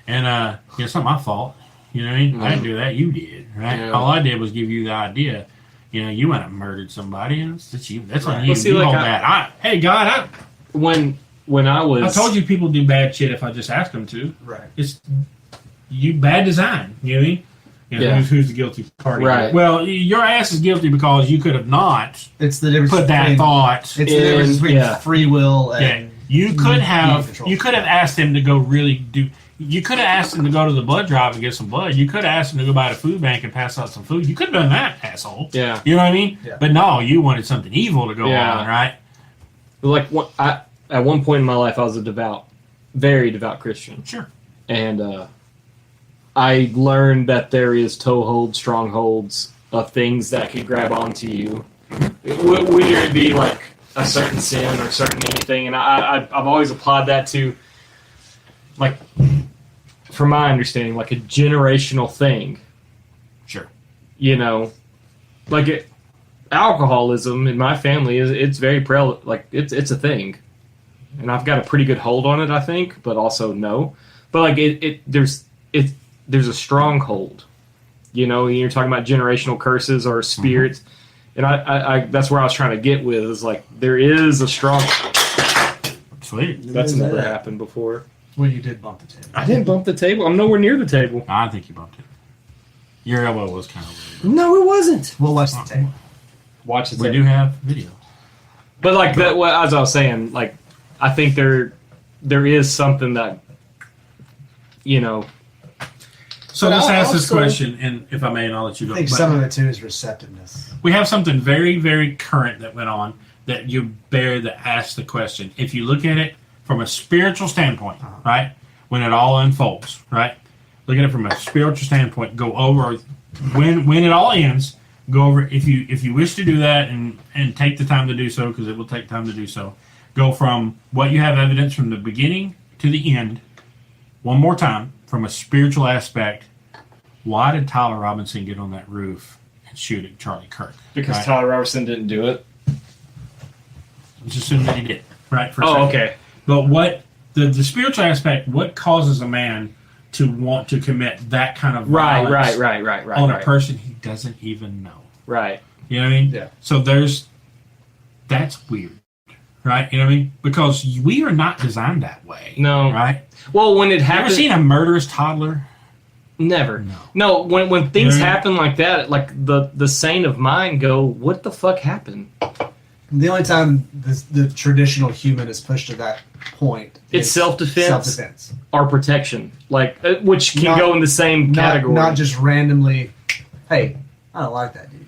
and it's not my fault. You know what I mean? I didn't do that. You did, right? Yeah. All I did was give you the idea. You know, you went and murdered somebody, and that's you. That's on Right. you. Well, see, You like hold I- that. Hey, God, When I was. I told you people do bad shit if I just ask them to. Right. It's you bad design. You know what I mean? You know, Yeah. who's the guilty party? Right. Well, your ass is guilty because you could have not It's the difference. put that between, thought. It's the difference And- between yeah. free will Yeah. and You could being have. controlled. You could have asked them to go really do. You could have asked them to go to the blood drive and get some blood. You could have asked them to go by the food bank and pass out some food. You could have done that, asshole. Yeah. You know what I mean? Yeah. But no, you wanted something evil to go Yeah. on, right? Like, at one point in my life, I was a very devout Christian. Sure. And I learned that there is toeholds, strongholds of things that could grab onto you. Whether it be like a certain sin or certain anything. And I've always applied that to, like, from my understanding, like a generational thing. Sure. You know, like alcoholism in my family it's very it's a thing. And I've got a pretty good hold on it, I think, but also no. But like there's a stronghold. You know, you're talking about generational curses or spirits, and I that's where I was trying to get with is like there is a strong. Sweet. That's never happened before. Well, you did bump the table. I didn't bump the table. I'm nowhere near the table. I think you bumped it. Your elbow was kind of weird. No, it wasn't. We'll watch the tape. Watch the We table. do have video. But like that, as I was saying, like I think there is something that, you know. So But let's ask this also- question, and if I may, and I'll let you I go. think But some of it too is receptiveness. we have something very, very current that went on that you bear that asks the question. If you look at it from a spiritual standpoint, right, when it all unfolds, right, look at it from a spiritual standpoint. Go over when it all ends. Go over if you wish to do that and take the time to do so, because it will take time to do so. Go from what you have evidence from the beginning to the end. One more time from a spiritual aspect. Why did Tyler Robinson get on that roof and shoot at Charlie Kirk? Because right? Tyler Robertson didn't do it. Let's assume that he did, right? For a Oh, second. okay. But what the spiritual aspect? What causes a man to want to commit that kind of violence Right. on a person he doesn't even know? Right. You know what I mean? Yeah. So that's weird, right? You know what I mean? Because we are not designed that way. No. Right? Well, when it Have you ever happens, seen a murderous toddler? never. No. No, when things Yeah. happen like that, like the sane of mind go, what the fuck happened? The only time the traditional human is pushed to that point It's is self-defense. Self-defense. Or protection, like which can Not- go in the same category. Not just randomly, hey, I don't like that dude.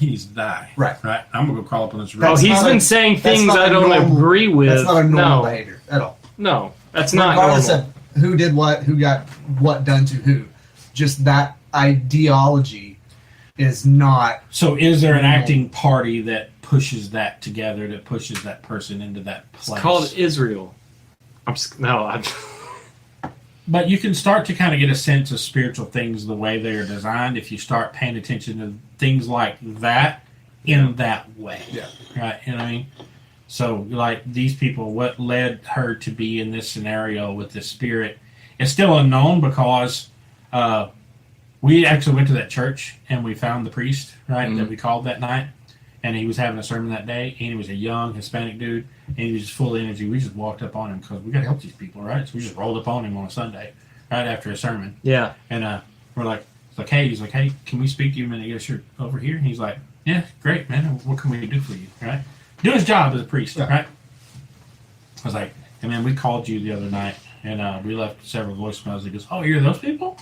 He needs to die. Right. Right. I'm gonna go crawl up on this roof. Oh, That's he's not been a- saying that's things not I a don't normal- agree with. That's not a normal no, behavior at all. no, that's not Regardless normal. of who did what, who got what done to who. Just that ideology is not. So is there an No. acting party that pushes that together, that pushes that person into that place? It's called Israel. I'm But you can start to kind of get a sense of spiritual things the way they are designed if you start paying attention to things like that in that way. Yeah. Right? You know what I mean? So, like, these people, what led her to be in this scenario with this spirit is still unknown because we actually went to that church and we found the priest, right, that we called that night. And he was having a sermon that day, and he was a young Hispanic dude, and he was just full of energy. We just walked up on him because we got to help these people, right? So we just rolled up on him on a Sunday, right after a sermon. yeah. And we're like, he's like, hey, can we speak to you a minute? Yes, you're over here. And he's like, yeah, great, man. What can we do for you, right? Doing his job as a priest, Yeah. right? I was like, hey, man, we called you the other night, and we left several voicemails. He goes, oh, you're those people?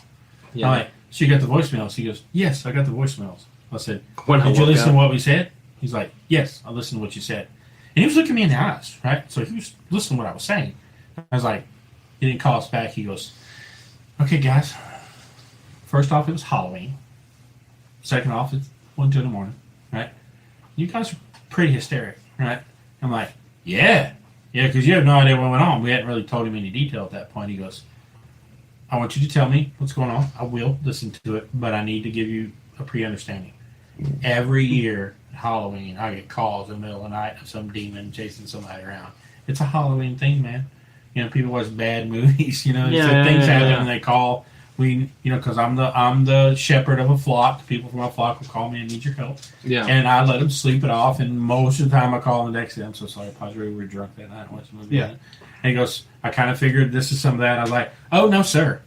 Yeah. I'm like, so you got the voicemails? He goes, yes, I got the voicemails. I said, When I did you woke listen up. to what we said? He's like, yes, I listened to what you said. And he was looking me in the eyes, right? So he was listening to what I was saying. I was like, he didn't call us back. He goes, okay, guys. First off, it was Halloween. Second off, it's 1, 2 in the morning, right? You guys are pretty hysteric, right? I'm like, yeah, because you have no idea what went on. We hadn't really told him any detail at that point. He goes, I want you to tell me what's going on. I will listen to it, but I need to give you a pre-understanding. Every year at Halloween, I get calls in the middle of the night of some demon chasing somebody around. It's a Halloween thing, man. You know, people watch bad movies. You know, things happen and they call. Because I'm the shepherd of a flock. People from my flock will call me and need your help. Yeah. And I let them sleep it off. And most of the time, I call them the next day. I'm so sorry, Padre. We were drunk that night. I watched the movie. Yeah. And he goes, I kind of figured this is some of that. I was like, oh no, sir.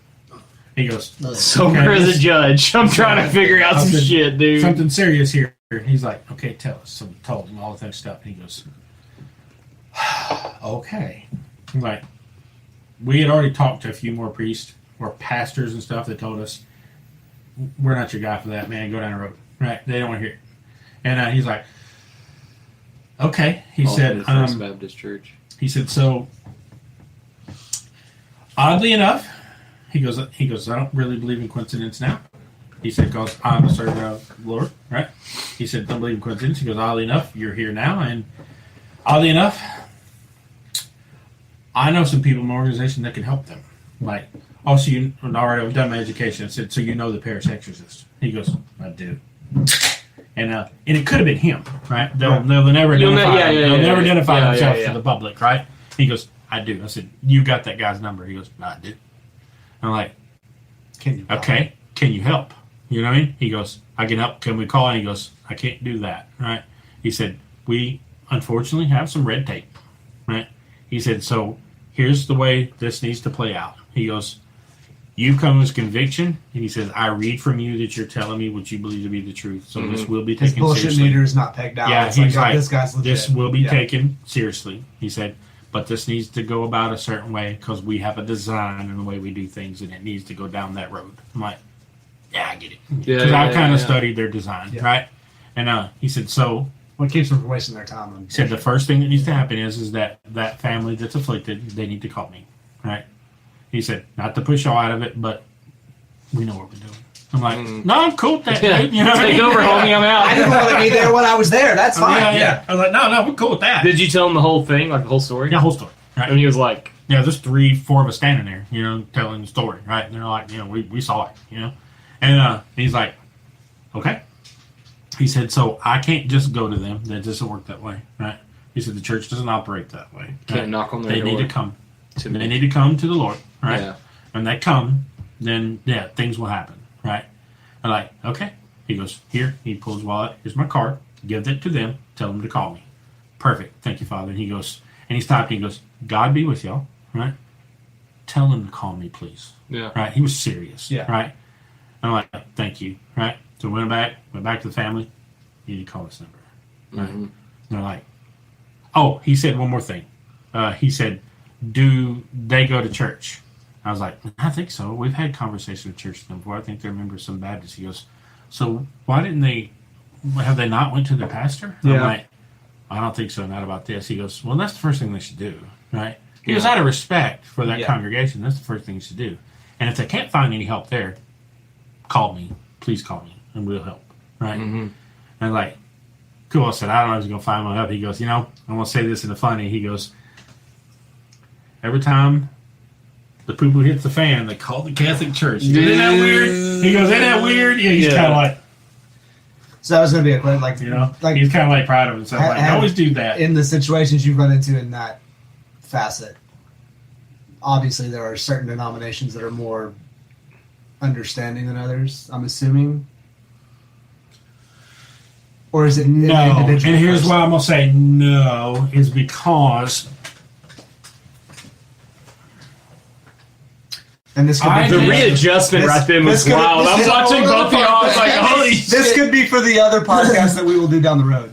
He goes, Sober okay, as this- a judge. I'm trying to figure out some Something- shit, dude. something serious here. He's like, okay, tell us. So we told him all that stuff. And he goes, okay. I'm like, we had already talked to a few more priests or pastors and stuff that told us, we're not your guy for that, man. Go down the road. Right? They don't want to hear it. And he's like, okay. He said, First Baptist Church. he said, so oddly enough, he goes, I don't really believe in coincidence now. He said, because I'm a servant of the Lord, right? He said, don't believe in coincidence. He goes, oddly enough, you're here now. And oddly enough, I know some people in my organization that can help them. Like, oh, so you, all right, I've done my education. I said, so you know the parish exorcist? He goes, I do. And it could have been him, right? They'll never identify they'll never identify themselves to the public, right? He goes, I do. I said, you got that guy's number? He goes, I do. I'm like, Can you? okay, can you help? You know what I mean? He goes, I can help. Can we call? And he goes, I can't do that. Right? He said, we unfortunately have some red tape. Right? He said, so here's the way this needs to play out. He goes, you come as conviction, and he says, I read from you that you're telling me what you believe to be the truth. So this will be His taken bullshit seriously. meter is not pegged out. Yeah, It's he's like, this guy's legit. this will be Yeah. taken seriously. He said, but this needs to go about a certain way because we have a design in the way we do things, and it needs to go down that road. I'm like, yeah, I get it. Yeah, Because I've kind of yeah. studied their design, Yeah. right? And he said, so What keeps them from wasting their time? he said the first thing that needs to happen is that that family that's afflicted, they need to call me, right? He said, not to push y'all out of it, but we know what we're doing. I'm like, no, I'm cool with that, Yeah. dude. You know what I Take mean? over, homie. I'm out. I didn't want to be there when I was there. That's fine. Yeah. I was like, no, we're cool with that. Did you tell him the whole thing, like the whole story? Yeah, whole story. Right. And he was like, Yeah, there's 3-4 of us standing there, you know, telling the story, right? And they're like, you know, we saw it, you know. And he's like, okay. He said, so I can't just go to them. That doesn't work that way, right? He said, the church doesn't operate that way. can't Right? knock on their They door. need to come. to They me. need to come to the Lord, right? Yeah. When they come, then, yeah, things will happen, right? I'm like, okay. He goes, here. He pulls his wallet. Here's my card. Give that to them. Tell them to call me. Perfect. Thank you, Father. And he goes, and he stopped and he goes, God be with y'all, right? Tell them to call me, please. Yeah. Right? He was serious. Yeah. Right? I'm like, thank you. Right? So we went back to the family. You need to call this number. Right? Mhm. And they're like, oh, he said one more thing. He said, do they go to church? I was like, I think so. We've had conversations with church with them before. I think they're members of some Baptists. He goes, so why didn't they, have they not went to their pastor? And I'm Yeah. like, I don't think so, not about this. He goes, well, that's the first thing they should do, right? He goes, Yeah. out of respect for that Yeah. congregation, that's the first thing you should do. And if they can't find any help there, call me. Please call me, and we'll help, right? Mhm. And like, cool. I said, I don't know if he's going to find one up. He goes, you know, I'm going to say this in the funny. He goes, every time the poo-poo hits the fan, they call the Catholic Church. He goes, isn't that weird? He goes, isn't that weird? Yeah, he's Yeah. kind of like, So that was going to be a question, like, you know, like he's kind of like proud of himself. Like, I have- always do that. in the situations you've run into in that facet. Obviously, there are certain denominations that are more understanding than others. I'm assuming, or is it No, an and individual here's person? why I'm going to say no, is because And this could I be The did- readjustment This- right then was this could- wild. this I'm is- watching both of y'all. I was like, holy This shit. could be for the other podcast that we will do down the road.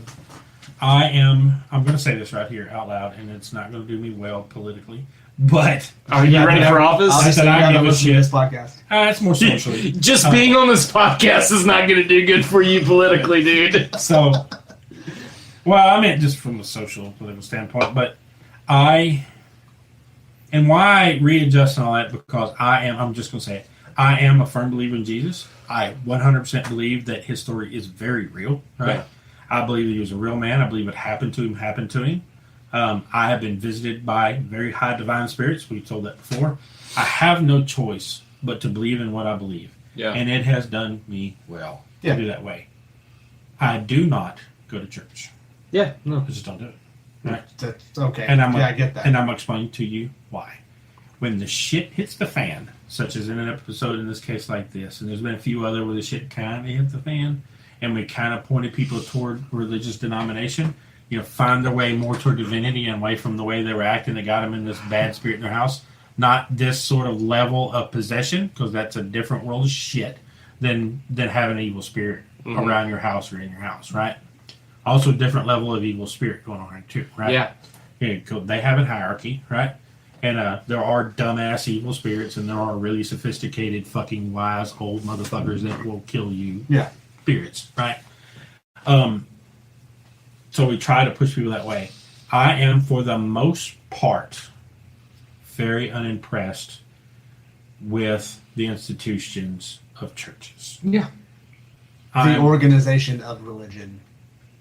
I'm going to say this right here out loud, and it's not going to do me well politically, but Are you ready for office? Obviously, I you gotta give a listen to shit. this podcast. It's more socially. Just being on this podcast is not going to do good for you politically, dude. So, well, I meant just from a social, political standpoint, but why I readjust and all that, because I'm just going to say it, I am a firm believer in Jesus. I 100% believe that his story is very real, right? Yeah. I believe that he was a real man. I believe what happened to him. I have been visited by very high divine spirits. We've told that before. I have no choice but to believe in what I believe. Yeah. And it has done me well Yeah. to do that way. I do not go to church. Yeah. No. I just don't do it. Right? That's okay. And I get that. And I'm going to explain to you why. When the shit hits the fan, such as in an episode in this case like this, and there's been a few other where the shit kind of hit the fan, and we kind of pointed people toward religious denomination, find their way more toward divinity and away from the way they were acting that got them in this bad spirit in their house. Not this sort of level of possession, because that's a different world of shit than having an evil spirit around your house or in your house, right? Also a different level of evil spirit going on here too, right? Yeah. Yeah, cool. They have a hierarchy, right? And there are dumbass evil spirits, and there are really sophisticated, fucking wise old motherfuckers that will kill you. Yeah. Spirits, right? So we try to push people that way. I am, for the most part, very unimpressed with the institutions of churches. Yeah. The organization of religion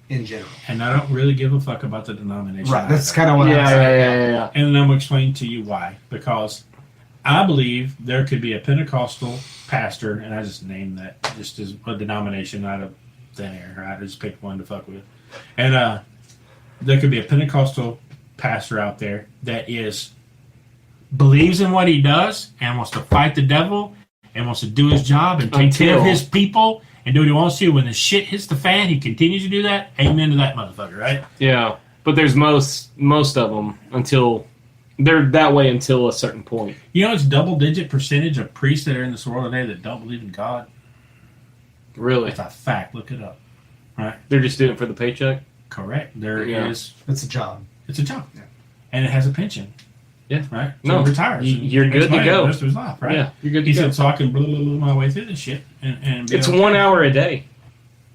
in general. And I don't really give a fuck about the denomination. Right. That's either. kind of what I'm Yeah, saying. yeah. And I'm going to explain to you why. Because I believe there could be a Pentecostal pastor, and I just named that just as a denomination out of thin air, right? I just picked one to fuck with. And there could be a Pentecostal pastor out there that is believes in what he does and wants to fight the devil and wants to do his job and take care of his people and do what he wants to. When the shit hits the fan, he continues to do that. Amen to that motherfucker, right? Yeah, but there's most of them until they're that way until a certain point. You know, it's double-digit percentage of priests that are in this world today that don't believe in God. Really, It's a fact. Look it up. Right? they're just doing it for the paycheck. Correct. There Yeah. is. It's a job. It's a job. Yeah. And it has a pension. Yeah. Right? So No, he retires. you're and makes good to money go. the rest of his life, right? Yeah, you're good to He go. said, so I can blah, blah, blah my way through this shit. And be It's okay. 1 hour a day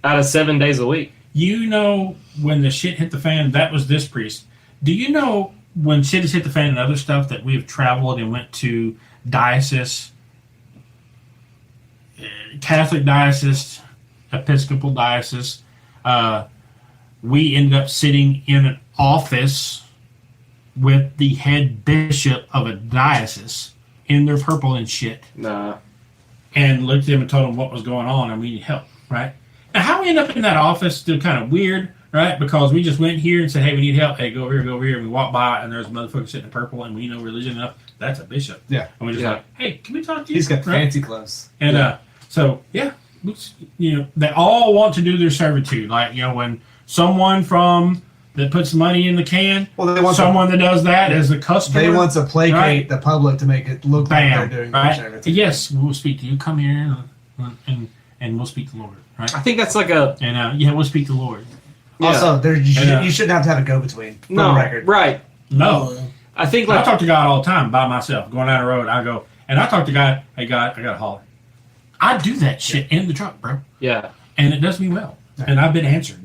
out of 7 days a week. You know, when the shit hit the fan, that was this priest. Do you know when shit has hit the fan and other stuff that we have traveled and went to diocese, Catholic diocese, Episcopal diocese, we ended up sitting in an office with the head bishop of a diocese in their purple and shit, Nah. and looked at him and told him what was going on and we need help, right? Now, how we end up in that office still kind of weird, right? Because we just went here and said, hey, we need help. Hey, go over here, go over here. And we walk by and there's a motherfucker sitting in purple and we know religion enough. That's a bishop. Yeah. And we just Yeah. like, hey, can we talk to you? He's got Right? fancy clothes. And so, yeah, you know, they all want to do their servitude. Like, you know, when someone that puts money in the can, Well, they want someone that does that as a customer. They want to placate Right. the public to make it look like Bam, they're doing right? everything. Yes, we'll speak to you. Come here and we'll speak to the Lord, right? I think that's like a And yeah, we'll speak to the Lord. yeah. Also, And, you shouldn't have to have a go-between. For no the record. right. No, I think I like talk to God all the time by myself, going down the road. I go and I talk to God. Hey, God, I got to holler. I do that shit in the truck, bro, yeah. and it does me well. And I've been answered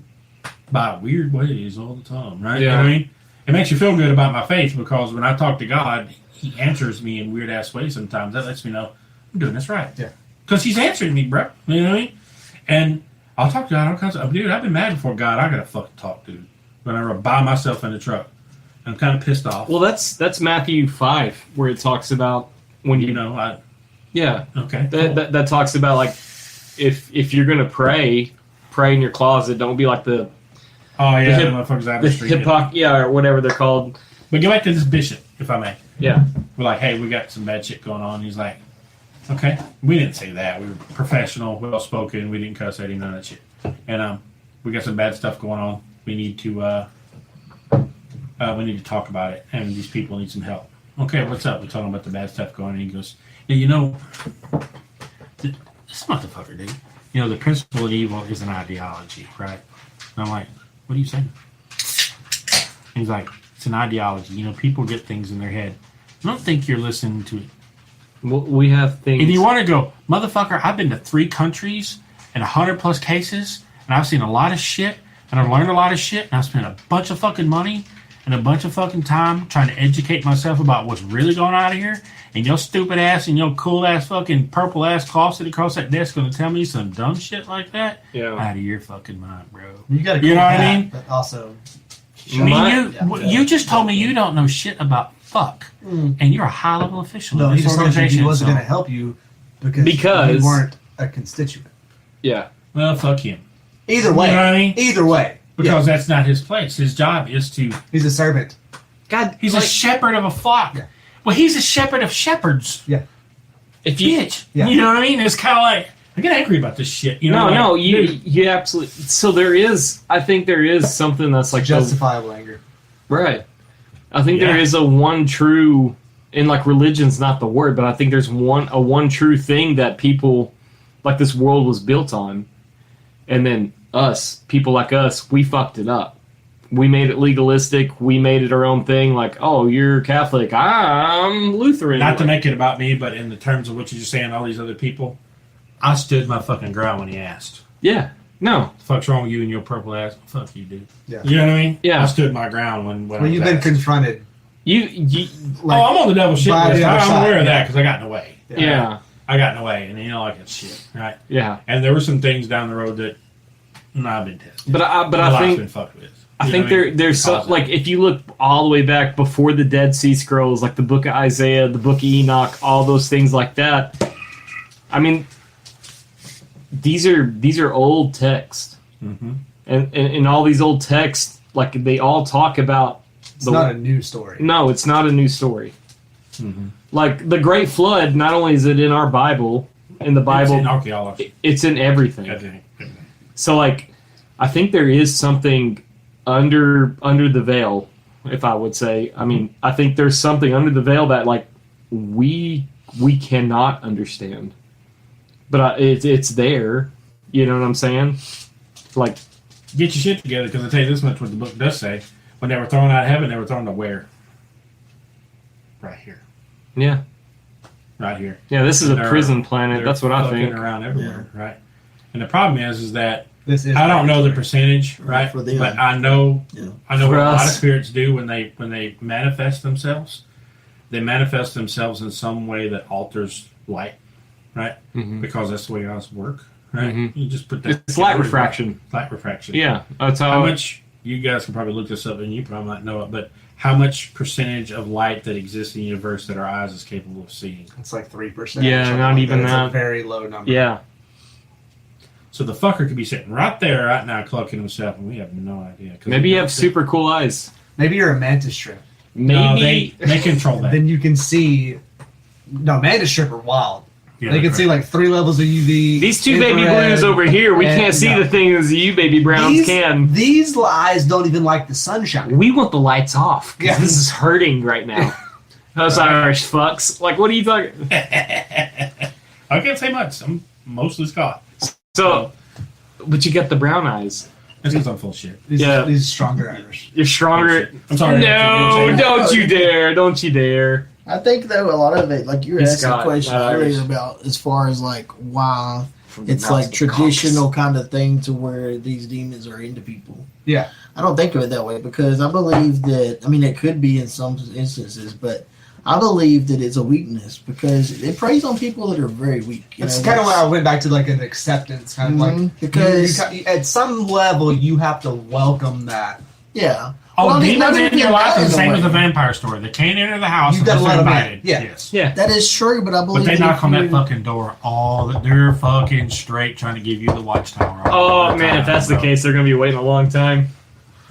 by weird ways all the time, right? You know Yeah. what I mean? It makes you feel good about my faith because when I talk to God, He answers me in weird ass ways sometimes. That lets me know I'm doing this right. Yeah. Because He's answering me, bro. You know what I mean? And I'll talk to God all kinds of, dude, I've been mad before God. I got to fucking talk, dude. Whenever I by myself in the truck. I'm kind of pissed off. Well, that's Matthew 5 where it talks about when you know, yeah okay. that talks about like if you're gonna pray in your closet. Don't be like the Oh, yeah, the the motherfuckers out of the the street. or whatever they're called. But get back to this bishop, if I may. Yeah. We're like, hey, we got some bad shit going on. He's like, okay. We didn't say that. We were professional, well spoken. We didn't cuss at him, none of that shit. And we got some bad stuff going on. We need to talk about it, and these people need some help. Okay, what's up? We told him about the bad stuff going on, and he goes, yeah, you know, this motherfucker, dude. You know, the principle of evil is an ideology, right? And I'm like, what are you saying? He's like, it's an ideology. You know, people get things in their head. I don't think you're listening to it. We have things. If you want to go, motherfucker, I've been to 3 countries and 100+ cases, and I've seen a lot of shit, and I've learned a lot of shit, and I've spent a bunch of fucking money and a bunch of fucking time trying to educate myself about what's really going on here, and your stupid ass and your cool ass fucking purple ass cloth sitting across that desk going to tell me some dumb shit like that? Yeah. Out of your fucking mind, bro. You got to You know what I mean? But also, You just told me you don't know shit about fuck, and you're a high level official no, in he this just told you organization. he wasn't so- going to help you because Because- you weren't a constituent. Yeah. Well, fuck him. Either way, You know what I mean? either way, Because that's not his place. His job is to. he's a servant. God, He's a shepherd of a flock. Yeah. Well, he's a shepherd of shepherds. Yeah. if you Bitch. Yeah. You know what I mean? It's kind of like I get angry about this shit. You know? no, like, dude, you absolutely. So I think there is something that's like Justifiable anger. right. I think there Yeah. is a one true, and like religion's not the word, but I think there's one true thing that people, like this world was built on, and then people like us, we fucked it up. We made it legalistic. We made it our own thing. Like, oh, you're Catholic. I'm Lutheran. not to make it about me, but in the terms of what you're just saying, all these other people, I stood my fucking ground when he asked. Yeah. No. The fuck's wrong with you and your purple ass? Fuck you, dude. Yeah. You know what I mean? Yeah. I stood my ground when Well, I was you've been asked. confronted. You Like, I'm on the devil's shit by list. the other I'm side, aware of yeah. that because I got in the way. yeah. I got in the way, and you know, like it's shit, right? Yeah. And there were some things down the road that I've been tested. But My I life's think been fucked with. I You think know what mean? there's some, Because of like if you look all the way back before the Dead Sea Scrolls, like the Book of Isaiah, the Book of Enoch, all those things like that. I mean, these are old texts, Mhm. and all these old texts, like they all talk about. it's not a new story. No, it's not a new story. Mm-hmm. Like the Great Flood, not only is it in our Bible, in the Bible, It's in archaeology. it's in everything. Everything. So like, I think there is something under the veil, if I would say. I mean, I think there's something under the veil that like we cannot understand, but it's there. You know what I'm saying? Like, Get your shit together, because I tell you this much: what the book does say, when they were thrown out of heaven, they were thrown to where? Right here. yeah, Right here. yeah. This is a They're- prison planet. They're That's what I fucking think. around everywhere, right? And the problem is that This is I don't know the percentage, right? For them. But I know Yeah. what For a lot of us. spirits do when they manifest themselves. They manifest themselves in some way that alters light, right? Mhm. Because that's the way ours work, right? Mhm. You just put that. It's light refraction. Light refraction. Yeah, that's How how. much you guys can probably look this up, and you probably might know it, but how much percentage of light that exists in the universe that our eyes is capable of seeing? It's like 3%. Yeah, or something not like even It's that. a very low number. Yeah, So the fucker could be sitting right there, right now, clucking himself, and we have no idea. 'Cause maybe they you don't have see- super cool eyes. Maybe you're a mantis strip. No, Maybe they control that. Then you can see. No, mantis strip are wild. Yeah, they can that's see right. like 3 levels of UV. these two baby infrared, blues over here, we and- can't see no. the things you baby browns These, can. These eyes don't even like the sunshine. We want the lights off because Yeah. this is hurting right now. Us Irish fucks. Like, what are you talking? I can't say much. I'm mostly Scott. So, but you got the brown eyes. That's because I'm full of shit. These, Yeah. these stronger Irish. You're stronger. I'm sorry. No, don't you dare! Don't you dare! I think though a lot of it, like you were He's asking a Scott, question not Irish. earlier about as far as like why From the it's mouths like of traditional kind of thing to where these demons are into people. Yeah. I don't think of it that way because I believe that, I mean, it could be in some instances, but I believe that it's a weakness because it preys on people that are very weak. It's kind of why I went back to like an acceptance, kind of like because at some level you have to welcome that. yeah. Oh, Well, I mean, demons not in even your life that is the same in a as the way. vampire story. They can't enter the house You gotta unless they're let 'em in. invited. Yeah. Yes. Yeah. That is true, but I believe But they that knock if on that you- fucking door all the, they're fucking straight trying to give you the watchtower. all Oh the man, time, if that's the bro. case, they're gonna be waiting a long time.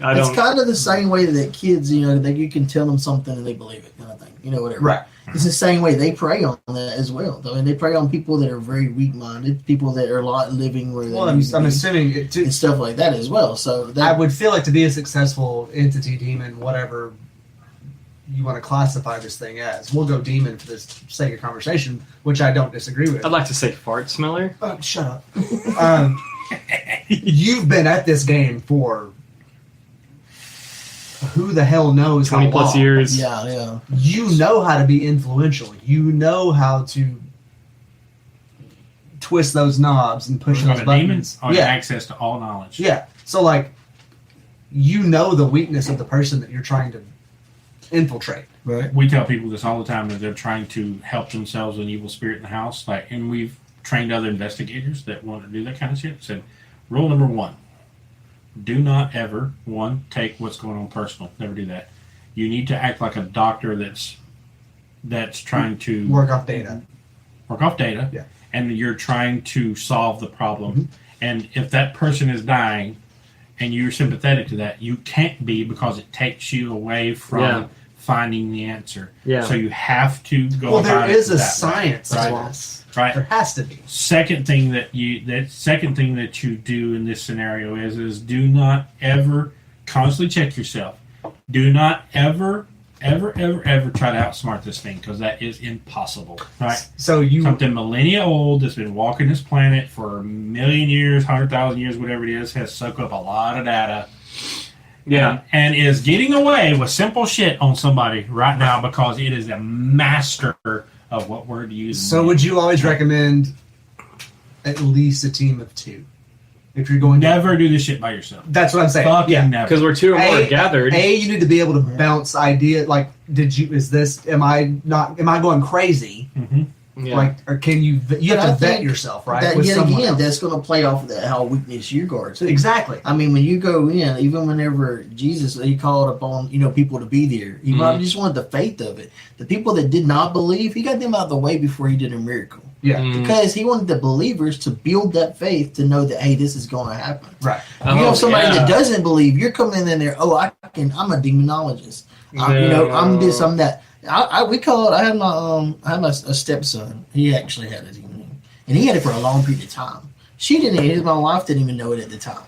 I It's don't. kind of the same way that kids, you know, that you can tell them something and they believe it, kind of thing. You know, whatever. Right. It's the same way they prey on that as well. I mean, they prey on people that are very weak-minded, people that are not living where they Well, I'm need to be, assuming it and stuff like that as well. So I that, would feel like to be a successful entity, demon, whatever you want to classify this thing as. We'll go demon for this sake of conversation, which I don't disagree with. I'd like to say fart smeller. Oh, shut up. You've been at this game for who the hell knows 20 how plus long. years. yeah. You know how to be influential. You know how to twist those knobs and push Push on those the buttons. demons or Yeah, access to all knowledge. yeah. So like, you know the weakness of the person that you're trying to infiltrate. Right. We tell people this all the time that they're trying to help themselves an evil spirit in the house. Like, and we've trained other investigators that want to do that kind of shit. Said, rule number 1: do not ever take what's going on personal. Never do that. You need to act like a doctor that's trying to Work off data. work off data, Yeah. and you're trying to solve the problem. Mhm. And if that person is dying, and you're sympathetic to that, you can't be, because it takes you away from Yeah. finding the answer. Yeah. So you have to go. Well, there about is it a that way, science right? to this. Right. There has to be. Second thing that you do in this scenario is do not ever constantly check yourself. Do not ever try to outsmart this thing, because that is impossible. Right. So you Something millennia old that's been walking this planet for a million years, 100,000 years, whatever it is, has soaked up a lot of data. Yeah. And is getting away with simple shit on somebody right now because it is a master of what word to use. So would you always recommend at least a team of 2? If you're going never do this shit by yourself? That's what I'm saying. Fucking Yeah. never. Because we're 2 or more gathered. You need to be able to bounce idea like, am I going crazy? Mhm. Yeah. Like, or can you have But I to vet think yourself, right? That, with yet someone again, else. that's going to play off of that how weakness you guard too. Exactly. I mean, when you go in, even whenever Jesus, he called upon, people to be there. He probably just wanted the faith of it. The people that did not believe, he got them out of the way before he did a miracle. Yeah. Mm. Because he wanted the believers to build that faith to know that, hey, this is going to happen. Right. Oh, You have somebody yeah. that doesn't believe, you're coming in there, I'm a demonologist. I'm this, I'm that. We call it. I had a stepson. He actually had it, and he had it for a long period of time. She didn't. My wife didn't even know it at the time,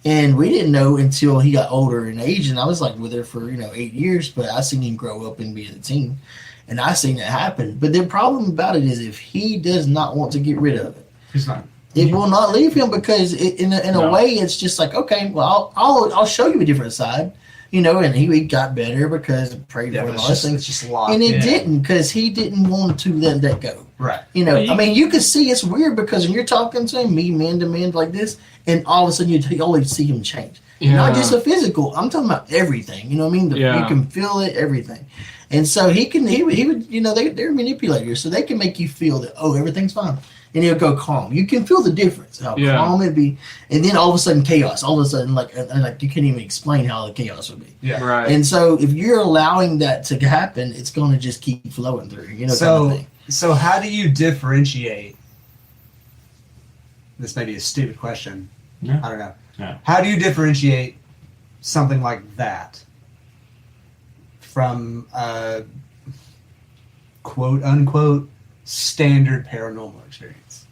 and we didn't know until he got older in age. And I was like with her for 8 years, but I seen him grow up and be a teen, and I seen it happen. But the problem about it is if he does not want to get rid of it, He's not. it will not leave him because in a way it's just like, okay, well I'll show you a different side. And he got better because of prayed for all those things. It's just locked And it in. didn't because he didn't want to let that go. Right. I mean, you can see it's weird because when you're talking to him, me man to man like this, and all of a sudden you always see him change. Yeah. Not just the physical. I'm talking about everything. You know what I mean? Yeah. You can feel it, everything. And so he would, they're manipulators, so they can make you feel that, everything's fine. And he'll go calm. You can feel the difference, how calm it'd be. And then all of a sudden chaos. All of a sudden, like you can't even explain how the chaos would be. Yeah. Right. And so if you're allowing that to happen, it's going to just keep flowing through, kind of thing. So how do you differentiate? This may be a stupid question. Yeah. I don't know. Yeah. How do you differentiate something like that from quote unquote standard paranormal experience?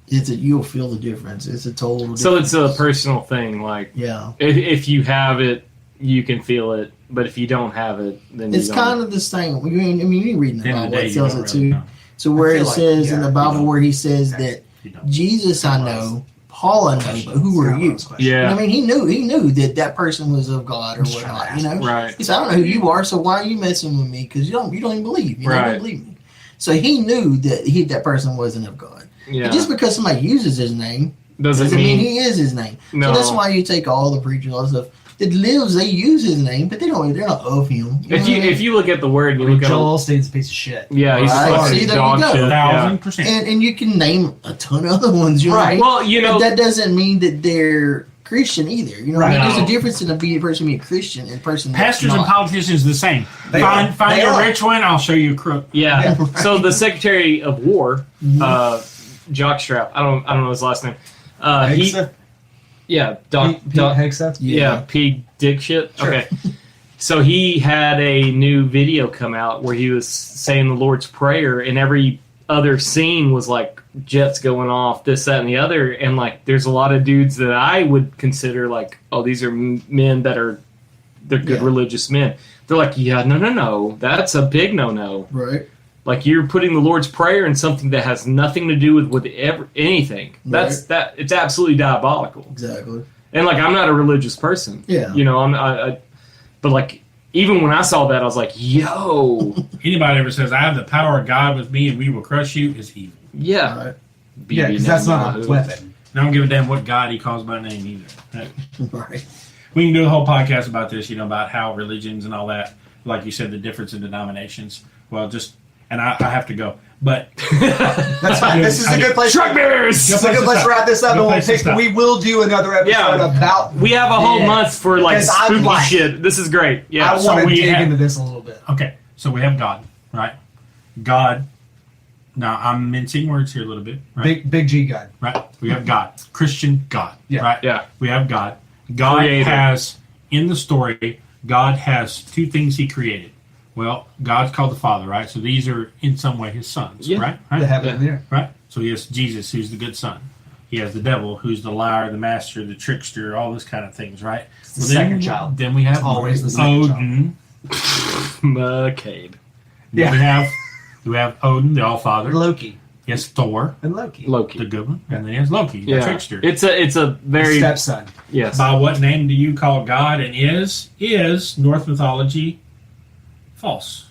You'll feel the difference. It's a total difference. So it's a personal thing. Like, yeah. if you have it, you can feel it. But if you don't have it, then It's you kind of this thing. You read in the Bible, it tells it too. Know. So where I it feel says in like, the Bible where he says Okay. that You don't. Jesus I know, Paul I know, but who are you? Yeah. I mean, he knew that person was of God or Just trying to whatnot. Right. He said, I don't know who you are, so why are you messing with me? Because you don't even believe. You Right. don't believe me. So he knew that that person wasn't of God. Yeah. And just because somebody uses his name doesn't mean mean he is his name. no. So that's why you take all the preachers, all the stuff that lives. They use his name, but they're not of him. If you look at the word, and you look at Joel Osteen's a piece of shit. yeah, he's Right. fucking See, there you dog go. shit. Yeah. 1,000%. and you can name a ton of other ones. You know what I mean? Well, But that doesn't mean that they're Christian either. You know what I mean? Right. There's a difference in a person being a Christian and a person that's Pastors and not. politicians the same. They Find are. a rich one, I'll show you a crook. yeah. Yeah, right. So the Secretary of War, Jockstrap, I don't know his last name. He Hegseth? Pete Doc, Hegseth? yeah, P. Dick shit. Sure. Okay. So he had a new video come out where he was saying the Lord's Prayer, and every other scene was like jets going off, this, that, and the other. And like, there's a lot of dudes that I would consider like, oh, these are men they're good Yeah. religious men. They're like, yeah, no, that's a big no. Right. Like you're putting the Lord's Prayer in something that has nothing to do with anything. It's absolutely diabolical. Exactly. And like, I'm not a religious person. Yeah. But like, even when I saw that, I was like, yo, Anybody ever says, I have the power of God with me and we will crush you is evil. yeah. Right. Yeah, because that's not a weapon. And I don't give a damn what God he calls by name either. Right. We can do a whole podcast about this, about how religions and all that, like you said, the difference in denominations. Well, and I have to go. But That's fine. This is a good place. Truck bears! This is a good place to wrap this up, Good and place to stop. we will do another episode Yeah. about. We have a whole month for like Because I'm spooky like- shit. This is great. Yeah. I so want to we dig have- into this a little bit. okay, so we have God, right? God. Now I'm mincing words here a little bit, right? Big G God. Right? We have God, Christian God, Yeah. right? Yeah. We have God. God Creator. has, in the story, God has two things he created. Well, God's called the Father, right? So these are in some way his sons, Yeah. right? The heaven and the earth. Right? So he has Jesus, who's the good son. He has the devil, who's the liar, the master, the trickster, all this kind of things, right? the second child. Then we have Always the second Odin. McCabe. Then we have Odin, the All Father. Loki He has Thor, and Loki. Loki. the good one, and then he has Loki, the Yeah. trickster. It's a very Stepson. yes. By what name do you call God? And is Norse mythology false?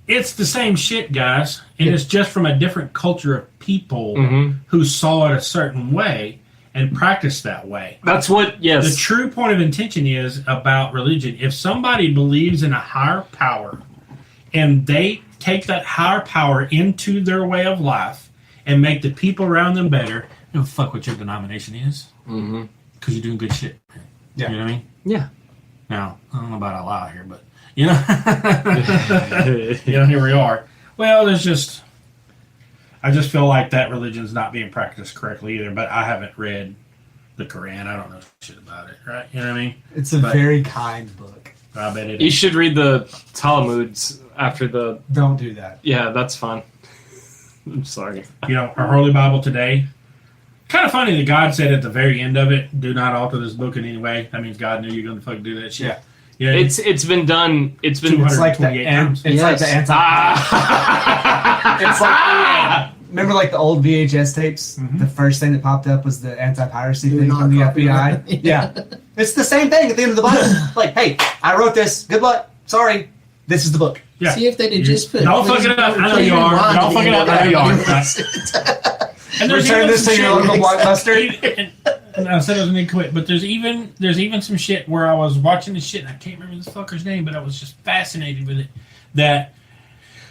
It's the same shit, guys, and it's just from a different culture of people Mhm. who saw it a certain way and practiced that way. That's what The yes. true point of intention is about religion. If somebody believes in a higher power and they take that higher power into their way of life and make the people around them better, you know, fuck what your denomination is, Mm-hmm. because you're doing good shit. Yeah. You know what I mean? Yeah. Now, I don't know about out loud here, but, here we are. Well, I just feel like that religion's not being practiced correctly either, but I haven't read the Quran. I don't know shit about it, right? You know what I mean? It's a But- very kind book. I bet it You is. should read the Talmuds after the. Don't do that. Yeah, that's fine. I'm sorry. You know, our Holy Bible today. Kind of funny that God said at the very end of it, "Do not alter this book in any way." That means God knew you're going to fucking do that shit. Yeah. Yeah. It's been done. It's been. It's like the 228 times. it's like the Yes. anti. It's like remember like the old VHS tapes. Mhm. The first thing that popped up was the anti-piracy Do thing not from the copyright. FBI. Yeah, it's the same thing at the end of the Bible. Like, hey, I wrote this. Good luck. Sorry, this is the book. Yeah. See if they did just put. Don't fuck it up. I know you are. Don't fuck it up. I know you are. And Return even this some to your shit- local blockbuster. and I said I was gonna quit, but there's even some shit where I was watching this shit and I can't remember this fucker's name, but I was just fascinated with it.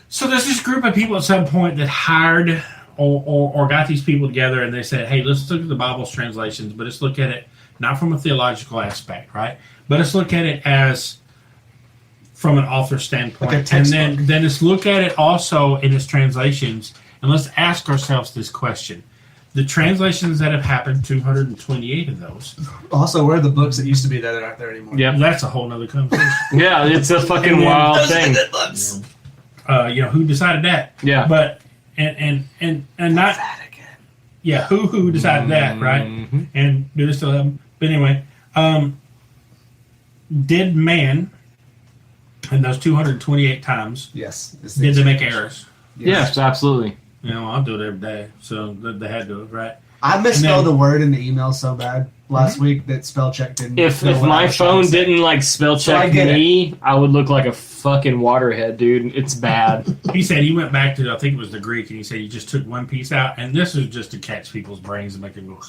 So there's this group of people at some point that hired or got these people together and they said, hey, let's look at the Bible's translations, but let's look at it not from a theological aspect, right? But let's look at it as from an author standpoint. Like a And textbook. then let's look at it also in its translations and let's ask ourselves this question. The translations that have happened, 228 of those. Also, where are the books that used to be that aren't there anymore? Yeah. That's a whole nother conversation. Yeah, it's a fucking And then wild thing. You know, who decided that? Yeah. But and not who decided that, right? Mhm. And do they still have them? But anyway, did man in those 228 times Yes. It's did they make errors? Yes, absolutely. You know, I'll do it every day, so they had to, right? I misspelled And a word in the email so bad last week that spell check didn't. If know what I my was trying phone to say. didn't like spell So I check get me, I would look like a fucking waterhead, dude. It's bad. He said he went back to, I think it was the Greek, and he said he just took one piece out, and this is just to catch people's brains and make them go.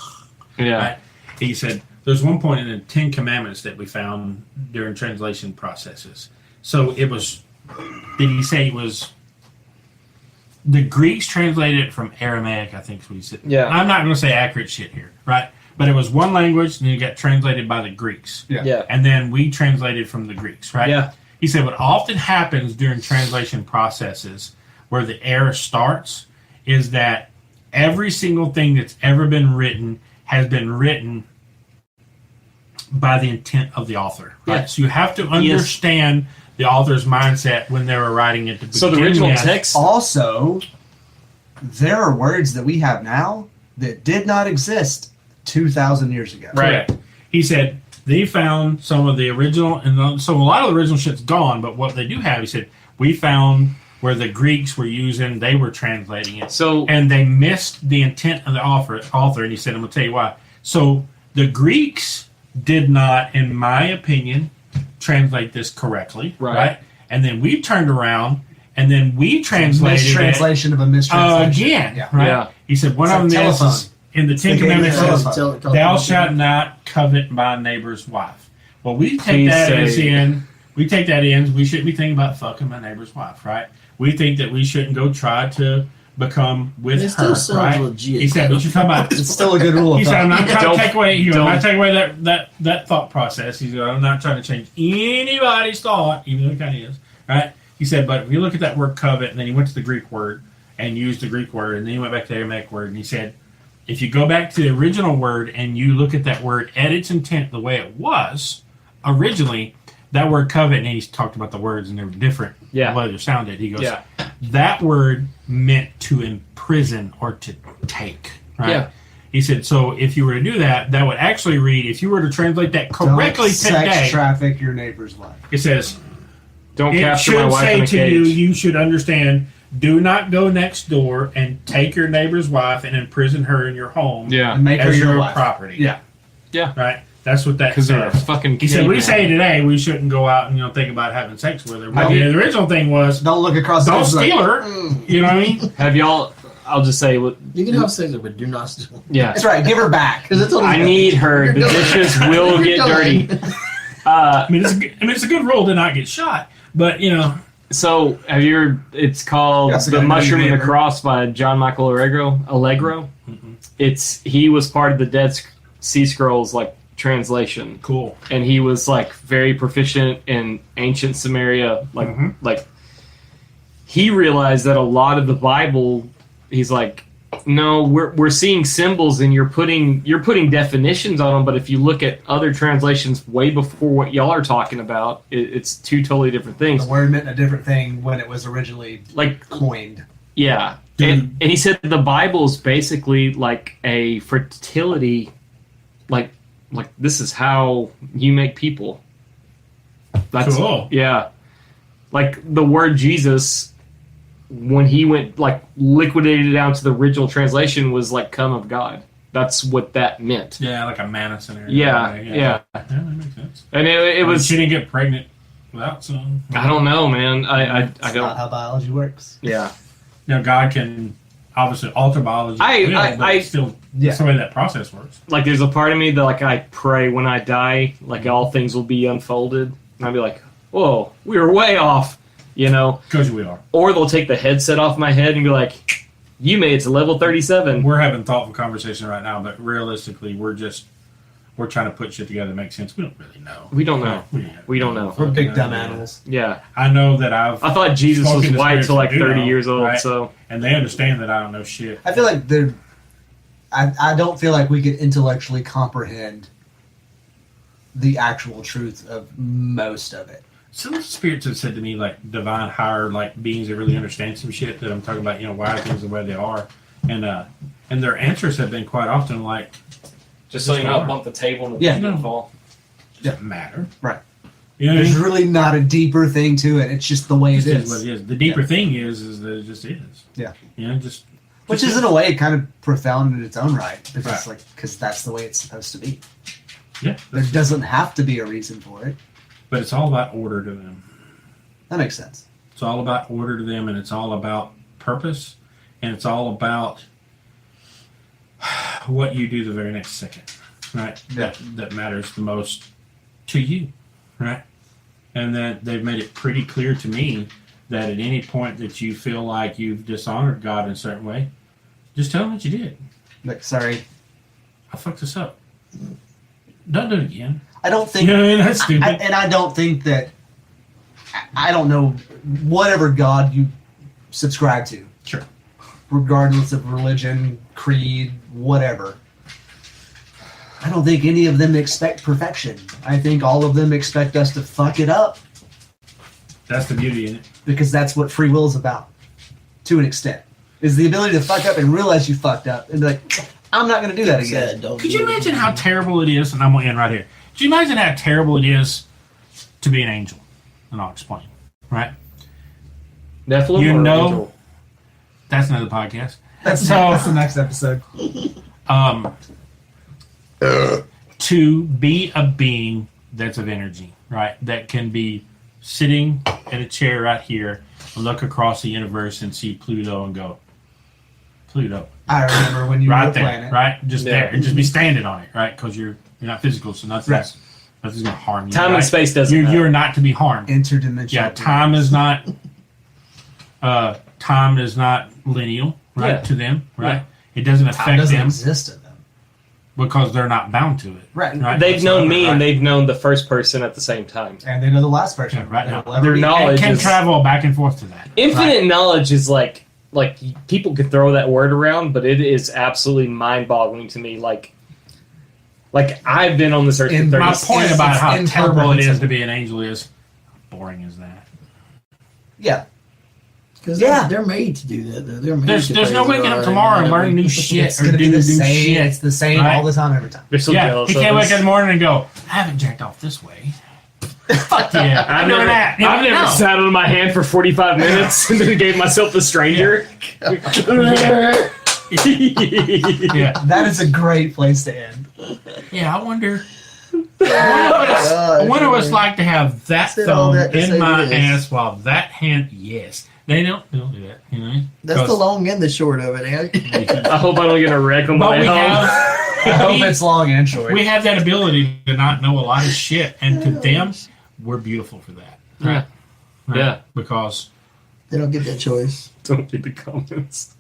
Yeah. Right? He said there's one point in the Ten Commandments that we found during translation processes. So it was. Did he say it was? The Greeks translated it from Aramaic, I think is what he said. Yeah. I'm not going to say accurate shit here, right? But it was one language, and then it got translated by the Greeks. Yeah. And then we translated from the Greeks, right? Yeah. He said what often happens during translation processes where the error starts is that every single thing that's ever been written has been written by the intent of the author. Right? Yeah. So you have to understand the author's mindset when they were writing it to begin So the original with. text. Also, there are words that we have now that did not exist 2,000 years ago. Right. Correct. He said they found some of the original, and so a lot of the original shit's gone, but what they do have, he said, we found where the Greeks were using, they were translating it. So And they missed the intent of the author, and he said, I'm going to tell you why. So the Greeks did not, in my opinion, translate this correctly. Right. And then we turned around, and then we translated it Mistranslation of a mistranslation. again. Yeah. Right? Yeah. He said, one It's of like them telephone. is in the Ten the game of Commandments telephone. says, thou shalt not covet my neighbor's wife. Well, we take Please that say- as in, we shouldn't be thinking about fucking my neighbor's wife, right? We think that we shouldn't go try to become with It her, still sounds right? legit. He said, but you come out. It's still a good rule He of said, I'm thumb. not trying Don't- to take away. He goes, I'm don't- not taking away that thought process. He said, I'm not trying to change anybody's thought, even though it kind of is, right? He said, but if you look at that word covet, and then he went to the Greek word and used the Greek word, and then he went back to the Aramaic word, and he said, if you go back to the original word and you look at that word at its intent the way it was originally, that word covet, and he talked about the words and they were different. Yeah. The way they sounded. He goes, Yeah. that word meant to imprison or to take. Right? Yeah. He said, so if you were to do that, that would actually read, if you were to translate that correctly Don't sex today, traffic your neighbor's wife. it says, don't it capture my should wife say in a to cage. you, you should understand, do not go next door and take your neighbor's wife and imprison her in your home Yeah. And make her as your your wife. property. Yeah. Right? That's what that Because they're a says. fucking. He said, we caveman. say today we shouldn't go out and think about having sex with her. But No. the original thing was, Don't look across the don't room steal like, her. You know what I mean? Have y'all? I'll just say what. You can have sex, but do not steal. Yeah. That's right. Give her back. Because it's I need her. The dishes will get dirty. I mean, it's a good rule to not get shot. But, So have you heard? It's called That's a "The good Mushroom and the neighbor. Cross" by John Michael Allegro. Mm-mm. He was part of the Dead Sea Scrolls translation, Cool. and he was very proficient in ancient Samaria. Mhm. He realized that a lot of the Bible, he's like, No, we're seeing symbols, and you're putting definitions on them. But if you look at other translations way before what y'all are talking about, it's two totally different things. The word meant a different thing when it was originally coined. Yeah, and he said the Bible is basically like a fertility, like this is how you make people. That's cool. Yeah, like the word Jesus, when he went liquidated it down to the original translation, was like "come of God." That's what that meant. Yeah, like a manna scenario. Yeah. That makes sense. And it was. She didn't get pregnant without some. I don't know, man. I It's don't. not how biology works. Yeah. Now God can obviously alter biology. But still, that's the way that process works. Like, there's a part of me that I pray when I die, all things will be unfolded, and I'll be like, "Whoa, we were way off," Because we are. Or they'll take the headset off my head and be like, "You made it to level 37." We're having thoughtful conversation right now, but realistically, we're trying to put shit together that makes sense. We don't really know. We don't know. We don't know. We're big dumb animals. Yeah. I know that I thought Jesus was spoken to white till spirits that 30 do know, years old, right? so. And they understand that I don't know shit. I feel like I don't feel like we could intellectually comprehend the actual truth of most of it. Some of the spirits have said to me, divine higher, beings that really understand some shit that I'm talking about, why are things the way they are. And their answers have been quite often Just so you know, bump the table and the Yeah. thing didn't fall. doesn't matter. Right. You know what I There's mean? really not a deeper thing to it. It's just the way it It is is. what it is. The deeper thing is that it just is. Yeah. Just Which is in a way kind of profound in its own right, because Right. because that's the way it's supposed to be. yeah. There doesn't have to be a reason for it. But it's all about order to them. That makes sense. It's all about order to them, and it's all about purpose, and it's all about what you do the very next second, right? Yeah. That matters the most to you, right? And that they've made it pretty clear to me that at any point that you feel like you've dishonored God in a certain way, just tell them that you did. Like, sorry, I fucked this up. Don't do it again. I don't think. You know what I mean? That's stupid. And I don't think that. I don't know whatever God you subscribe to. Sure. Regardless of religion, creed, whatever. I don't think any of them expect perfection. I think all of them expect us to fuck it up That's the beauty in it. because that's what free will is about, to an extent. Is the ability to fuck up and realize you fucked up and be like, I'm not going to do that again. Could you imagine how terrible it is? And I'm going to end right here. Could you imagine how terrible it is to be an angel? And I'll explain. Right? Nephilim You or know- angel? That's another podcast. That's the next episode. To be a being that's of energy, right? That can be sitting in a chair right here, look across the universe and see Pluto and go, Pluto. I remember when you were Right a there, planet. right? Just Yeah. there. And just be standing on it, right? Because you're not physical, so nothing's Right. going to harm you. Time right? and space doesn't You're, matter. you're not to be harmed. Interdimensional. Yeah, time is not lineal, right? Yeah. To them, right? Yeah. It doesn't Time affect doesn't them exist in them. because they're not bound to it. Right. They've That's known not me right. and they've known the first person at the same time. And they know the last person. Yeah, right now. They'll ever Their be. knowledge It can is travel back and forth to that. infinite right? knowledge is like people could throw that word around, but it is absolutely mind-boggling to me. Like I've been on this earth for In 30 My It's- point it's about how terrible it is incomprehensible. to be an angel is how boring is that? Yeah. Because Yeah. they're made to do that. They're made There's to no praise waking up God tomorrow and learning new every- shit It's or going to be do the new same. shit. It's the same Right? all the time, every time. They're so Yeah, jealous he of can't us. wake up in the morning and go, I haven't jacked off this way. Fuck yeah, I'm doing that. You I've know, never no. sat on my hand for 45 minutes and then gave myself the stranger. Yeah, That is a great place to end. yeah. I wonder what it's like to have that Said all thumb that to in say my this. ass while that hand. Yes, they don't do that. You know, That's the long and the short of it. Eh? I hope I don't get a wreck on But my we home. I hope have. it's long and short. We have that ability to not know a lot of shit, and to them, we're beautiful for that. Yeah. Right? Yeah. Because, They don't get that choice. Don't read the comments.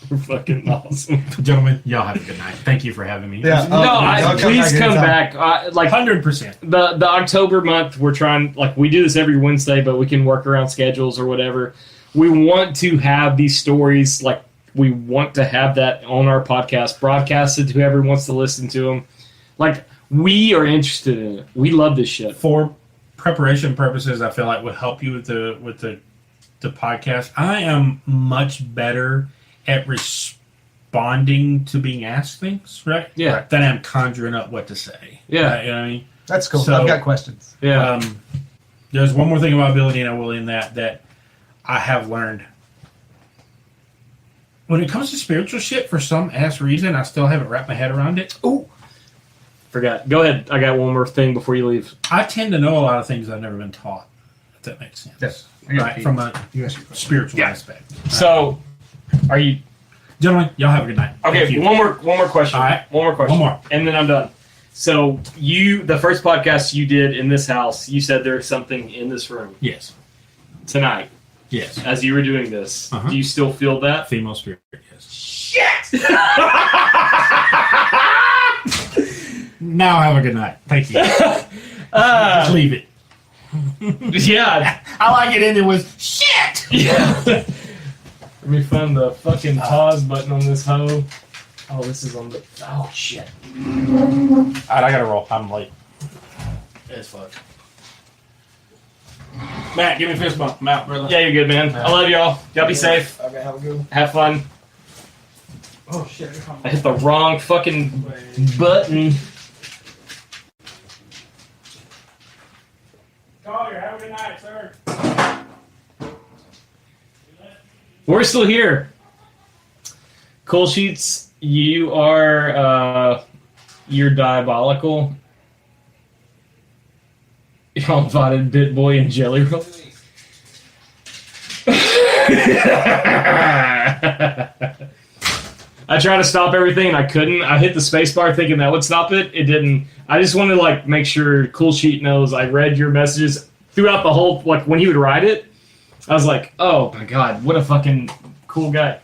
They're fucking awesome. gentlemen, y'all have a good night. Thank you for having me. Yeah. No, I'll please come anytime. back. 100%. The October month, we're trying, we do this every Wednesday, but we can work around schedules or whatever. We want to have these stories, We want to have that on our podcast, broadcasted to whoever wants to listen to them. Like, we are interested in it. We love this shit. For preparation purposes, I feel like would help you with the podcast. I am much better at responding to being asked things, right? Yeah. Right. Than I'm conjuring up what to say. Yeah. Right? You know what I mean? That's cool. So- I've got questions. Yeah. There's one more thing about ability, and I will end that I have learned. When it comes to spiritual shit, for some ass reason, I still haven't wrapped my head around it. Ooh. Forgot. Go ahead. I got one more thing before you leave. I tend to know a lot of things I've never been taught, if that makes sense. Yes. Right, from a spiritual Yeah. aspect. So, are you... Gentlemen, y'all have a good night. Thank Okay, you. one more question. All right. One more question. One more. And then I'm done. So, the first podcast you did in this house, you said there's something in this room Yes. tonight. Yes. As you were doing this, Uh-huh. do you still feel that? Female spirit, yes. Shit! Now have a good night. Thank you. Just leave it. Yeah. I like it ended with shit. Yeah. Let me find the fucking pause button on this hoe. Oh, this is on the... Oh, shit. Alright, I gotta roll. I'm late. As fuck. Matt, give me a fist bump. I'm out, brother. Yeah, you're good, man. I love y'all. Y'all be safe. Okay, have a good one. Have fun. Oh shit! I hit the wrong fucking button. Collier, have a good night, sir. We're still here. Cool Sheets, you are you're diabolical. Y'all invited Bit Boy and Jelly Roll. I tried to stop everything and I couldn't. I hit the space bar thinking that would stop it. It didn't. I just wanted to like make sure Cool Sheet knows I read your messages throughout the whole, like when he would write it. I was like, oh my god, what a fucking cool guy.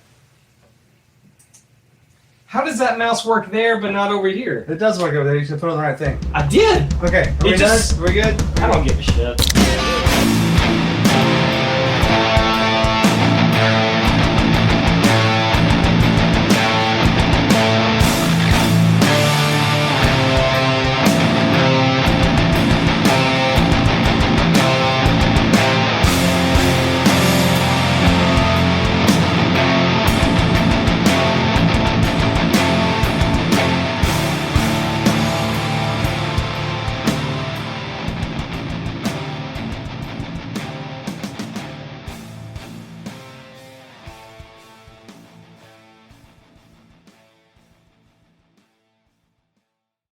How does that mouse work there but not over here? It does work over there. You should put on the right thing. I did. Okay. Are It we just- done? Are we good? I don't give a shit.